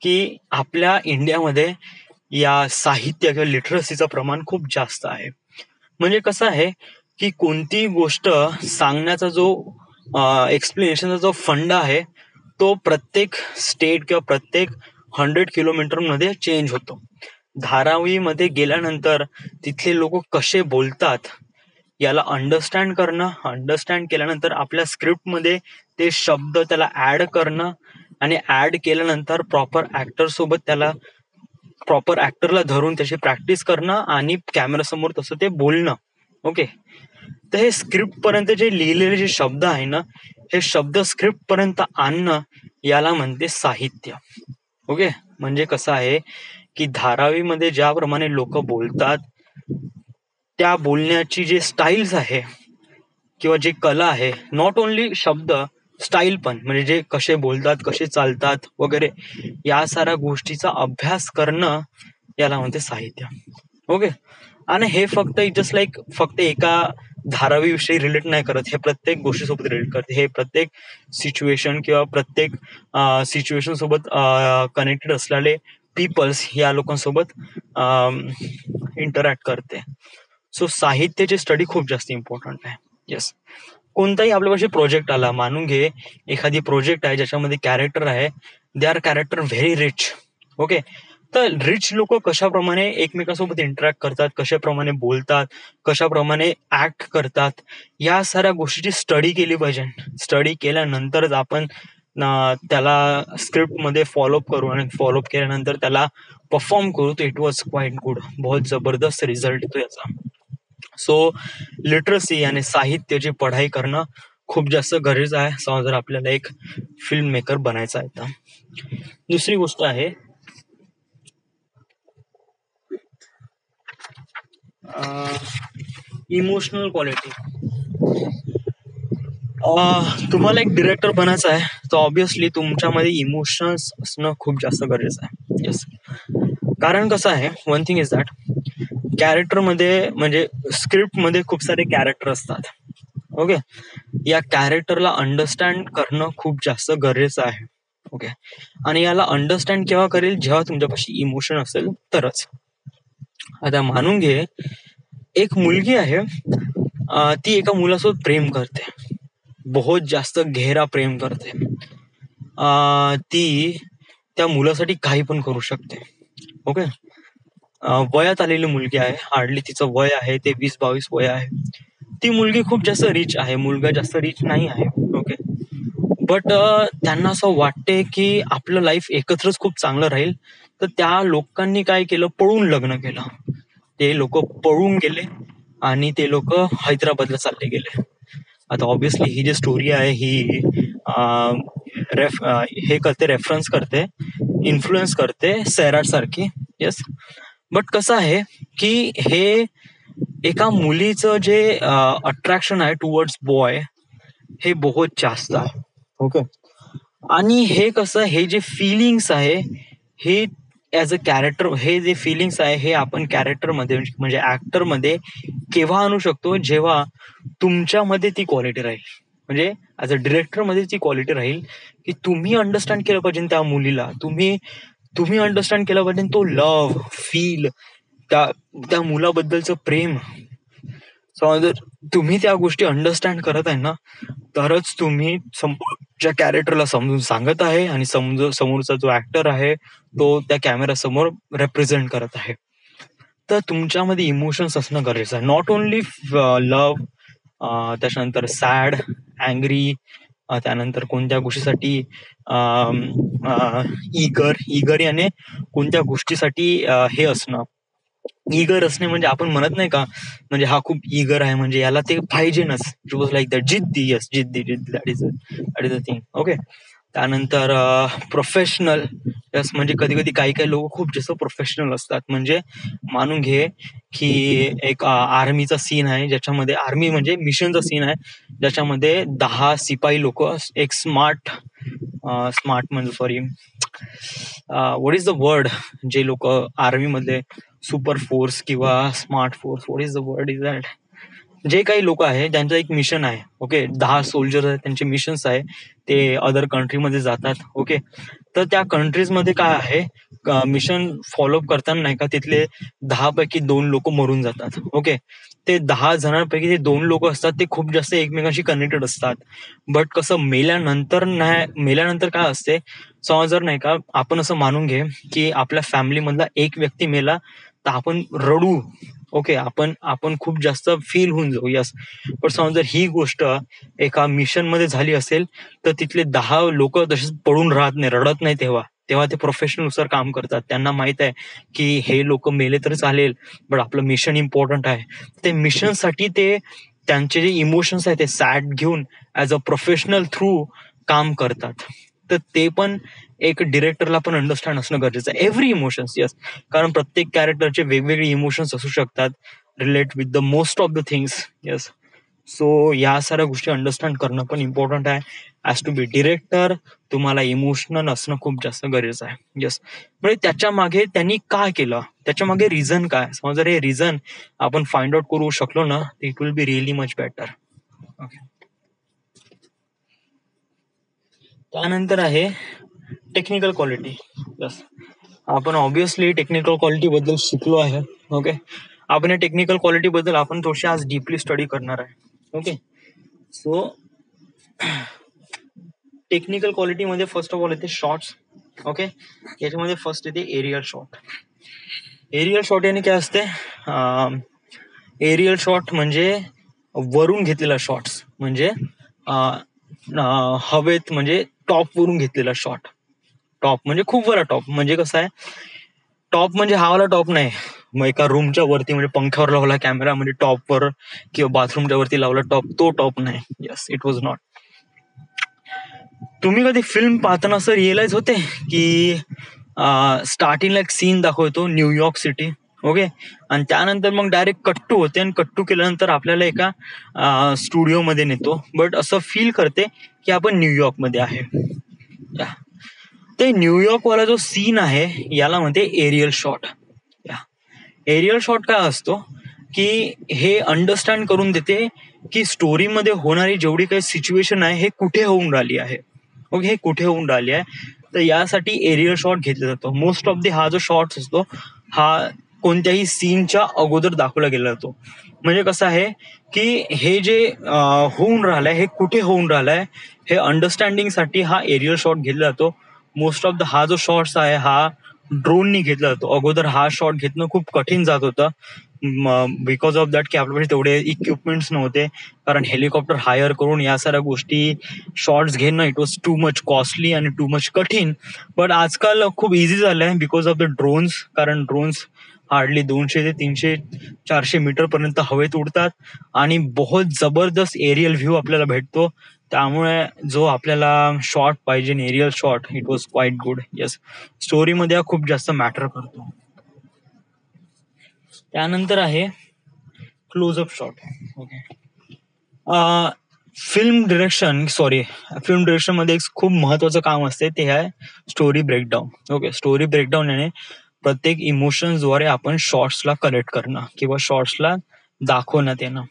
की आपल्या इंडियामध्ये या साहित्य किंवा लिटरसीचं प्रमाण खूप जास्त आहे. म्हणजे कसं आहे की कोणती गोष्ट सांगण्याचा जो एक्सप्लेनेशनचा जो फंड आहे तो प्रत्येक स्टेट किंवा प्रत्येक 100 किलोमीटर मध्ये चेंज होतो. धारावीमध्ये गेल्यानंतर तिथले लोक कसे बोलतात याला अंडरस्टँड केल्यानंतर आपल्या स्क्रिप्टमध्ये ते शब्द त्याला ऍड करणं, आणि ऍड केल्यानंतर प्रॉपर ऍक्टरला धरून त्याची प्रॅक्टिस करणं आणि कॅमेरा समोर तसं ते बोलणं. ओके, तर हे स्क्रिप्ट पर्यंत जे लिहिलेले जे शब्द आहे ना, हे शब्द स्क्रिप्ट पर्यंत आणणं याला म्हणते साहित्य. ओके, म्हणजे कसं आहे की धारावीमध्ये ज्याप्रमाणे लोक बोलतात त्या बोलण्याची जे स्टाईल्स आहे किंवा जी कला आहे, नॉट ओनली शब्द, स्टाईल पण, म्हणजे जे कसे बोलतात, कसे चालतात वगैरे, या साऱ्या गोष्टीचा अभ्यास करणं याला म्हणते साहित्य. ओके, आणि हे फक्त एका धारावीविषयी रिलेट नाही करत, हे प्रत्येक गोष्टीसोबत रिलेट करते. हे प्रत्येक सिच्युएशन किंवा प्रत्येक सिच्युएशन सोबत कनेक्टेड असलेले पीपल्स या लोकांसोबत इंटरॅक्ट करते. सो साहित्याची स्टडी खूप जास्त इम्पॉर्टंट आहे. येस, कोणताही आपल्यापाशी प्रोजेक्ट आला, मानून घे एखादी प्रोजेक्ट आहे ज्याच्यामध्ये कॅरेक्टर आहे, they R character very rich. Okay, तर रिच लोक कशाप्रमाणे एकमेकांसोबत इंटरॅक्ट करतात, कशाप्रमाणे बोलतात, कशाप्रमाणे ऍक्ट करतात, या साऱ्या गोष्टीची स्टडी केली पाहिजे. स्टडी केल्यानंतरच आपण त्याला स्क्रिप्ट मध्ये फॉलोअप करू, आणि फॉलोअप केल्यानंतर त्याला परफॉर्म करू. तर इट वॉज क्वाईट गुड, बहुत जबरदस्त रिझल्ट येतो याचा. सो लिटरसी आणि साहित्याची पढाई करणं खूप जास्त गरजेचं आहे, समजा जर आपल्याला एक फिल्म मेकर बनायचं आहे तर. दुसरी गोष्ट आहे इमोशनल क्वालिटी. तुम्हाला एक डिरेक्टर बनायचं आहे तर ऑब्विसली तुमच्यामध्ये इमोशन्स असणं खूप जास्त गरजेचं आहे. येस, कारण कसं आहे, one thing is that character मध्ये, म्हणजे स्क्रिप्ट मध्ये खूप सारे कॅरेक्टर असतात. ओके, या कॅरेक्टरला अंडरस्टँड करणं खूप जास्त गरजेचं आहे. ओके, आणि याला अंडरस्टँड केव्हा करेल, जेव्हा तुमच्यापाशी इमोशन असेल तरच. आता मानून घे एक मुलगी आहे, ती एका मुलासोबत प्रेम करते, बहुत जास्त गहरा प्रेम करते. ती त्या मुलासाठी काही पण करू शकते. ओके, वयात आलेली मुलगी आहे, हार्डली तिचं वय आहे ते 20-22 वय आहे. ती मुलगी खूप जास्त रिच आहे, मुलगा जास्त रिच नाही आहे. ओके, बट त्यांना असं वाटते की आपलं लाईफ एकत्रच खूप चांगलं राहील, तर त्या लोकांनी काय केलं, पळून लग्न केलं. ते लोक पळून गेले आणि ते लोक हैदराबादला चालले गेले. आता ऑब्विसली ही जी स्टोरी आहे ही हे करते, रेफरन्स करते, इन्फ्लुएन्स करते सैराट सारखी. येस, बट कसं आहे की हे एका मुलीचं जे अट्रॅक्शन आहे टुवर्ड्स बॉय हे बहुत जास्त आहे. ओके, आणि हे कसं, हे जे फिलिंग्स आहे हे ऍज अ कॅरेक्टर, हे जे फिलिंग्स आहे हे आपण कॅरेक्टर मध्ये म्हणजे ऍक्टर मध्ये केव्हा आणू शकतो, जेव्हा तुमच्यामध्ये ती क्वालिटी राहील. म्हणजे ऍज अ डिरेक्टर मध्ये ती क्वालिटी राहील की तुम्ही अंडरस्टँड केलं पाहिजे त्या मुलीला, तुम्ही अंडरस्टँड केलं पाहिजे तो लव्ह फील, त्या मुलाबद्दलचं प्रेम. जर तुम्ही त्या गोष्टी अंडरस्टँड करत आहे ना, तरच तुम्ही ज्या कॅरेक्टरला समजून सांगत आहे आणि समोरचा जो ऍक्टर आहे तो त्या कॅमेरा समोर रेप्रेझेंट करत आहे. तर तुमच्यामध्ये इमोशन्स असणं गरजेचं आहे. नॉट ओनली लव्ह, त्याच्यानंतर सॅड, अँग्री, त्यानंतर कोणत्या गोष्टीसाठी इगर याने कोणत्या गोष्टीसाठी हे असणं. इगर असणे म्हणजे आपण म्हणत नाही का, म्हणजे हा खूप इगर आहे म्हणजे याला ते पाहिजेनच. It was like that. जिद्दी, यस, जिद्दी, that is the thing. Okay. त्यानंतर प्रोफेशनल. यस, म्हणजे कधी कधी काही काही लोक खूप जास्त प्रोफेशनल असतात. म्हणजे मानून घे की एक आर्मीचा सीन आहे ज्याच्यामध्ये, आर्मी म्हणजे मिशनचा सीन आहे ज्याच्यामध्ये 10 शिपाई लोक एक स्मार्ट म्हणजे sorry, what is the word, जे लोक आर्मी मध्ये सुपर फोर्स किंवा smart force, what is the word is that, जे काही लोक आहे त्यांचं एक मिशन आहे. ओके. 10 सोल्जर आहेत, त्यांचे मिशन्स आहे, ते अदर कंट्रीमध्ये जातात. ओके. तर त्या कंट्रीज मध्ये काय आहे, मिशन फॉलोअप करताना नाही का तिथले 10 पैकी 2 लोक मरून जातात. ओके. ते 10 जणांपैकी ते 2 लोक असतात ते खूप जास्त एकमेकांशी कनेक्टेड असतात. बट कसं मेल्यानंतर काय असते, समजा जर नाही का आपण असं मानून घे की आपल्या फॅमिली मधला एक व्यक्ती मेला तर आपण रडू. ओके. आपण खूप जास्त फील होऊन जाऊ. यस. पण समजा जर ही गोष्ट एका मिशन मध्ये झाली असेल तर तिथले 10 लोक तसेच पडून राहत नाही, रडत नाही. तेव्हा तेव्हा ते प्रोफेशनल नुसार काम करतात. त्यांना माहित आहे की हे लोक मेले तर चालेल, बट आपलं मिशन इम्पॉर्टंट आहे. ते मिशनसाठी ते त्यांचे जे इमोशन्स आहेत ते सॅड घेऊन ऍज अ प्रोफेशनल थ्रू काम करतात. तर ते पण एक डिरेक्टरला पण अंडरस्टँड असणं गरजेचं आहे. Every emotions. यस. कारण प्रत्येक कॅरेक्टरचे वेगवेगळे इमोशन्स असू शकतात, relate with the most of the things. Yes. So या साऱ्या गोष्टी अंडरस्टँड करणं पण इम्पॉर्टंट आहे. ॲज टू बी डिरेक्टर तुम्हाला इमोशनल असणं खूप जास्त गरजेचं आहे. यस. म्हणजे त्याच्या मागे त्यांनी काय केलं, त्याच्या मागे रिझन काय, समजा जर हे रिझन आपण फाइंड आउट करू शकलो ना, it will be really much better. Okay. त्यानंतर आहे टेक्निकल क्वालिटी. यस. आपण ऑब्विसली टेक्निकल क्वालिटी बद्दल शिकलो आहे. ओके. आपण या टेक्निकल क्वालिटी बद्दल आपण थोडीशी आज डीपली स्टडी करणार आहे. ओके. सो टेक्निकल क्वालिटी मध्ये फर्स्ट ऑफ ऑल येते शॉट्स. ओके. याच्यामध्ये फर्स्ट येते एरियल शॉट. एरियल शॉट याने काय असते, एरियल शॉट म्हणजे वरून घेतलेला शॉट्स, म्हणजे हवेत, म्हणजे टॉप वरून घेतलेला शॉट. टॉप म्हणजे खूप वाला टॉप. म्हणजे कसं आहे, टॉप म्हणजे हा वाला टॉप नाही, मग एका रूमच्या वरती म्हणजे पंख्यावर लावला कॅमेरा म्हणजे टॉपवर, किंवा बाथरूमच्या वरती लावला टॉप, तो टॉप नाही. Yes, it was not. तुम्ही कधी फिल्म पाहताना असं रिअलाइज होते की स्टार्टिंगला एक सीन दाखवतो न्यूयॉर्क सिटी. ओके. आणि त्यानंतर मग डायरेक्ट कट्टू होते, आणि कट्टू केल्यानंतर आपल्याला एका स्टुडिओमध्ये नेतो, बट असं फील करते की आपण न्यूयॉर्क मध्ये आहे. ते न्यूयॉर्क वाला जो सीन आहे याला म्हणते एरियल शॉट. एरियल शॉट काय असतो की हे अंडरस्टँड करून देते की स्टोरीमध्ये होणारी जेवढी काही सिच्युएशन आहे हे कुठे होऊन राहिली आहे. ओके. हे कुठे होऊन राहिली आहे, तर यासाठी एरियल शॉट घेतला जातो. मोस्ट ऑफ द हा जो शॉट असतो हा कोणत्याही सीनच्या अगोदर दाखवला गेला जातो. म्हणजे कसं आहे की हे जे होऊन राहिलंय हे कुठे होऊन राहिलंय हे अंडरस्टँडिंग साठी हा एरियल शॉट घेतला जातो. मोस्ट ऑफ द हा जो शॉट्स आहे हा ड्रोननी घेतला जातो. अगोदर हा शॉट घेतलं खूप कठीण जात होतं, बिकॉज ऑफ दॅट की आपल्याकडे तेवढे इक्विपमेंट्स नव्हते. कारण हेलिकॉप्टर हायर करून या साऱ्या गोष्टी शॉट्स घेणं it was too much costly आणि टू मच कठीण. बट आजकाल खूप इझी झालंय बिकॉज ऑफ द ड्रोन्स. कारण ड्रोन्स हार्डली 200 ते 300 400 मीटर पर्यंत हवेत उडतात आणि बहुत जबरदस्त एरियल व्ह्यू आपल्याला भेटतो. त्यामुळे जो आपल्याला शॉट पाहिजे aerial shot, it was quite good. Yes. स्टोरीमध्ये हा खूप जास्त मॅटर करतो. त्यानंतर आहे close up shot. Okay. Film direction मध्ये एक खूप महत्वाचं काम असते, ते आहे story breakdown. Okay. Story breakdown याने प्रत्येक इमोशन्सद्वारे आपण शॉर्ट्सला कनेक्ट करणं किंवा शॉर्ट्सला दाखवण्यात येणं.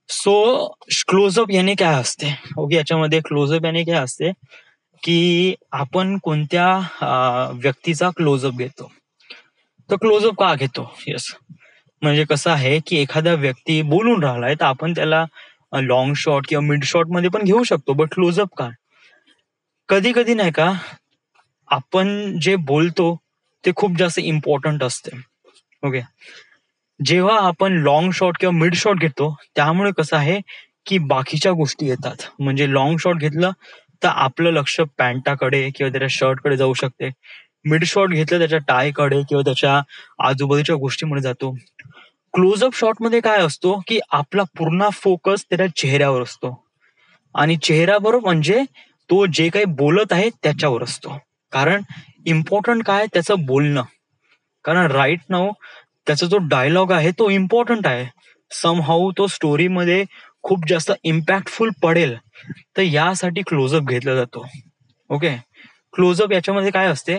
सो क्लोजअप याने काय असते, ओके, याच्यामध्ये क्लोजअप याने काय असते की आपण कोणत्या व्यक्तीचा क्लोजअप घेतो. तर क्लोजअप का घेतो. येस. म्हणजे कसं आहे की एखादा व्यक्ती बोलून राहिलाय तर आपण त्याला लॉंग शॉट किंवा मिड शॉट मध्ये पण घेऊ शकतो, बट क्लोजअप का, कधी कधी नाही का आपण जे बोलतो ते खूप जास्त इम्पॉर्टंट असते. ओके. जेव्हा आपण लाँग शॉट किंवा मिड शॉट घेतो, त्यामुळे कसं आहे, की बाकीच्या गोष्टी येतात. म्हणजे लाँग शॉट घेतलं, तर आपलं लक्ष पॅन्टाकडे किंवा त्याच्या शर्टकडे जाऊ शकते. मिड शॉट घेतलं त्याच्या टायकडे किंवा त्याच्या आजूबाजूच्या गोष्टींमध्ये जातो. क्लोजअप शॉटमध्ये काय असतो, की आपला पूर्ण फोकस त्याच्या चेहऱ्यावर असतो आणि चेहऱ्यावर म्हणजे तो जे काही बोलत आहे त्याच्यावर असतो. कारण इम्पॉर्टंट काय त्याचं बोलणं. कारण राइट नाऊ त्याचा जो डायलॉग आहे तो इम्पॉर्टंट आहे. समहाऊ तो स्टोरीमध्ये खूप जास्त इम्पॅक्टफुल पडेल, तर यासाठी क्लोजअप घेतला जातो. ओके. क्लोजअप याच्यामध्ये काय असते,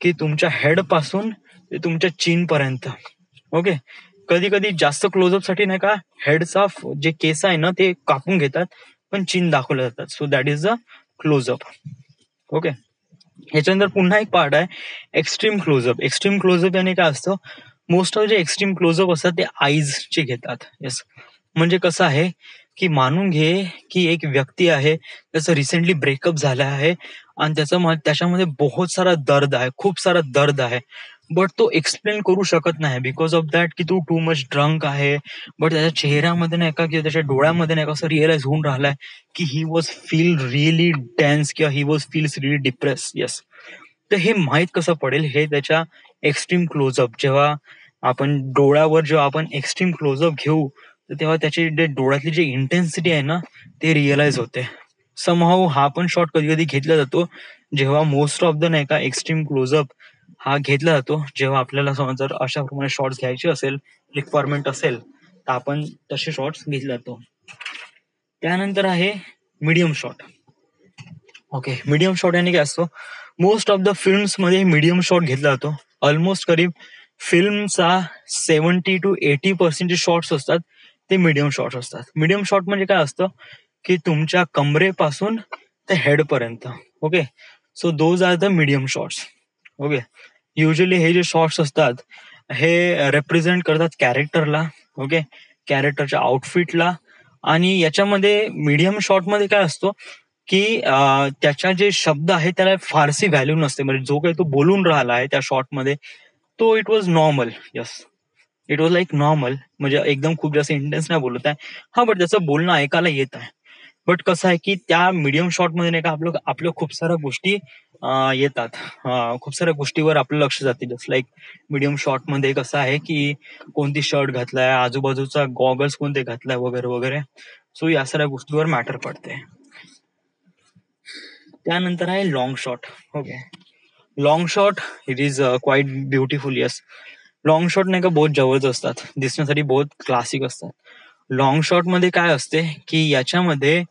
की तुमच्या हेड पासून ते तुमच्या चीन पर्यंत. ओके. कधी कधी जास्त क्लोजअप साठी नाही का हेडचा जे केस आहे ना ते कापून घेतात, पण चीन दाखवले जातात. So that is the close up. Okay. याच्यानंतर पुन्हा एक पार्ट आहे एक्स्ट्रीम क्लोजअप. एक्स्ट्रीम क्लोजअप याने काय असतं, मोस्ट ऑफ जे एक्स्ट्रीम क्लोजअप असतात ते आईजचे घेतात. येस. म्हणजे कसं आहे, की मानून घे की एक व्यक्ती आहे, त्याचं रिसेंटली ब्रेकअप झालं आहे आणि त्याच्यामध्ये बहुत सारा दर्द आहे, खूप सारा दर्द आहे. बट तो एक्सप्लेन करू शकत नाही बिकॉज ऑफ दॅट की तो टू मच ड्रंक आहे. बट त्याच्या चेहऱ्यामध्ये नाही का किंवा त्याच्या डोळ्यामध्ये नाही का असं रिअलाइज होऊन राहिलंय की he was feel really dense किंवा he was feels really depress. Yes. तर हे माहीत कसं पडेल, हे त्याच्या एक्स्ट्रीम क्लोजअप जेव्हा आपण डोळ्यावर जेव्हा आपण एक्स्ट्रीम क्लोजअप घेऊ, तर तेव्हा त्याची जे डोळ्यातली जी इंटेन्सिटी आहे ना ते रिअलाइज होते. समहाऊ हा पण शॉट कधी कधी घेतला जातो, जेव्हा मोस्ट ऑफ द नाही का एक्स्ट्रीम क्लोजअप हा घेतला जातो जेव्हा आपल्याला समज जर अशा प्रमाणे शॉट्स घ्यायचे असेल, रिक्वायरमेंट असेल, तर आपण तसे शॉट्स घेतले जातो. त्यानंतर आहे medium shot. Okay. Medium shot याने काय असतो, मोस्ट ऑफ द फिल्म्स मध्ये मीडियम शॉट घेतला जातो. ऑलमोस्ट करीब फिल्मचा 70% to 80% जे शॉट्स असतात ते मीडियम शॉट्स असतात. मीडियम शॉट म्हणजे काय असतं, की तुमच्या कमरेपासून ते हेड पर्यंत. Okay. So those are the medium shots. Okay. Usually हे जे शॉट्स असतात हे रेप्रेझेंट करतात कॅरेक्टरला. ओके. कॅरेक्टरच्या आउटफिटला. आणि याच्यामध्ये मीडियम शॉटमध्ये काय असतो, की त्याच्या जे शब्द आहे त्याला फारशी व्हॅल्यू नसते. म्हणजे जो काही तो बोलून राहिला आहे त्या शॉटमध्ये तो it was normal. Yes. It was like normal. म्हणजे एकदम खूप जास्त इंटेन्स नाही बोलत आहे. हा, बट त्याचं बोलणं ऐकायला येत आहे. बट कसं आहे, की त्या मीडियम शॉटमध्ये नाही का आपल्या खूप साऱ्या गोष्टी येतात. खूप साऱ्या गोष्टीवर आपलं लक्ष जाते. जस्ट लाईक मीडियम शॉटमध्ये कसं आहे, की कोणती शर्ट घातलाय, आजूबाजूचा गॉगल्स कोणते घातलाय वगैरे वगैरे. सो या साऱ्या गोष्टीवर मॅटर पडते. त्यानंतर आहे long shot. Okay. Long shot it is quite beautiful. Yes. Long shot नाही का बहुत जवळच असतात, दिसण्यासाठी बहुत क्लासिक असतात. लॉंग शॉट मध्ये काय असते, की याच्यामध्ये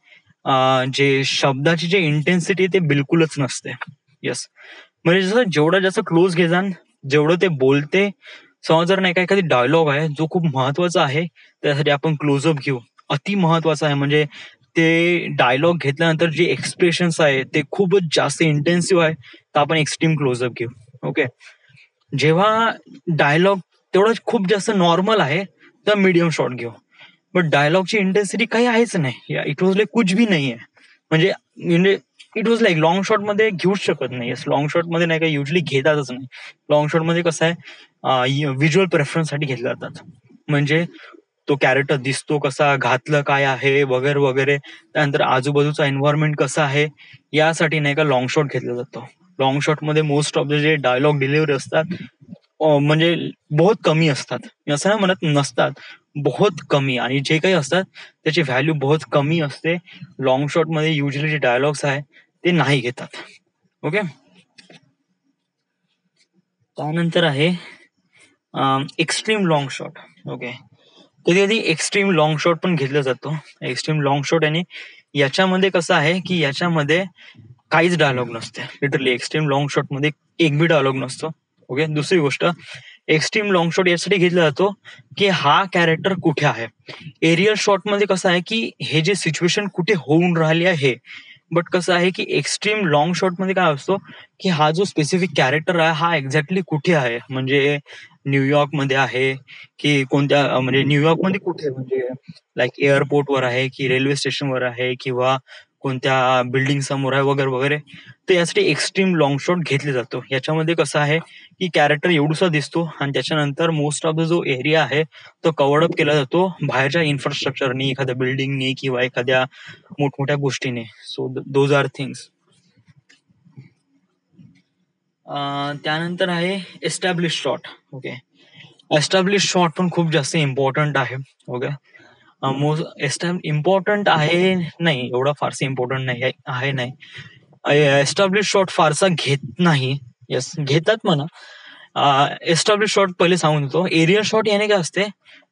जे शब्दाची जे इंटेन्सिटी ते बिलकुलच नसते. येस. म्हणजे जसं जेवढा जास्त क्लोज घेजान, जेवढं ते बोलते, समज जर नाही का एखादी डायलॉग आहे जो खूप महत्वाचा आहे, त्यासाठी आपण क्लोजअप घेऊ. अति महत्वाचा आहे. म्हणजे ते डायलॉग घेतल्यानंतर जे एक्सप्रेशन्स आहे ते खूपच जास्त इंटेन्सिव्ह आहे, तर आपण एक्स्ट्रीम क्लोजअप घेऊ. ओके. जेव्हा डायलॉग तेवढं खूप जास्त नॉर्मल आहे, तर मीडियम शॉट घेऊ. बट डायलॉगची इंटेन्सिटी काही आहेच नाही. इट वॉज लाईक कुछ भी नाही आहे. म्हणजे it was like long shot मध्ये घेऊच शकत नाही. लॉंग शॉट मध्ये नाही का युजली घेतातच नाही. लॉंग शॉट मध्ये कसं आहे, व्हिज्युअल प्रेफरन्स साठी घेतले जातात. म्हणजे तो कॅरेक्टर दिसतो कसा, घातलं काय आहे वगैरे वगैरे, त्यानंतर आजूबाजूचा एन्व्हायरमेंट कसा आहे, यासाठी नाही का लॉंग शॉट घेतला जातो. लॉंग शॉट मध्ये मोस्ट ऑफ द जे डायलॉग डिलिव्हरी असतात म्हणजे बहुत कमी असतात. मी असं नाही म्हणत नसतात, बहुत कमी. आणि जे काही असतात त्याची व्हॅल्यू बहुत कमी असते. लॉंग शॉट मध्ये युजली जे डायलॉग्स आहे ते नाही घेतात. ओके. त्यानंतर आहे एक्स्ट्रीम लॉंग शॉट. ओके. कधी कधी एक्स्ट्रीम लॉंग शॉट पण घेतला जातो. एक्स्ट्रीम लॉंग शॉट आणि याच्यामध्ये कसं आहे, की याच्यामध्ये काहीच डायलॉग नसते. लिटरली एक्स्ट्रीम लॉंग शॉट मध्ये एक बी डायलॉग नसतो. ओके. दुसरी गोष्ट, एक्स्ट्रीम लॉंग शॉट यासाठी घेतला जातो की हा कॅरेक्टर कुठे आहे. एरियल शॉट मध्ये कसं आहे, की हे जे सिच्युएशन कुठे होऊन राहिली आहे. बट कसं आहे, की एक्स्ट्रीम लॉंग शॉट मध्ये काय असतो, की हा जो स्पेसिफिक कॅरेक्टर आहे हा एक्झॅक्टली कुठे आहे. म्हणजे न्यूयॉर्क मध्ये आहे, की कोणत्या म्हणजे न्यूयॉर्क मध्ये कुठे, म्हणजे लाईक एअरपोर्टवर आहे, की रेल्वे स्टेशनवर आहे, किंवा कोणत्या बिल्डिंग समोर आहे वगैरे वगैरे. तर यासाठी एक्स्ट्रीम लॉंग शॉट घेतले जातो. याच्यामध्ये कसं आहे की कॅरेक्टर एवढूसा दिसतो आणि त्याच्यानंतर मोस्ट ऑफ द जो एरिया आहे तो कव्हर्ड अप केला जातो बाहेरच्या इन्फ्रास्ट्रक्चरनी, एखाद्या बिल्डिंगनी किंवा एखाद्या मोठमोठ्या गोष्टीने. So those are things. त्यानंतर आहे establish shot. Okay, establish shot पण खूप जास्त इम्पॉर्टंट आहे. ओके, मोस्ट इम्पॉर्टंट आहे नाही, एवढा फारसा इम्पॉर्टंट नाही आहे नाही. एस्टॅब्लिश शॉट फारसा घेत नाही. येस, घेतात म्हणा. एस्टॅब्लिश शॉट पहिले सांगून देतो. एरियल शॉट याने काय असते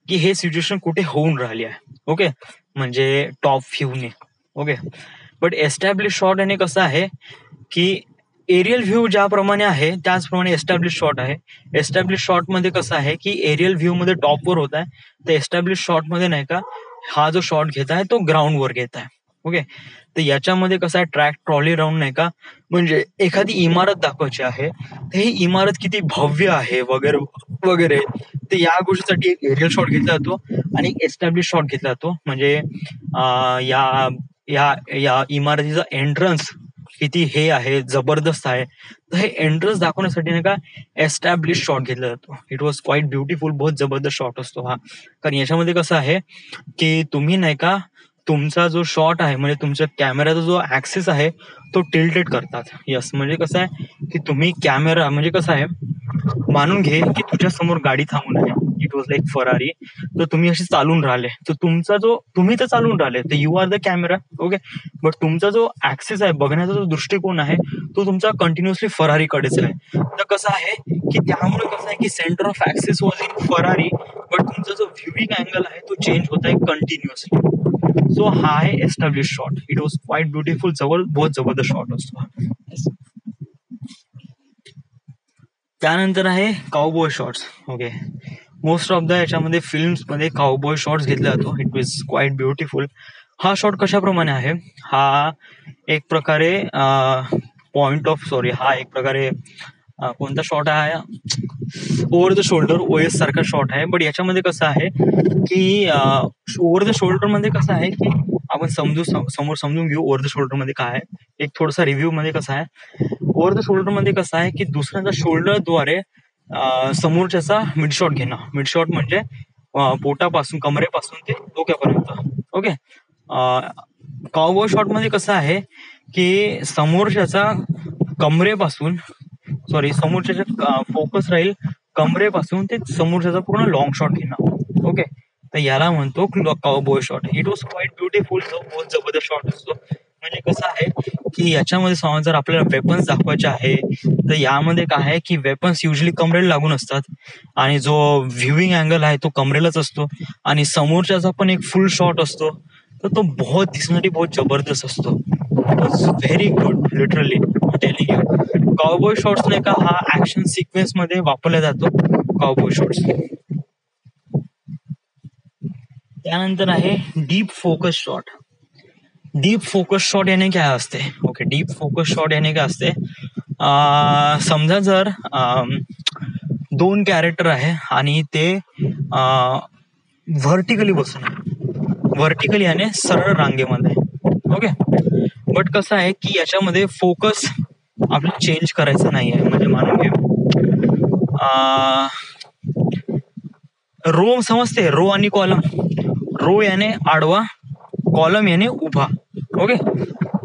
की हे सिच्युएशन कुठे होऊन राहिली आहे. ओके, म्हणजे टॉप व्ह्यूने. ओके, बट एस्टॅब्लिश शॉट याने कसं आहे की एरियल व्ह्यू ज्याप्रमाणे आहे त्याचप्रमाणे एस्टॅब्लिश शॉट आहे. एस्टॅब्लिश शॉट मध्ये कसं आहे की एरियल व्ह्यू मध्ये टॉपवर होत आहे, तर एस्टॅब्लिश शॉट मध्ये नाही का हा जो शॉट घेत आहे तो ग्राउंडवर घेत आहे. ओके, तर याच्यामध्ये कसं आहे ट्रॅक ट्रॉली राऊंड नाही का, म्हणजे एखादी इमारत दाखवायची आहे तर ही इमारत किती भव्य आहे वगैरे वगैरे, तर या गोष्टीसाठी एक एरियल शॉट घेतला जातो आणि एक एस्टॅब्लिश शॉट घेतला जातो. म्हणजे या या या इमारतीचा एंट्रन्स किती हे आहे, जबरदस्त आहे, तर हे एंट्रन्स दाखवण्यासाठी नाही का एस्टॅब्लिश शॉट घेतला जातो. It was quite beautiful. बहुत जबरदस्त शॉट असतो हा. कारण याच्यामध्ये कसं आहे की तुम्ही नाही का तुमचा जो शॉट आहे म्हणजे तुमच्या कॅमेराचा जो ऍक्सिस आहे तो टिल्टेड करतात. यस, म्हणजे कसं आहे की तुम्ही कॅमेरा म्हणजे कसं आहे, मानून घे की तुझ्या समोर गाडी थांबून आहे, इट वॉज लाईक फरारी, तर तुम्ही असे चालून राहिले, तर तुमचा जो तुम्ही तर चालून राहिले तर you are the camera. Okay, but तुमचा जो ऍक्सिस आहे, बघण्याचा जो दृष्टिकोन आहे तो तुमचा कंटिन्युअसली फरारीकडेच आहे. तर कसं आहे की त्यामुळे कसं आहे की centre of axis was in Ferrari, but तुमचा जो व्ह्यूइंग अँगल आहे तो चेंज होत आहे कंटिन्युअसली. सो हा आहे establish shot. It was quite beautiful. बहुत जबरदस्त शॉट असतो. त्यानंतर आहे cowboy shots. Okay, most of the याच्यामध्ये फिल्म्स मध्ये काउबॉय शॉट्स घेतला जातो. It was quite beautiful. हा शॉट कशाप्रमाणे आहे, हा एक प्रकारे हा एक प्रकारे कोणता शॉट आहे, ओव्हर द शोल्डर ओएस सारखा शॉट आहे. बट याच्यामध्ये कसं आहे की ओव्हर द शोल्डर मध्ये कसं आहे की आपण समोर समजून घेऊ ओव्हर द शोल्डर मध्ये काय आहे. एक थोडासा रिव्ह्यू मध्ये कसं आहे, ओव्हर द शोल्डर मध्ये कसं आहे की दुसऱ्यांचा शोल्डरद्वारे समोरच्याचा मिड शॉट घेणं. मिड शॉट म्हणजे पोटापासून कमरेपासून ते डोक्यापर्यंत. ओके, काउबॉय शॉट मध्ये कसं आहे की समोरच्याच्या फोकस राहील कमरेपासून ते समोरच्याचा पूर्ण लॉंग शॉट घेणं. ओके, तर याला म्हणतो cowboy shot. It was quite beautiful. बहुत जबरदस्त शॉट असतो. म्हणजे कसं आहे की याच्यामध्ये समज जर आपल्याला वेपन्स दाखवायचे आहे तर यामध्ये काय आहे की वेपन्स युजली कमरेला लागून असतात आणि जो व्ह्यूइंग अँगल आहे तो कमरेलाच असतो आणि समोरच्याचा पण एक फुल शॉट असतो, तर तो दिसण्यासाठी बहुत जबरदस्त असतो. It was very good literally telling you. Cowboy shots नाही का हा ऍक्शन सिक्वेन्स मध्ये वापरला जातो काउबॉय शॉट्स. त्यानंतर आहे deep focus shot. Deep focus shot याने काय असते. ओके, डीप फोकस शॉट याने काय असते, समजा जर दोन कॅरेक्टर आहे आणि ते व्हर्टिकली बसून आहे, व्हर्टिकली आणि सरळ रांगेमध्ये. ओके, बट कसं आहे की याच्यामध्ये फोकस आपल्याला चेंज करायचा नाही आहे. म्हणजे मानून घे रो समजते, रो आणि कॉलम. रो याने आडवा, कॉलम याने उभा. ओके,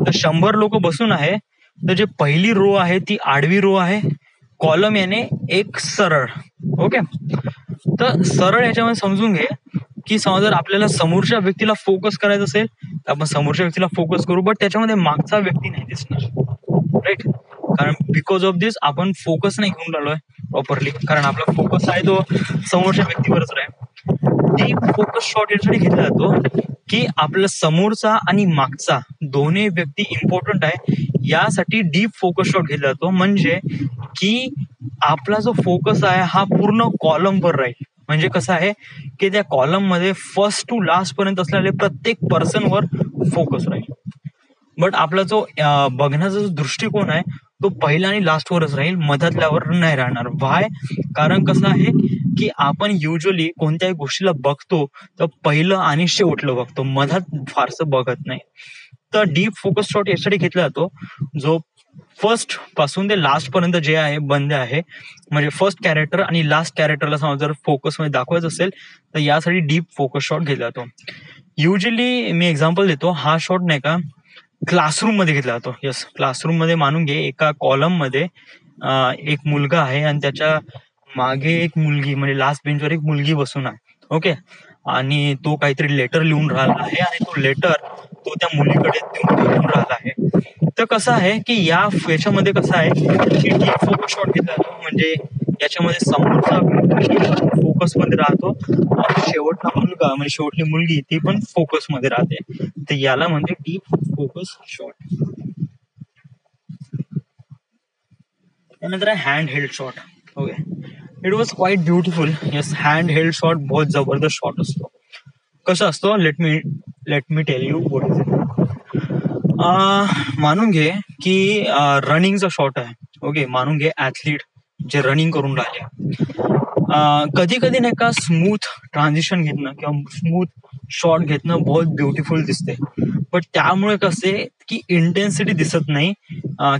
तर 100 लोक बसून आहे, तर जे पहिली रो आहे ती आडवी रो आहे, कॉलम याने एक सरळ. ओके, तर सरळ याच्यामध्ये समजून घे की समजा जर आपल्याला समोरच्या व्यक्तीला फोकस करायचं असेल तर आपण समोरच्या व्यक्तीला फोकस करू, बट त्याच्यामध्ये मागचा व्यक्ती नाही दिसणार. राईट, कारण बिकॉज ऑफ दिस आपण फोकस नाही घेऊन राहिलोय प्रॉपरली, कारण आपला फोकस आहे तो समोरच्या व्यक्तीवरच राहील. डीप फोकस शॉट यासाठी घेतला जातो की आपला समोरचा आणि मागचा दोन्ही व्यक्ती इम्पॉर्टंट आहे, यासाठी डीप फोकस शॉट घेतला जातो. म्हणजे की आपला जो फोकस आहे हा पूर्ण कॉलमवर राहील. म्हणजे कसं आहे की त्या कॉलम मध्ये फर्स्ट टू लास्ट पर्यंत असलेले प्रत्येक पर्सनवर फोकस राहील, बट आपला जो बघण्याचा जो दृष्टिकोन आहे तो पहिला आणि लास्टवरच राहील, मधातल्यावर नाही राहणार. वाय, कारण कसं आहे की आपण युजली कोणत्याही गोष्टीला बघतो तर पहिलं आणि शेवटलं बघतो, मधात फारसं बघत नाही. तर डीप फोकस शॉट यासाठी घेतला जातो जो फर्स्ट पासून ते लास्ट पर्यंत जे आहे बंद आहे, म्हणजे फर्स्ट कॅरेक्टर आणि लास्ट कॅरेक्टरला समजा जर फोकस मध्ये दाखवायचं असेल तर यासाठी डीप फोकस शॉट घेतला जातो. युजली मी एक्झाम्पल देतो, हा शॉट नाही का क्लासरूम मध्ये घेतला जातो. यस, क्लासरूम मध्ये मानून घे एका कॉलम मध्ये एक मुलगा आहे आणि त्याच्या मागे एक मुलगी, म्हणजे लास्ट बेंचवर एक मुलगी बसून आहे. ओके, आणि तो काहीतरी लेटर लिहून राहिला आहे आणि तो लेटर तो त्या मुलीकडे देऊन राहिला आहे. तर कसं आहे की याच्यामध्ये कसं आहे की डीप फोकस शॉट घेतला जातो, म्हणजे याच्यामध्ये समोरचा फोकस मध्ये राहतो, शेवटचा मुलगा म्हणजे शेवटली मुलगी ती पण फोकस मध्ये राहते. तर याला म्हणजे डीप फोकस शॉट. त्यानंतर आहे hand held shot. Okay, it was quite beautiful. Yes, hand held shot बहुत जबरदस्त शॉट असतो. कसं असतो, let me tell you what is it. मानून घे की रनिंगचा शॉट आहे. ओके, मानून घे ऍथलीट जे रनिंग करून राहिले, कधी कधी नाही का स्मूथ ट्रान्झिशन घेतणं किंवा स्मूथ शॉट घेतणं बहुत ब्युटिफुल दिसते, पण त्यामुळे कसे की इंटेन्सिटी दिसत नाही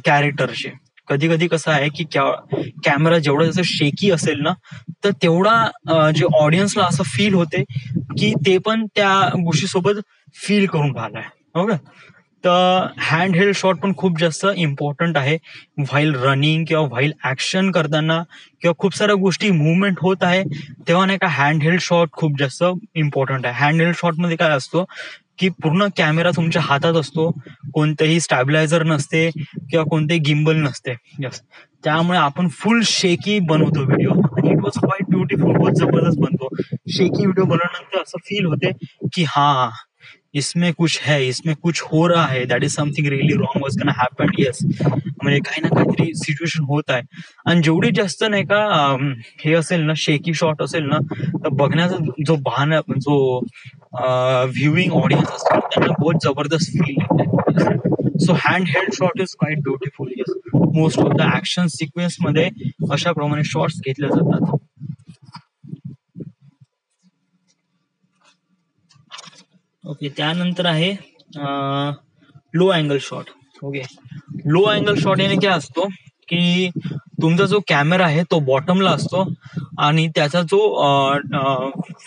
कॅरेक्टरची. कधी कधी कसं आहे की कॅमेरा जेवढा जसं शेकी असेल ना, तर तेवढा जे ऑडियन्सला असं फील होते की ते पण त्या गोष्टीसोबत फील करून राहिलाय. ओके, तर हँड हेल्ड शॉट पण खूप जास्त इम्पॉर्टंट आहे व्हाईल रनिंग किंवा व्हाईल ऍक्शन करताना किंवा खूप साऱ्या गोष्टी मुवमेंट होत आहे तेव्हा नाही का हँड हेल्ड शॉट खूप जास्त इम्पॉर्टंट आहे. हँड हेल्ड शॉट मध्ये काय असतो की पूर्ण कॅमेरा तुमच्या हातात असतो, कोणतेही स्टॅबिलायझर नसते किंवा कोणतेही गिम्बल नसते. यस, त्यामुळे आपण फुल शेकी बनवतो व्हिडिओ आणि इट वॉज क्वाईट ब्युटिफुल, बहुत जबरदस्त बनतो. शेकी व्हिडिओ बनवल्यानंतर असं फील होते की हा इसमें कुछ है, इसमें कुछ हो रहा है, that is something really wrong was can happen. Yes, म्हणजे काही ना काहीतरी सिच्युएशन होत आहे. आणि जेवढी जास्त नाही का हे असेल ना, शेकी शॉट असेल ना, तर बघण्याचा जो भान जो व्ह्यूइंग ऑडियन्स असतो त्यांना बहुत जबरदस्त फील येते. So hand held shot is quite beautiful. Yes, most of the action sequence मध्ये अशा प्रमाणे शॉट्स घेतले जातात. ओके, त्यानंतर आहे low angle shot. Okay, low angle shot याने काय असतो की तुमचा जो कॅमेरा आहे तो बॉटमला असतो आणि त्याचा जो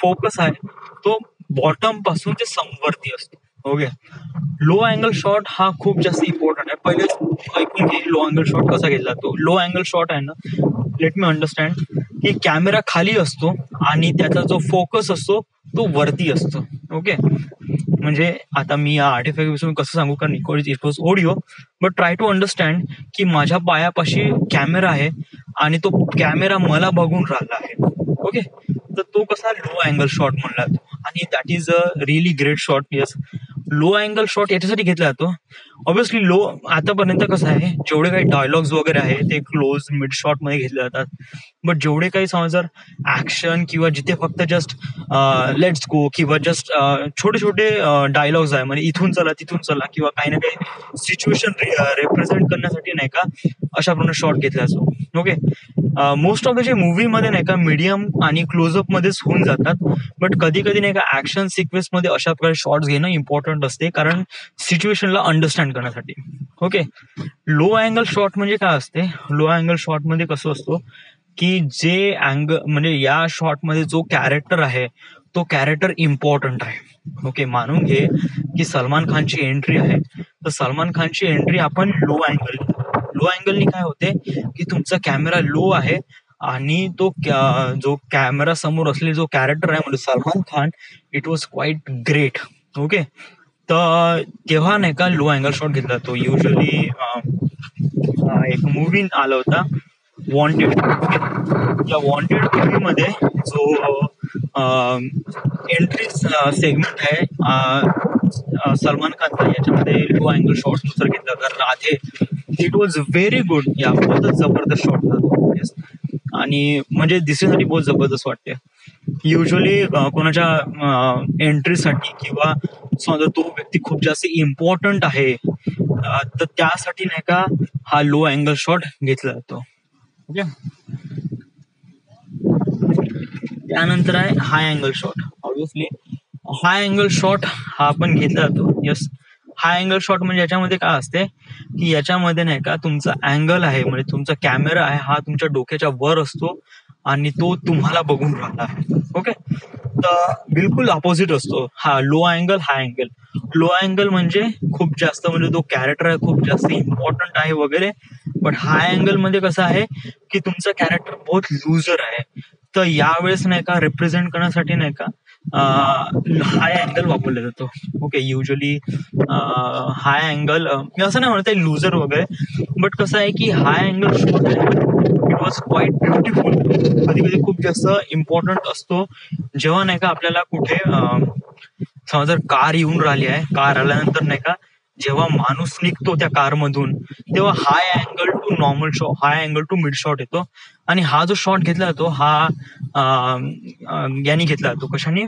फोकस आहे तो बॉटम पासून ते वरती असतो. ओके, लो अँगल शॉट हा खूप जास्त इम्पॉर्टंट आहे. पहिले ऐकून घे लो अँगल शॉट कसा घेतला जातो. लो अँगल शॉट आहे ना, लेट मी अंडरस्टँड की कॅमेरा खाली असतो आणि त्याचा जो फोकस असतो तो वरती असतो. ओके, म्हणजे आता मी या आर्टिफॅक्ट कसं सांगू, कारण it was audio, but try to understand की माझ्या पायापाशी कॅमेरा आहे आणि तो कॅमेरा मला बघून राहिला आहे. ओके, तर तो कसा लो अँगल शॉट म्हणला जातो आणि that is a really great shot. Yes, low angle shot याच्यासाठी घेतला जातो. ऑब्विसली लो आतापर्यंत कसं आहे जेवढे काही डायलॉग्स वगैरे आहे ते क्लोज मिड शॉट मध्ये घेतले जातात, बट जेवढे काही समजा ऍक्शन किंवा जिथे फक्त जस्ट लेट्स गो किंवा जस्ट छोटे छोटे डायलॉग्स आहे, म्हणजे इथून चला तिथून चला किंवा काही ना काही सिच्युएशन रिप्रेझेंट करण्यासाठी नाही का अशा प्रमाणे शॉट घेतला जातो. ओके, मोस्ट ऑफ द जे मूवीमध्ये नाही का मीडियम आणि क्लोजअप मध्येच होऊन जातात, बट कधी कधी नाही का ऍक्शन सिक्वेन्स मध्ये अशा प्रकारे शॉट्स घेणं इम्पॉर्टंट असते, कारण सिच्युएशनला अंडरस्टँड करण्यासाठी. ओके, लो अँगल शॉट म्हणजे काय असते, लो अँगल शॉट मध्ये कसं असतो की जे अँगल म्हणजे या शॉट मध्ये जो कॅरेक्टर आहे तो कॅरेक्टर इम्पॉर्टंट आहे. ओके, मानून घे की सलमान खानची एंट्री आहे, तर सलमान खानची एंट्री आपण लो अँगलनी काय होते की तुमचा कॅमेरा लो आहे आणि तो जो कॅमेरा समोर असलेला जो कॅरेक्टर आहे म्हणजे Salman Khan, it was quiet great. Okay, तर तेव्हा नाही का लो अँगल शॉट घेतला तो. युजली एक मूवी आला होता वॉन्टेड. या वॉन्टेड मूवीमध्ये जो एंट्री सेगमेंट आहे सलमान खानचा, याच्यामध्ये लो अँगल शॉट नुसार घेतला होता Radhe. It was very good. या बहुत जबरदस्त शॉट होता. येस, आणि म्हणजे दिसण्यासाठी बहुत जबरदस्त वाटते. युजली कोणाच्या एंट्रीसाठी किंवा समजा तो व्यक्ती खूप जास्त इम्पॉर्टंट आहे तर त्यासाठी नाही का हा लो अँगल शॉट घेतला जातो. ओके, त्यानंतर आहे हाय अँगल शॉट. ऑब्विसली हाय अँगल शॉट हा पण घेतला जातो. यस, हाय अँगल शॉट म्हणजे याच्यामध्ये काय असते की याच्यामध्ये नाही का तुमचा अँगल आहे म्हणजे तुमचा कॅमेरा आहे हा तुमच्या डोक्याच्या वर असतो आणि तो तुम्हाला बघून राहिला आहे. ओके, तर बिलकुल अपोजिट असतो हा लो अँगल हाय अँगल. लो अँगल म्हणजे खूप जास्त म्हणजे तो कॅरेक्टर आहे खूप जास्त इम्पॉर्टंट आहे वगैरे, बट हाय अँगल मध्ये कसं आहे की तुमचं कॅरेक्टर बहुत लुजर आहे. तर यावेळेस नाही का रिप्रेझेंट करण्यासाठी नाही का हाय अँगल वापरला जातो. ओके, युजली हाय अँगल मी असं नाही म्हणत आहे लुजर वगैरे, बट कसं आहे की हाय अँगल शॉट आहे इट वॉज क्वाईट ब्युटिफुल. कधी कधी खूप जास्त इम्पॉर्टंट असतो जेव्हा नाही का आपल्याला कुठे समजा जर कार येऊन राहिली आहे, कार आल्यानंतर नाही का जेव्हा माणूस निघतो त्या कार मधून तेव्हा high angle to normal shot, high angle to mid shot येतो. आणि हा जो शॉट घेतला जातो हा याने घेतला जातो कशाने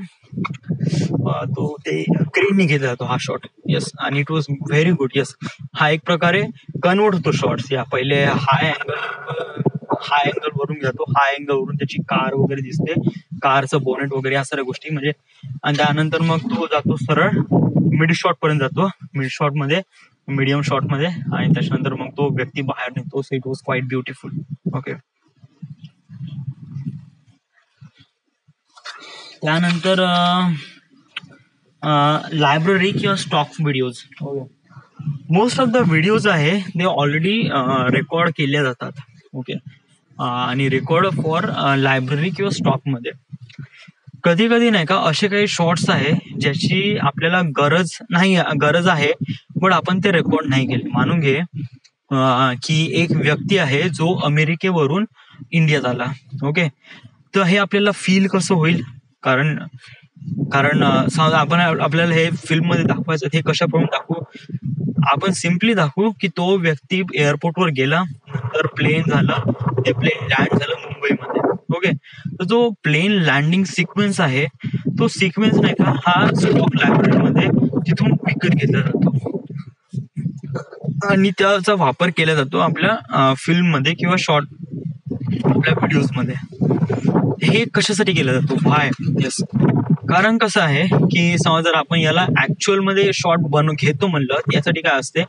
तो ते क्रेननी घेतला जातो हा शॉट. येस, आणि it was very good. Yes, हा एक प्रकारे कन्वर्ट होतो शॉर्ट्स. या पहिले हाय अँगल वरून घेतो, हाय अँगल वरून त्याची कार वगैरे दिसते, कारचं बोनेट वगैरे या सर्व गोष्टी म्हणजे, आणि त्यानंतर मग तो जातो सरळ मिड शॉट पर्यंत जातो, मिड शॉट मध्ये मीडियम शॉट मध्ये, आणि त्याच्यानंतर मग तो व्यक्ती बाहेर निघतो. So it was quite beautiful. Okay, त्यानंतर लायब्ररी किंवा stock videos. Most of the videos आहे ते ऑलरेडी रेकॉर्ड केले जातात. ओके, आणि रेकॉर्ड फॉर लायब्ररी किंवा स्टॉक मध्ये. कधी कधी नाही का असे काही शॉर्ट्स आहे ज्याची आपल्याला गरज आहे पण आपण ते रेकॉर्ड नाही केले. मानून घे की एक व्यक्ती आहे जो अमेरिकेवरून इंडियात आला. ओके, तर हे आपल्याला फील कसं होईल, कारण कारण समजा आपण आपल्याला हे फिल्म मध्ये दाखवायचं, हे कशाप्रमाणे दाखवू, आपण सिम्पली दाखवू की तो व्यक्ती एअरपोर्टवर गेला, नंतर प्लेन झालं, ते प्लेन लँड झालं मुंबईमध्ये. ओके, तर जो प्लेन लँडिंग सिक्वेन्स आहे तो सिक्वेन्स नाही का हा स्टॉक लायब्ररीमध्ये तिथून विकत घेतला जातो आणि त्याचा वापर केला जातो आपल्या फिल्म मध्ये किंवा शॉर्ट आपल्या व्हिडिओज मध्ये. हे कशासाठी केलं जातो, व्हाय? येस, कारण कसं आहे की समजा जर आपण याला ऍक्च्युअल मध्ये शॉर्ट घेतो म्हणलं, यासाठी काय असते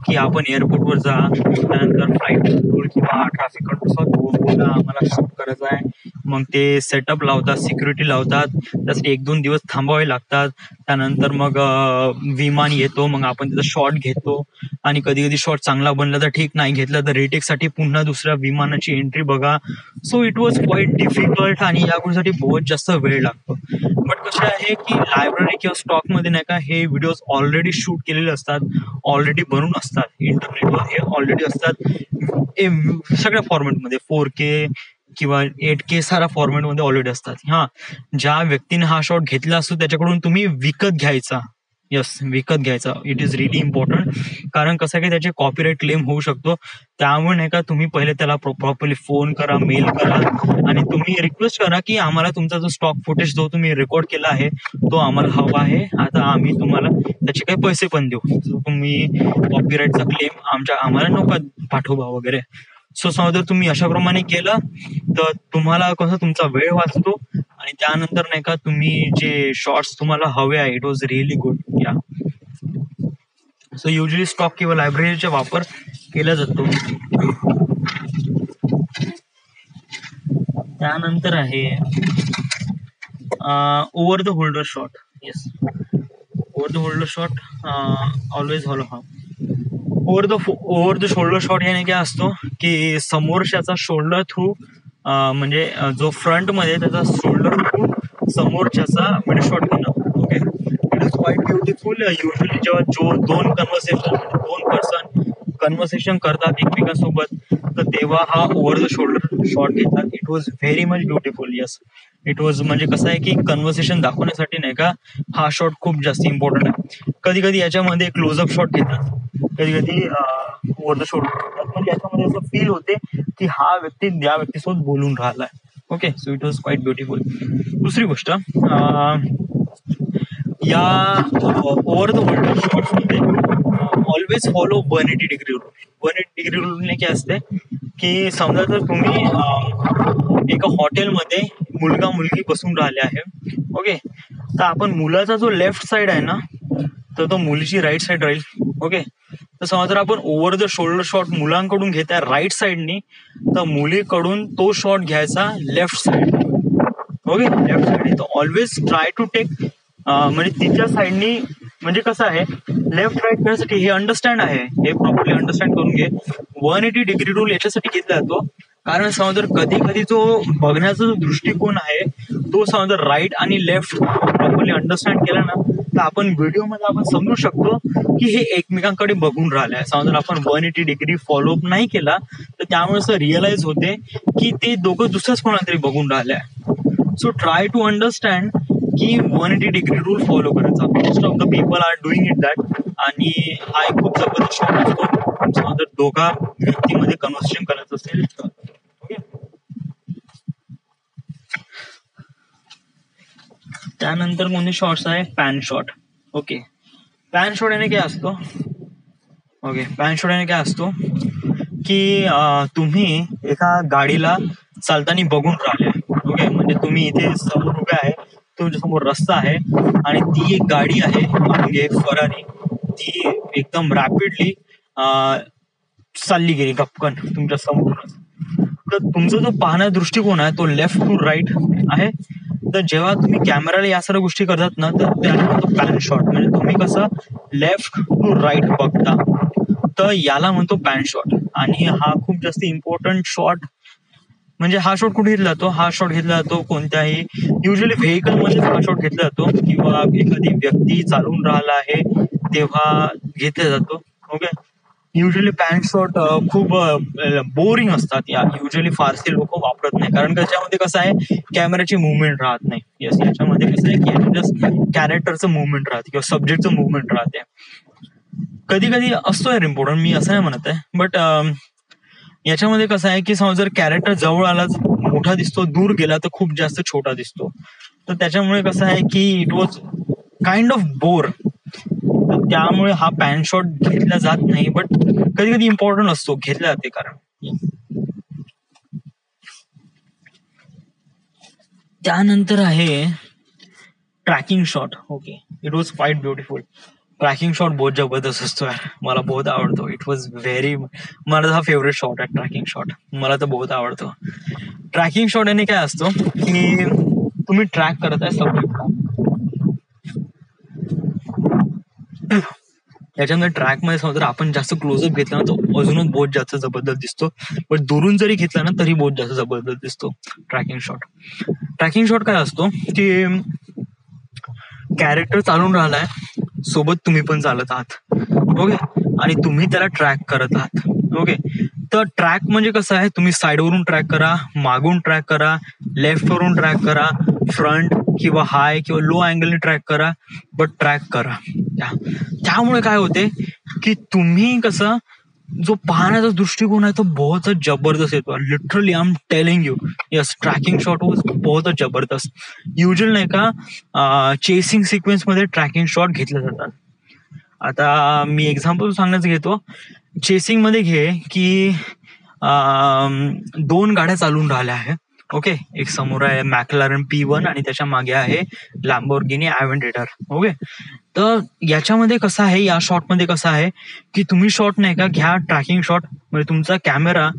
की आपण एअरपोर्टवर जा, त्यानंतर फ्लाईट कंट्रोल किंवा ट्रॅफिक कंट्रोल बोला आम्हाला शूट करायचं आहे, मग ते सेटअप लावतात, सिक्युरिटी लावतात, त्यासाठी 1-2 दिवस थांबावे लागतात. त्यानंतर मग विमान येतो, मग आपण त्याचा शॉट घेतो, आणि कधी कधी शॉट चांगला बनला तर ठीक, नाही घेतला तर रिटेक साठी पुन्हा दुसऱ्या विमानाची एंट्री बघा. So it was quiet difficult आणि या गोष्टीसाठी बहुत जास्त वेळ लागतो. बट कसं आहे की लायब्ररी किंवा स्टॉक मध्ये नाही का हे व्हिडिओज ऑलरेडी शूट केलेले असतात, ऑलरेडी बनून असतात, इंटरनेटवर हे ऑलरेडी असतात सगळ्या फॉर्मॅटमध्ये, 4K किंवा 8K सारा फॉर्मॅटमध्ये ऑलरेडी असतात. हा, ज्या व्यक्तीने हा शॉट घेतला असतो त्याच्याकडून तुम्ही विकत घ्यायचा. यस, विकत घ्यायचा. इट इज रिअली इम्पॉर्टंट, कारण कसं आहे की त्याचे कॉपीराईट क्लेम होऊ शकतो. त्यामुळे नाही का तुम्ही पहिले त्याला प्रॉपरली फोन करा, मेल करा, आणि तुम्ही रिक्वेस्ट करा की आम्हाला तुमचा जो स्टॉक फुटेज जो तुम्ही रेकॉर्ड केला आहे तो आम्हाला हवा आहे, आता आम्ही तुम्हाला त्याचे काही पैसे पण देऊ. तुम्ही कॉपीराईटचा क्लेम आम्हाला नका पाठवा वगैरे. सो समजा तुम्ही अशाप्रमाणे केलं तर तुम्हाला कसं तुमचा वेळ वाचतो, आणि त्यानंतर नाही का तुम्ही जे शॉर्ट्स तुम्हाला हवे आहे, इट वॉज रिअली गुड. या, सो युजली स्टॉक किंवा लायब्ररीचा वापर केला जातो. त्यानंतर आहे over the holder shot. Yes, over the holder shot always hollow. हा, ओव्हर द शोल्डर शॉट याने काय असतो की समोरच्याचा शोल्डर थ्रू म्हणजे जो फ्रंट मध्ये त्याचा शोल्डर थ्रू समोरच्याचा मिड शॉट घेणं. Okay, it is quite beautiful. Usually जेव्हा दोन पर्सन कन्व्हर्सेशन करतात एकमेकांसोबत, तर तेव्हा हा ओव्हर द शोल्डर शॉट घेतात. It was very much beautiful. Yes, it was म्हणजे कसं आहे की कन्व्हर्सेशन दाखवण्यासाठी नाही का हा शॉट खूप जास्त इम्पॉर्टंट आहे. कधी कधी याच्यामध्ये क्लोजअप शॉट घेतात, कधी कधी ओव्हर द शोल्डर, म्हणजे याच्यामध्ये असं फील होते की हा व्यक्ती या व्यक्तीसोबत बोलून राहिलाय. Okay, so it was quite beautiful. दुसरी गोष्ट, या ओव्हर द होल्डर शॉट्स मध्ये always follow 180 degree rule. 180 degree रूलने काय असते की समजा जर तुम्ही एका हॉटेलमध्ये मुलगा मुलगी बसून राहिले आहे, ओके, तर आपण मुलाचा जो लेफ्ट साइड आहे ना, तर तो मुलीची राईट साईड राहील. ओके, तर समजा जर आपण ओव्हर द शोल्डर शॉट मुलांकडून घेत आहे राईट साईडनी, तर मुलीकडून तो शॉट घ्यायचा left side. Okay, left side. तर ऑलवेज ट्राय टू टेक म्हणजे तिच्या साईडनी, म्हणजे कसं आहे लेफ्ट राईट करण्यासाठी हे अंडरस्टँड आहे, हे प्रॉपरली अंडरस्टँड करून घे. 180 डिग्री रूल याच्यासाठी घेतला जातो कारण समजा कधी कधी जो बघण्याचा जो दृष्टिकोन आहे तो समजा राईट आणि लेफ्ट प्रॉपरली अंडरस्टँड केला ना, तर आपण व्हिडिओमध्ये आपण समजू शकतो की हे एकमेकांकडे बघून राहिलंय. समजा आपण 180 डिग्री फॉलोअप नाही केला तर त्यामुळे असं रिअलाइज होते की ते दोघं दुसऱ्याच कोणाला तरी बघून राहिलंय. सो ट्राय टू अंडरस्टँड की 180 डिग्री रूल फॉलो करायचा. Most of the people are doing it that. आणि हा एक खूप जबरदस्त शॉट असतो जर दोघा व्यक्तीमध्ये कन्व्हर्सेशन करायचं असेल तर. ओके, त्यानंतर कोणते शॉट्स आहे, pan shot. Okay, pan shot याने काय असतो, ओके पॅन शॉट याने काय असतो की तुम्ही एका गाडीला चालताना बघून राहिले. ओके, म्हणजे तुम्ही इथे समोर उभे आहे, तुमच्या समोर रस्ता आहे आणि ती एक गाडी आहे म्हणजे फरारी, ती एकदम रॅपिडली चालली गेली गपकन तुमच्या समोर. तर तुमचा जो पाहण्याचा दृष्टिकोन आहे तो लेफ्ट टू राईट आहे. तर जेव्हा तुम्ही कॅमेराला या सर्व गोष्टी करतात ना, तर त्याला म्हणतो पॅन शॉट. म्हणजे तुम्ही कसं लेफ्ट टू राईट बघता, तर याला म्हणतो पॅन शॉट. आणि हा खूप जास्त इम्पॉर्टंट शॉट. म्हणजे हा शॉट कुठे घेतला जातो, हा शॉट घेतला जातो कोणत्याही युजली व्हेकल मध्ये हा शॉट घेतला जातो किंवा एखादी व्यक्ती चालून राहिला आहे तेव्हा घेतला जातो. ओके, युजली पॅन शॉट खूप बोरिंग असतात, या युजली फारसे लोक वापरत नाही कारण त्याच्यामध्ये कसं आहे कॅमेराची मुवमेंट राहत नाही. येस, याच्यामध्ये कसं आहे की जस्ट कॅरेक्टरचं मुवमेंट राहते किंवा सब्जेक्टचं मुवमेंट राहते. कधी कधी असतो यार इम्पॉर्टंट, मी असं नाही म्हणत आहे, बट याच्यामध्ये कसं आहे की समजा जर कॅरेक्टर जवळ आला मोठा दिसतो, दूर गेला तर खूप जास्त छोटा दिसतो. तर त्याच्यामुळे कसं आहे की it was kind of bore. त्यामुळे हा पॅन शॉट घेतला जात नाही, बट कधी कधी इम्पॉर्टंट असतो, घेतला जाते कारण. त्यानंतर आहे tracking shot. Okay, it was quite beautiful. Tracking shot बहुत जबरदस्त असतो यार, मला बहुत आवडतो. इट वॉज व्हेरी, माझा हा फेवरेट शॉट आहे ट्रॅकिंग शॉट, मला तर बहुत आवडतो. ट्रॅकिंग शॉट याने काय असतो की तुम्ही ट्रॅक करत आहे सब्जेक्टला, याच्यामध्ये ट्रॅक मध्ये समजा आपण जास्त क्लोजअप घेतला ना तो अजूनच बहुत जास्त जबरदस्त दिसतो, पण दुरून जरी घेतला ना तरी बहुत जास्त जबरदस्त दिसतो ट्रॅकिंग शॉट. ट्रॅकिंग शॉट काय असतो की कॅरेक्टर चालून राहिलाय, सोबत तुम्ही पण चालत आहात. ओके, आणि तुम्ही त्याला ट्रॅक करत आहात. ओके, तर ट्रॅक म्हणजे कसं आहे, तुम्ही साईडवरून ट्रॅक करा, मागून ट्रॅक करा, लेफ्ट वरून ट्रॅक करा, फ्रंट किंवा हाय किंवा लो अँगलने ट्रॅक करा, बट ट्रॅक करा. त्यामुळे काय होते की तुम्ही कसं जो पाहण्याचा दृष्टिकोन आहे तो बहुत जबरदस्त येतो. Literally I am telling you, yes tracking shot was बहुत जबरदस्त. युजल नाही का चेसिंग सिक्वेन्स मध्ये ट्रॅकिंग शॉट घेतले जातात. आता मी एक्झाम्पल सांगण्याचं घेतो. चेसिंग मध्ये घे की दोन गाड्या चालून राहिल्या आहेत. ओके, एक समोर आहे मॅक्लारन P1 आणि त्याच्या मागे आहे लॅम्बोर्गिनी अव्हेंटेटर. ओके, तर याच्यामध्ये कसं आहे, या शॉटमध्ये कसं आहे की तुम्ही शॉट नाही का घ्या ट्रॅकिंग शॉट, म्हणजे तुमचा कॅमेरा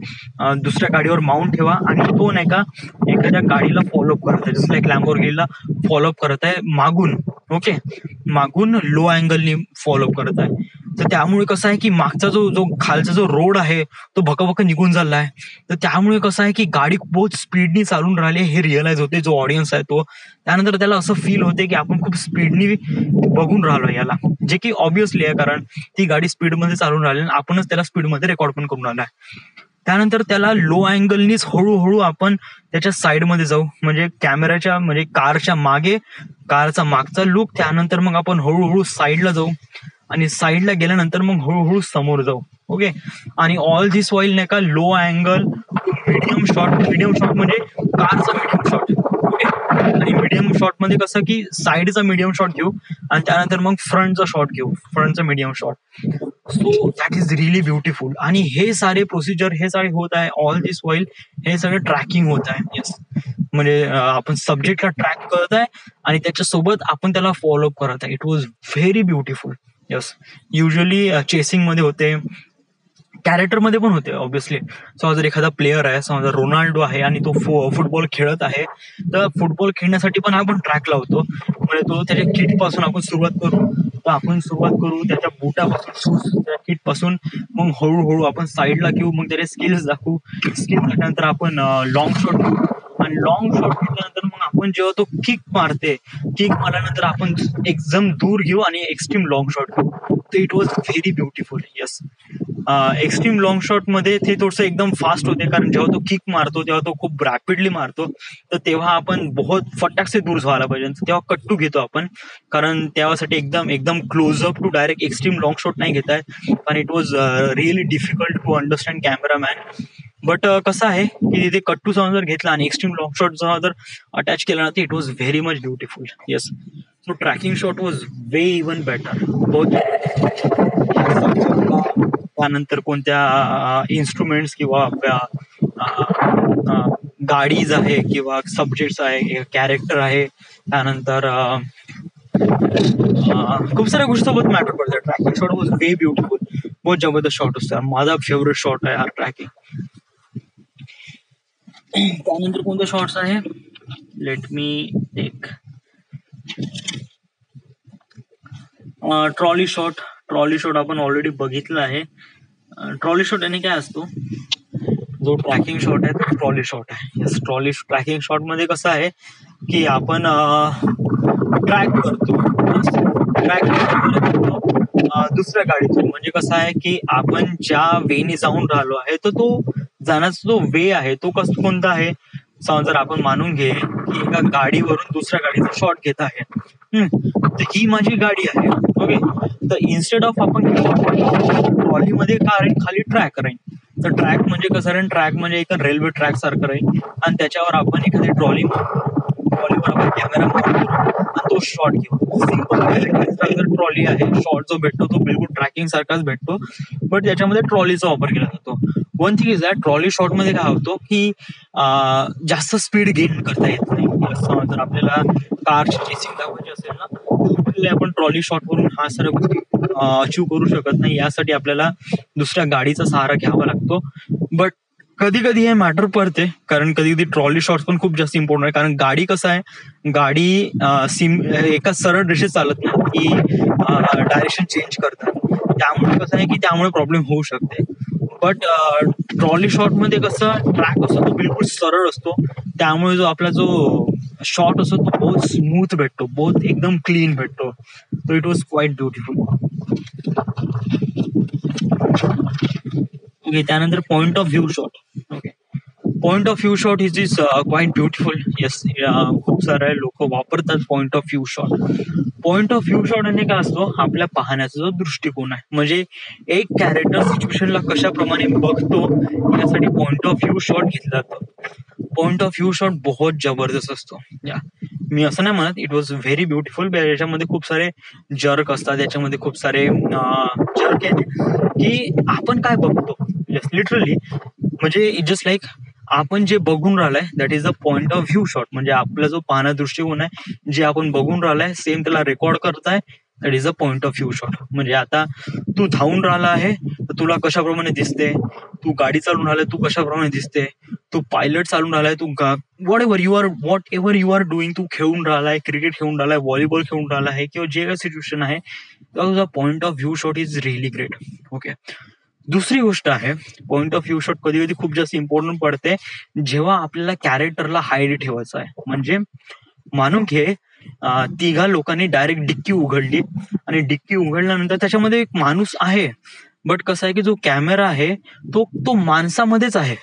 दुसऱ्या गाडीवर माउंट ठेवा आणि तो नाही का एखाद्या गाडीला फॉलोअप करत आहे, जसं एक लॅम्बोर्गिनीला फॉलोअप करत आहे मागून. ओके, मागून लो अँगलनी फॉलोअप करत आहे. तर त्यामुळे कसं आहे की मागचा जो खालचा जो रोड आहे तो भकाभका निघून चालला आहे. तर त्यामुळे कसं आहे की गाडी बहुत स्पीडनी चालून राहिली हे रिअलाइज होते जो ऑडियन्स आहे तो. त्यानंतर त्याला असं फील होते की आपण खूप स्पीडनी बघून राहिलो याला, जे की ऑब्विसली आहे कारण ती गाडी स्पीडमध्ये चालून राहिली आणि आपणच त्याला स्पीडमध्ये रेकॉर्ड पण करून राहिला. त्यानंतर त्याला लो अँगलनीच हळूहळू आपण त्याच्या साईडमध्ये जाऊ, म्हणजे कॅमेऱ्याच्या म्हणजे कारच्या मागे, कारचा मागचा लुक, त्यानंतर मग आपण हळूहळू साईडला जाऊ आणि साईडला गेल्यानंतर मग हळूहळू समोर जाऊ. ओके, आणि ऑल दिस वाईल नाही का low angle to medium shot. Medium shot म्हणजे कारचा मीडियम शॉट. ओके, आणि मीडियम शॉट मध्ये कसं की साईडचा मीडियम शॉट घेऊ आणि त्यानंतर मग फ्रंटचा शॉट घेऊ, फ्रंटचा medium shot. So that is really beautiful. आणि हे सारे प्रोसिजर हे सारे होत आहे ऑल दिस वाईल, हे सगळं ट्रॅकिंग होत आहे. येस, म्हणजे आपण सब्जेक्टला ट्रॅक करत आहे आणि त्याच्यासोबत आपण त्याला फॉलोअप करत आहे. It was very beautiful. Yes, usually chasing मध्ये होते, कॅरेक्टर मध्ये पण होते ऑब्व्हियसली. समजा जर एखादा प्लेअर आहे, समजा रोनाल्डो आहे आणि तो फुटबॉल खेळत आहे, तर फुटबॉल खेळण्यासाठी पण आपण ट्रॅक लावतो. म्हणजे तो त्याच्या किट पासून आपण सुरुवात करू, त्याच्या बुटापासून, शूज, त्या किट पासून, मग हळूहळू आपण साईडला घेऊ, मग त्याचे स्किल्स दाखवू. स्किल्स दाखवल्यानंतर आपण लॉंग शॉट घेऊ, आणि लॉंग शॉट घेतल्यानंतर मग आपण जेव्हा तो किक मारल्यानंतर आपण एकदम दूर घेऊ आणि एक्स्ट्रीम लॉंग शॉट घेऊ. तर it was very beautiful. Yes, extreme long shot मध्ये ते थोडंसं एकदम फास्ट होते, कारण जेव्हा तो किक मारतो तेव्हा तो खूप रॅपिडली मारतो, तर तेव्हा आपण बहुत फटाक से दूर व्हायला पाहिजे, तेव्हा कट्टू घेतो आपण, कारण त्यासाठी एकदम एकदम close up to direct extreme long shot नाही घेत आहे, कारण it was really difficult to understand cameraman. But कसं आहे की तिथे कट्टू समजा जर घेतला आणि एक्स्ट्रीम लॉंग शॉट जर अटॅच केला ना, तर it was very much beautiful. Yes, so tracking shot was way even better. त्यानंतर कोणत्या इन्स्ट्रुमेंट्स किंवा गाडीज आहे किंवा सब्जेक्ट्स आहे, कॅरेक्टर आहे, त्यानंतर खूप साऱ्या गोष्टी सोबत मॅटर करतात. Tracking shot was way beautiful. बहुत जबरदस्त शॉट असतो, माझा फेवरेट शॉट आहे हा ट्रॅकिंग. त्यानंतर कोणते शॉट्स आहे, let me take trolley shot. Trolley shot आपण ऑलरेडी बघितलं आहे. ट्रॉली शॉट याने काय असतो, जो ट्रॅकिंग शॉट आहे तो ट्रॉली शॉट आहे. यस, ट्रॅकिंग शॉट मध्ये कसं आहे की आपण ट्रॅक करतो दुसऱ्या गाडीतून. म्हणजे कसं आहे की आपण ज्या वेने जाऊन राहिलो आहे, तर तो जाण्याचा जो वे आहे तो कोणता आहे. समजा जर आपण मानून घे की एका गाडीवरून दुसऱ्या गाडीचा शॉट घेत आहे, तर ही माझी गाडी आहे. ओके, तर इन्स्टेड ऑफ आपण ट्रॉलीमध्ये का राहील, खाली ट्रॅक राहील. तर ट्रॅक म्हणजे कसं राहील, ट्रॅक म्हणजे एक रेल्वे ट्रॅक सारखं राहील, आणि त्याच्यावर आपण एखादी ट्रॉलीवर आपण कॅमेरा मारतो आणि तो शॉट घेऊ. सिंपल ट्रॉली आहे, शॉट जो भेटतो तो बिलकुल ट्रॅकिंग सारखाच भेटतो, बट त्याच्यामध्ये ट्रॉलीचा वापर केला जातो. One thing is that trolley shot मध्ये काय होतो की जास्त स्पीड गेन करता येत नाही. जर आपल्याला कारची चेसिंग दाखवायची असेल ना, आपण ट्रॉली शॉट वरून हा सर्व गोष्टी अचीव करू शकत नाही. यासाठी आपल्याला दुसऱ्या गाडीचा सहारा घ्यावा लागतो. बट कधी कधी हे मॅटर पडते, कारण कधी कधी ट्रॉली शॉट्स पण खूप जास्त इम्पॉर्टंट आहे. कारण गाडी कसं आहे, गाडी एका सरळ रेषेत चालत नाही, की डायरेक्शन चेंज करतात. त्यामुळे कसं आहे की त्यामुळे प्रॉब्लेम होऊ शकते. बट ट्रॉली शॉट मध्ये कसं ट्रॅक असतो तो बिलकुल सरळ असतो, त्यामुळे जो आपला जो शॉट असतो तो बहुत स्मूथ भेटतो, बहुत एकदम क्लीन भेटतो. तो it was quite beautiful. Okay, त्यानंतर point of view shot. Okay, point of view shot is quite beautiful. Yes, खूप सारे लोक वापरतात point of view shot. Point of view shot म्हणजे काय असतो, आपल्या पाहण्याचा जो दृष्टिकोन आहे, म्हणजे एक कॅरेक्टर सिच्युएशनला कशाप्रमाणे बघतो यासाठी पॉइंट ऑफ व्ह्यू शॉट घेतला जातो. पॉइंट ऑफ व्ह्यू शॉट बहुत जबरदस्त असतो. मी असं नाही म्हणत, इट वॉज व्हेरी ब्युटिफुल. याच्यामध्ये खूप सारे जर्क असतात, याच्यामध्ये खूप सारे जर्क आहेत की आपण काय बघतो, लिटरली म्हणजे जस्ट लाईक आपण जे बघून राहिलाय that is the point of view shot. म्हणजे आपला जो पाहणा दृष्टिकोन आहे, जे आपण बघून राहिलाय सेम त्याला रेकॉर्ड करताय, that is a point of view shot. म्हणजे आता तू धावून राहिला आहे तर तुला कशाप्रमाणे दिसते, तू गाडी चालून राहिलाय तू कशाप्रमाणे दिसते, तू पायलट चालून राहिलाय, तू whatever you are doing, तू खेळून राहिलाय, क्रिकेट खेळून राहिलाय, व्हॉलीबॉल खेळून राहिला आहे, किंवा जे काही सिच्युएशन आहे, तुझा point of view shot is really great. Okay, दुसरी गोष्ट आहे, पॉइंट ऑफ व्ह्यू शॉट कधी कधी खूप जास्त इम्पॉर्टंट पडते जेव्हा आपल्याला कॅरेक्टरला हाईड ठेवायचं आहे. म्हणजे मानून घे तिघा लोकांनी डायरेक्ट डिक्की उघडली, आणि डिक्की उघडल्यानंतर त्याच्यामध्ये एक माणूस आहे, बट कसं आहे की जो कॅमेरा आहे तो माणसामध्येच आहे,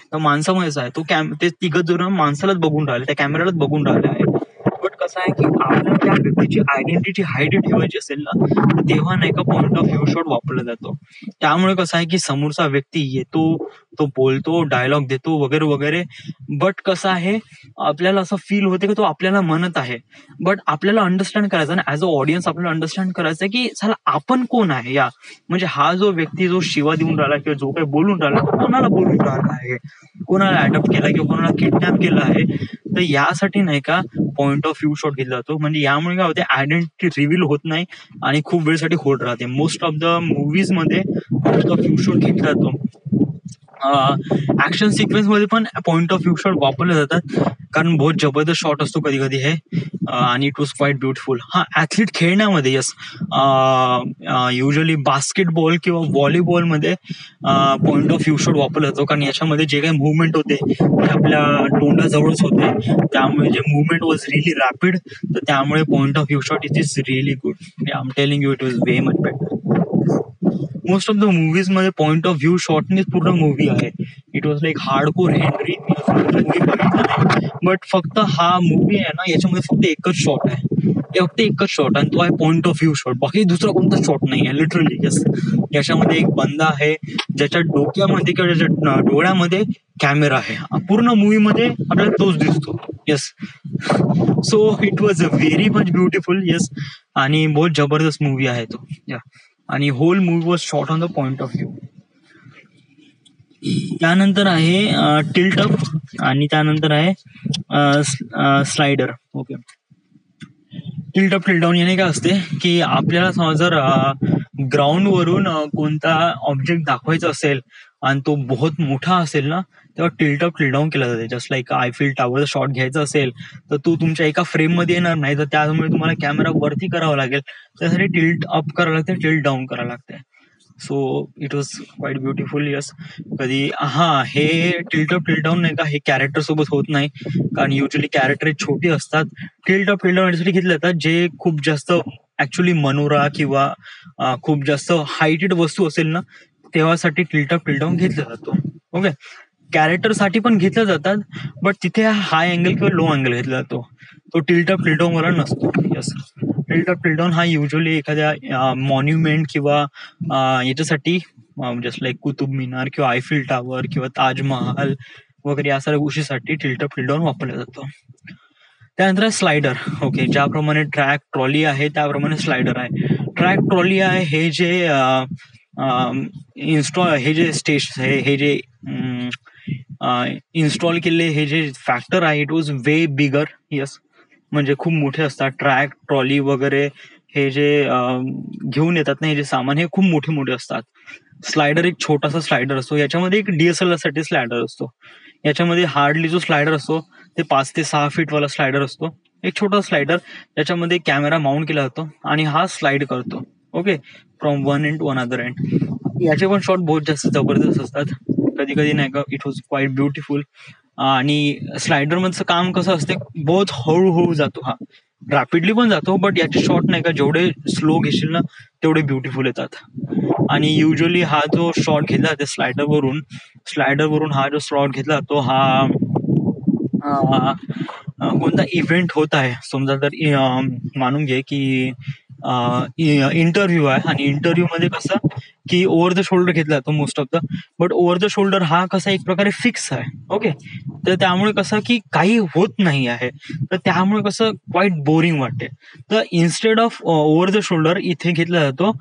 तो ते तिघ जण माणसालाच बघून राहिले, त्या कॅमेऱ्यालाच बघून राहिले आहे. बट कसं आहे की आपल्याला त्या व्यक्तीची आयडेंटिटी हाईड ठेवायची असेल ना, तर तेव्हा नाही का पॉइंट ऑफ व्ह्यू शॉट वापरला जातो. त्यामुळे कसं आहे की समोरचा व्यक्ती येतो, तो बोलतो, डायलॉग देतो वगैरे वगैरे, बट कसं आहे आपल्याला असं फील होते की तो आपल्याला म्हणत आहे, बट आपल्याला अंडरस्टँड करायचं ना, ऍज अ ऑडियन्स आपल्याला अंडरस्टँड करायचं आहे की चला आपण कोण आहे, या म्हणजे हा जो व्यक्ती जो शिवा देऊन राहिला किंवा जो काही बोलून राहिला तो कोणाला बोलून राहिला आहे, कोणाला अडॉप्ट केला किंवा कोणाला किडनॅप केलं आहे. तर यासाठी नाही का पॉइंट ऑफ व्ह्यू शॉट घेतला जातो. म्हणजे यामुळे काय होते, आयडेंटिटी रिव्हील होत नाही आणि खूप वेळसाठी होत राहते. मोस्ट ऑफ द मूवीज मध्ये पॉइंट ऑफ व्ह्यू शॉट घेतला जातो. ऍक्शन सिक्वेन्स मध्ये पण पॉइंट ऑफ व्ह्यू शॉट वापरले जातात, कारण बहुत जबरदस्त शॉट असतो कधी कधी हे. आणि इट वॉज क्वाईट ब्युटिफुल. हा, ऍथलीट खेळण्यामध्ये यस, युजली बास्केटबॉल किंवा व्हॉलीबॉल मध्ये पॉइंट ऑफ व्ह्यू शॉट वापरला जातो, कारण याच्यामध्ये जे काही मुवमेंट होते ते आपल्या तोंडाजवळच होते, त्यामुळे जे मुवमेंट वॉज रिअली रॅपिड, तर त्यामुळे point of view shot it is really good. I am telling you, it was whey much better. Most of the movies मध्ये पॉइंट ऑफ व्ह्यू शॉटनेच पूर्ण मूवी आहे. It was like hardcore Henry movie बघितलं नाही, but फक्त हा movie आहे ना, याच्यामध्ये फक्त एकच शॉट आहे, फक्त एकच शॉट, आणि तो आहे पॉइंट ऑफ व्ह्यू शॉट. बाकी दुसरा कोणता शॉट नाही आहे लिटरली. यस, याच्यामध्ये एक बंदा आहे ज्याच्या डोक्यामध्ये किंवा ज्याच्या डोळ्यामध्ये कॅमेरा आहे. पूर्ण मूवी मध्ये आपल्याला तोच दिसतो. Yes, so it was very much beautiful. Yes, आणि बहुत जबरदस्त मूवी आहे तो. या, आणि whole movie was shot on the point of view. त्यानंतर आहे टिल्ट अप, आणि त्यानंतर आहे slider. Okay, tilt up tilt down याने काय असते की आपल्याला समज जर ग्राउंड वरून कोणता ऑब्जेक्ट दाखवायचा असेल आणि तो बहुत मोठा असेल ना, तेव्हा टिल्ट अप टिल्ट डाऊन केला जाते. जस्ट लाईक आयफिल टॉवरचा शॉट घ्यायचा असेल तर तो तुमच्या एका फ्रेम मध्ये येणार नाही, तर त्यामुळे तुम्हाला कॅमेरा वरती करावा लागेल, त्यासाठी टिल्ट अप करावं लागते, टिल्ट डाऊन करावं लागते. So it was quite beautiful. Yes, कधी हे टिल्ट अप टिल्ट डाऊन नाही का, हे कॅरेक्टर सोबत होत नाही, कारण युजली कॅरेक्टर छोटी असतात. टिल्ट अप टिल्ट डाऊन यासाठी घेतले जातात जे खूप जास्त ऍक्च्युली मनोरा किंवा खूप जास्त हायटेड वस्तू असेल ना, तेव्हासाठी टिल्ट अप टिल्ट डाऊन घेतला जातो. ओके, कॅरेक्टर साठी पण घेतल्या जातात, बट तिथे हाय अँगल किंवा लो अँगल घेतला जातो, तो टिल्ट अप टिल्ट डाऊन वाला नसतो. Yes, tilt up tilt down हा युजली एखाद्या मॉन्युमेंट किंवा याच्यासाठी, जस्ट लाईक कुतुब मिनार किंवा आयफिल टॉवर किंवा ताजमहाल वगैरे या साऱ्या गोष्टीसाठी टिल्ट अप टिल्ट डाऊन वापरला जातो. त्यानंतर स्लायडर. ओके, ज्याप्रमाणे ट्रॅक ट्रॉली आहे त्याप्रमाणे स्लायडर आहे. ट्रॅक ट्रॉली आहे हे जे इन्स्टॉल, हे जे हे जे इन्स्टॉल केलेले हे जे फॅक्टर आहे, it was way bigger. Yes, म्हणजे खूप मोठे असतात ट्रॅक ट्रॉली वगैरे, हे जे घेऊन येतात ना, हे जे सामान, हे खूप मोठे मोठे असतात. स्लायडर एक छोटासा स्लायडर असतो, याच्यामध्ये एक DSLR साठी स्लायडर असतो. याच्यामध्ये हार्डली जो स्लायडर असतो ते 5 ते 6 फीट वाला स्लायडर असतो, एक छोटा स्लायडर, त्याच्यामध्ये कॅमेरा माउंट केला जातो आणि हा स्लाइड करतो. Okay, from one end to another end. याचे पण शॉट बहुत जास्त जबरदस्त असतात, कधी कधी नाही का. It was quite beautiful. आणि स्लायडर मधचं काम कसं असते, बहुत हळूहळू जातो, हा रॅपिडली पण जातो, बट याचे शॉट नाही का जेवढे स्लो घेशील ना तेवढे ब्युटिफुल येतात. आणि युजली हा जो शॉट घेतला जातो स्लायडर वरून हा जो शॉट घेतला जातो, हा कोणता इव्हेंट होत आहे समजा, तर मानून घे की इंटरव्ह्यू आहे, आणि इंटरव्ह्यू मध्ये कसं की ओव्हर द शोल्डर घेतला जातो most of the, but over the shoulder हा कसा एक प्रकारे फिक्स आहे. ओके, तर त्यामुळे कसं की काही होत नाही आहे, तर त्यामुळे कसं क्वाईट बोरिंग वाटते. तर instead of over the shoulder इथे घेतला जातो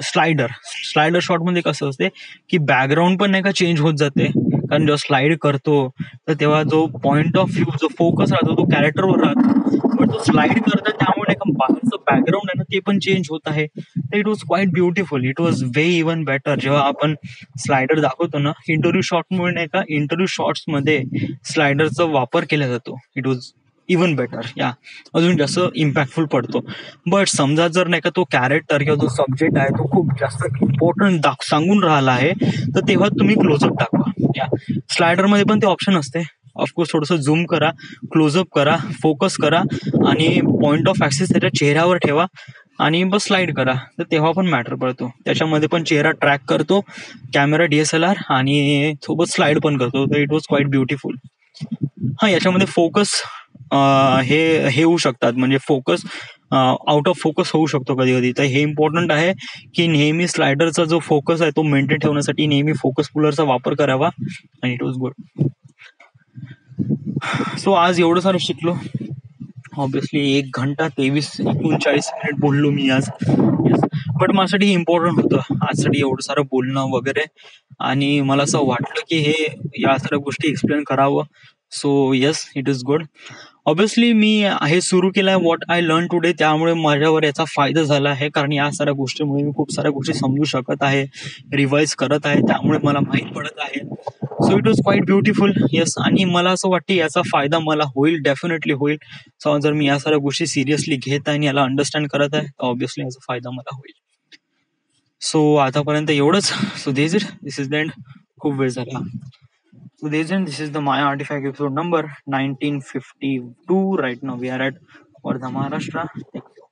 स्लायडर शॉट मध्ये कसं असते की बॅकग्राऊंड पण नाही का चेंज होत जाते, कारण जेव्हा स्लाइड करतो तर तेव्हा जो पॉइंट ऑफ व्ह्यू, जो फोकस राहतो तो कॅरेक्टरवर राहतो, पण तो स्लाइड करतो त्यामुळे बाहेरचं बॅकग्राऊंड आहे ना ते पण चेंज होत आहे. तर it was quite beautiful. It was way even better. जेव्हा आपण स्लायडर दाखवतो ना इंटरव्ह्यू शॉटमुळे नाही का, इंटरव्ह्यू शॉट्स मध्ये स्लायडरचा वापर केला जातो. It was even better. या, अजून जास्त इम्पॅक्टफुल पडतो. बट समजा जर नाही का तो कॅरेक्टर किंवा जो सब्जेक्ट आहे तो खूप जास्त इम्पॉर्टंट सांगून राहिला आहे, तर तेव्हा तुम्ही क्लोजअप दाखवा. या, स्लायडर मध्ये पण ते ऑप्शन असते. ऑफकोर्स थोडंसं झूम करा, क्लोजअप करा, फोकस करा, आणि पॉइंट ऑफ ऍक्सेस त्याच्या चेहऱ्यावर ठेवा आणि बस स्लाइड करा, तर तेव्हा पण मॅटर पडतो. त्याच्यामध्ये पण चेहरा ट्रॅक करतो कॅमेरा DSLR, आणि सोबत स्लाइड पण करतो. तर इट वॉज क्वाईट ब्युटिफुल. याच्यामध्ये फोकस हे होऊ शकतात, म्हणजे फोकस आउट ऑफ फोकस होऊ शकतो कधी कधी. तर हे इम्पॉर्टंट आहे की नेहमी स्लायडरचा जो फोकस आहे तो मेंटेन ठेवण्यासाठी नेहमी फोकस पुलरचा वापर करावा. आणि इट वॉज गुड. सो आज एवढं सारं शिकलो. ऑब्विसली 1 घंटा 39 बोललो मी आज. बट माझ्यासाठी इम्पॉर्टंट होतं आजसाठी एवढं सारं बोलणं वगैरे, आणि मला असं वाटलं की हे या साऱ्या गोष्टी एक्सप्लेन करावं, so yes, it is good. Obviously मी हे सुरू केलं आहे व्हॉट आय लर्न टुडे, त्यामुळे माझ्यावर याचा फायदा झाला आहे, कारण या साऱ्या गोष्टीमुळे मी खूप साऱ्या गोष्टी समजू शकत आहे, रिवाईज करत आहे, त्यामुळे मला माहीत पडत आहे. So it was quite beautiful. Yes, आणि मला असं वाटतं याचा फायदा मला होईल, डेफिनेटली होईल. सो जर मी या साऱ्या गोष्टी सिरियसली घेत आहे आणि याला अंडरस्टँड करत आहे, तर ऑब्विसली याचा फायदा मला होईल. सो आतापर्यंत एवढंच. So this is the end. खूप वेळ झाला. So this is the Maya Artifact episode number 1952. Right now we are at Wardha, Maharashtra. Thank you.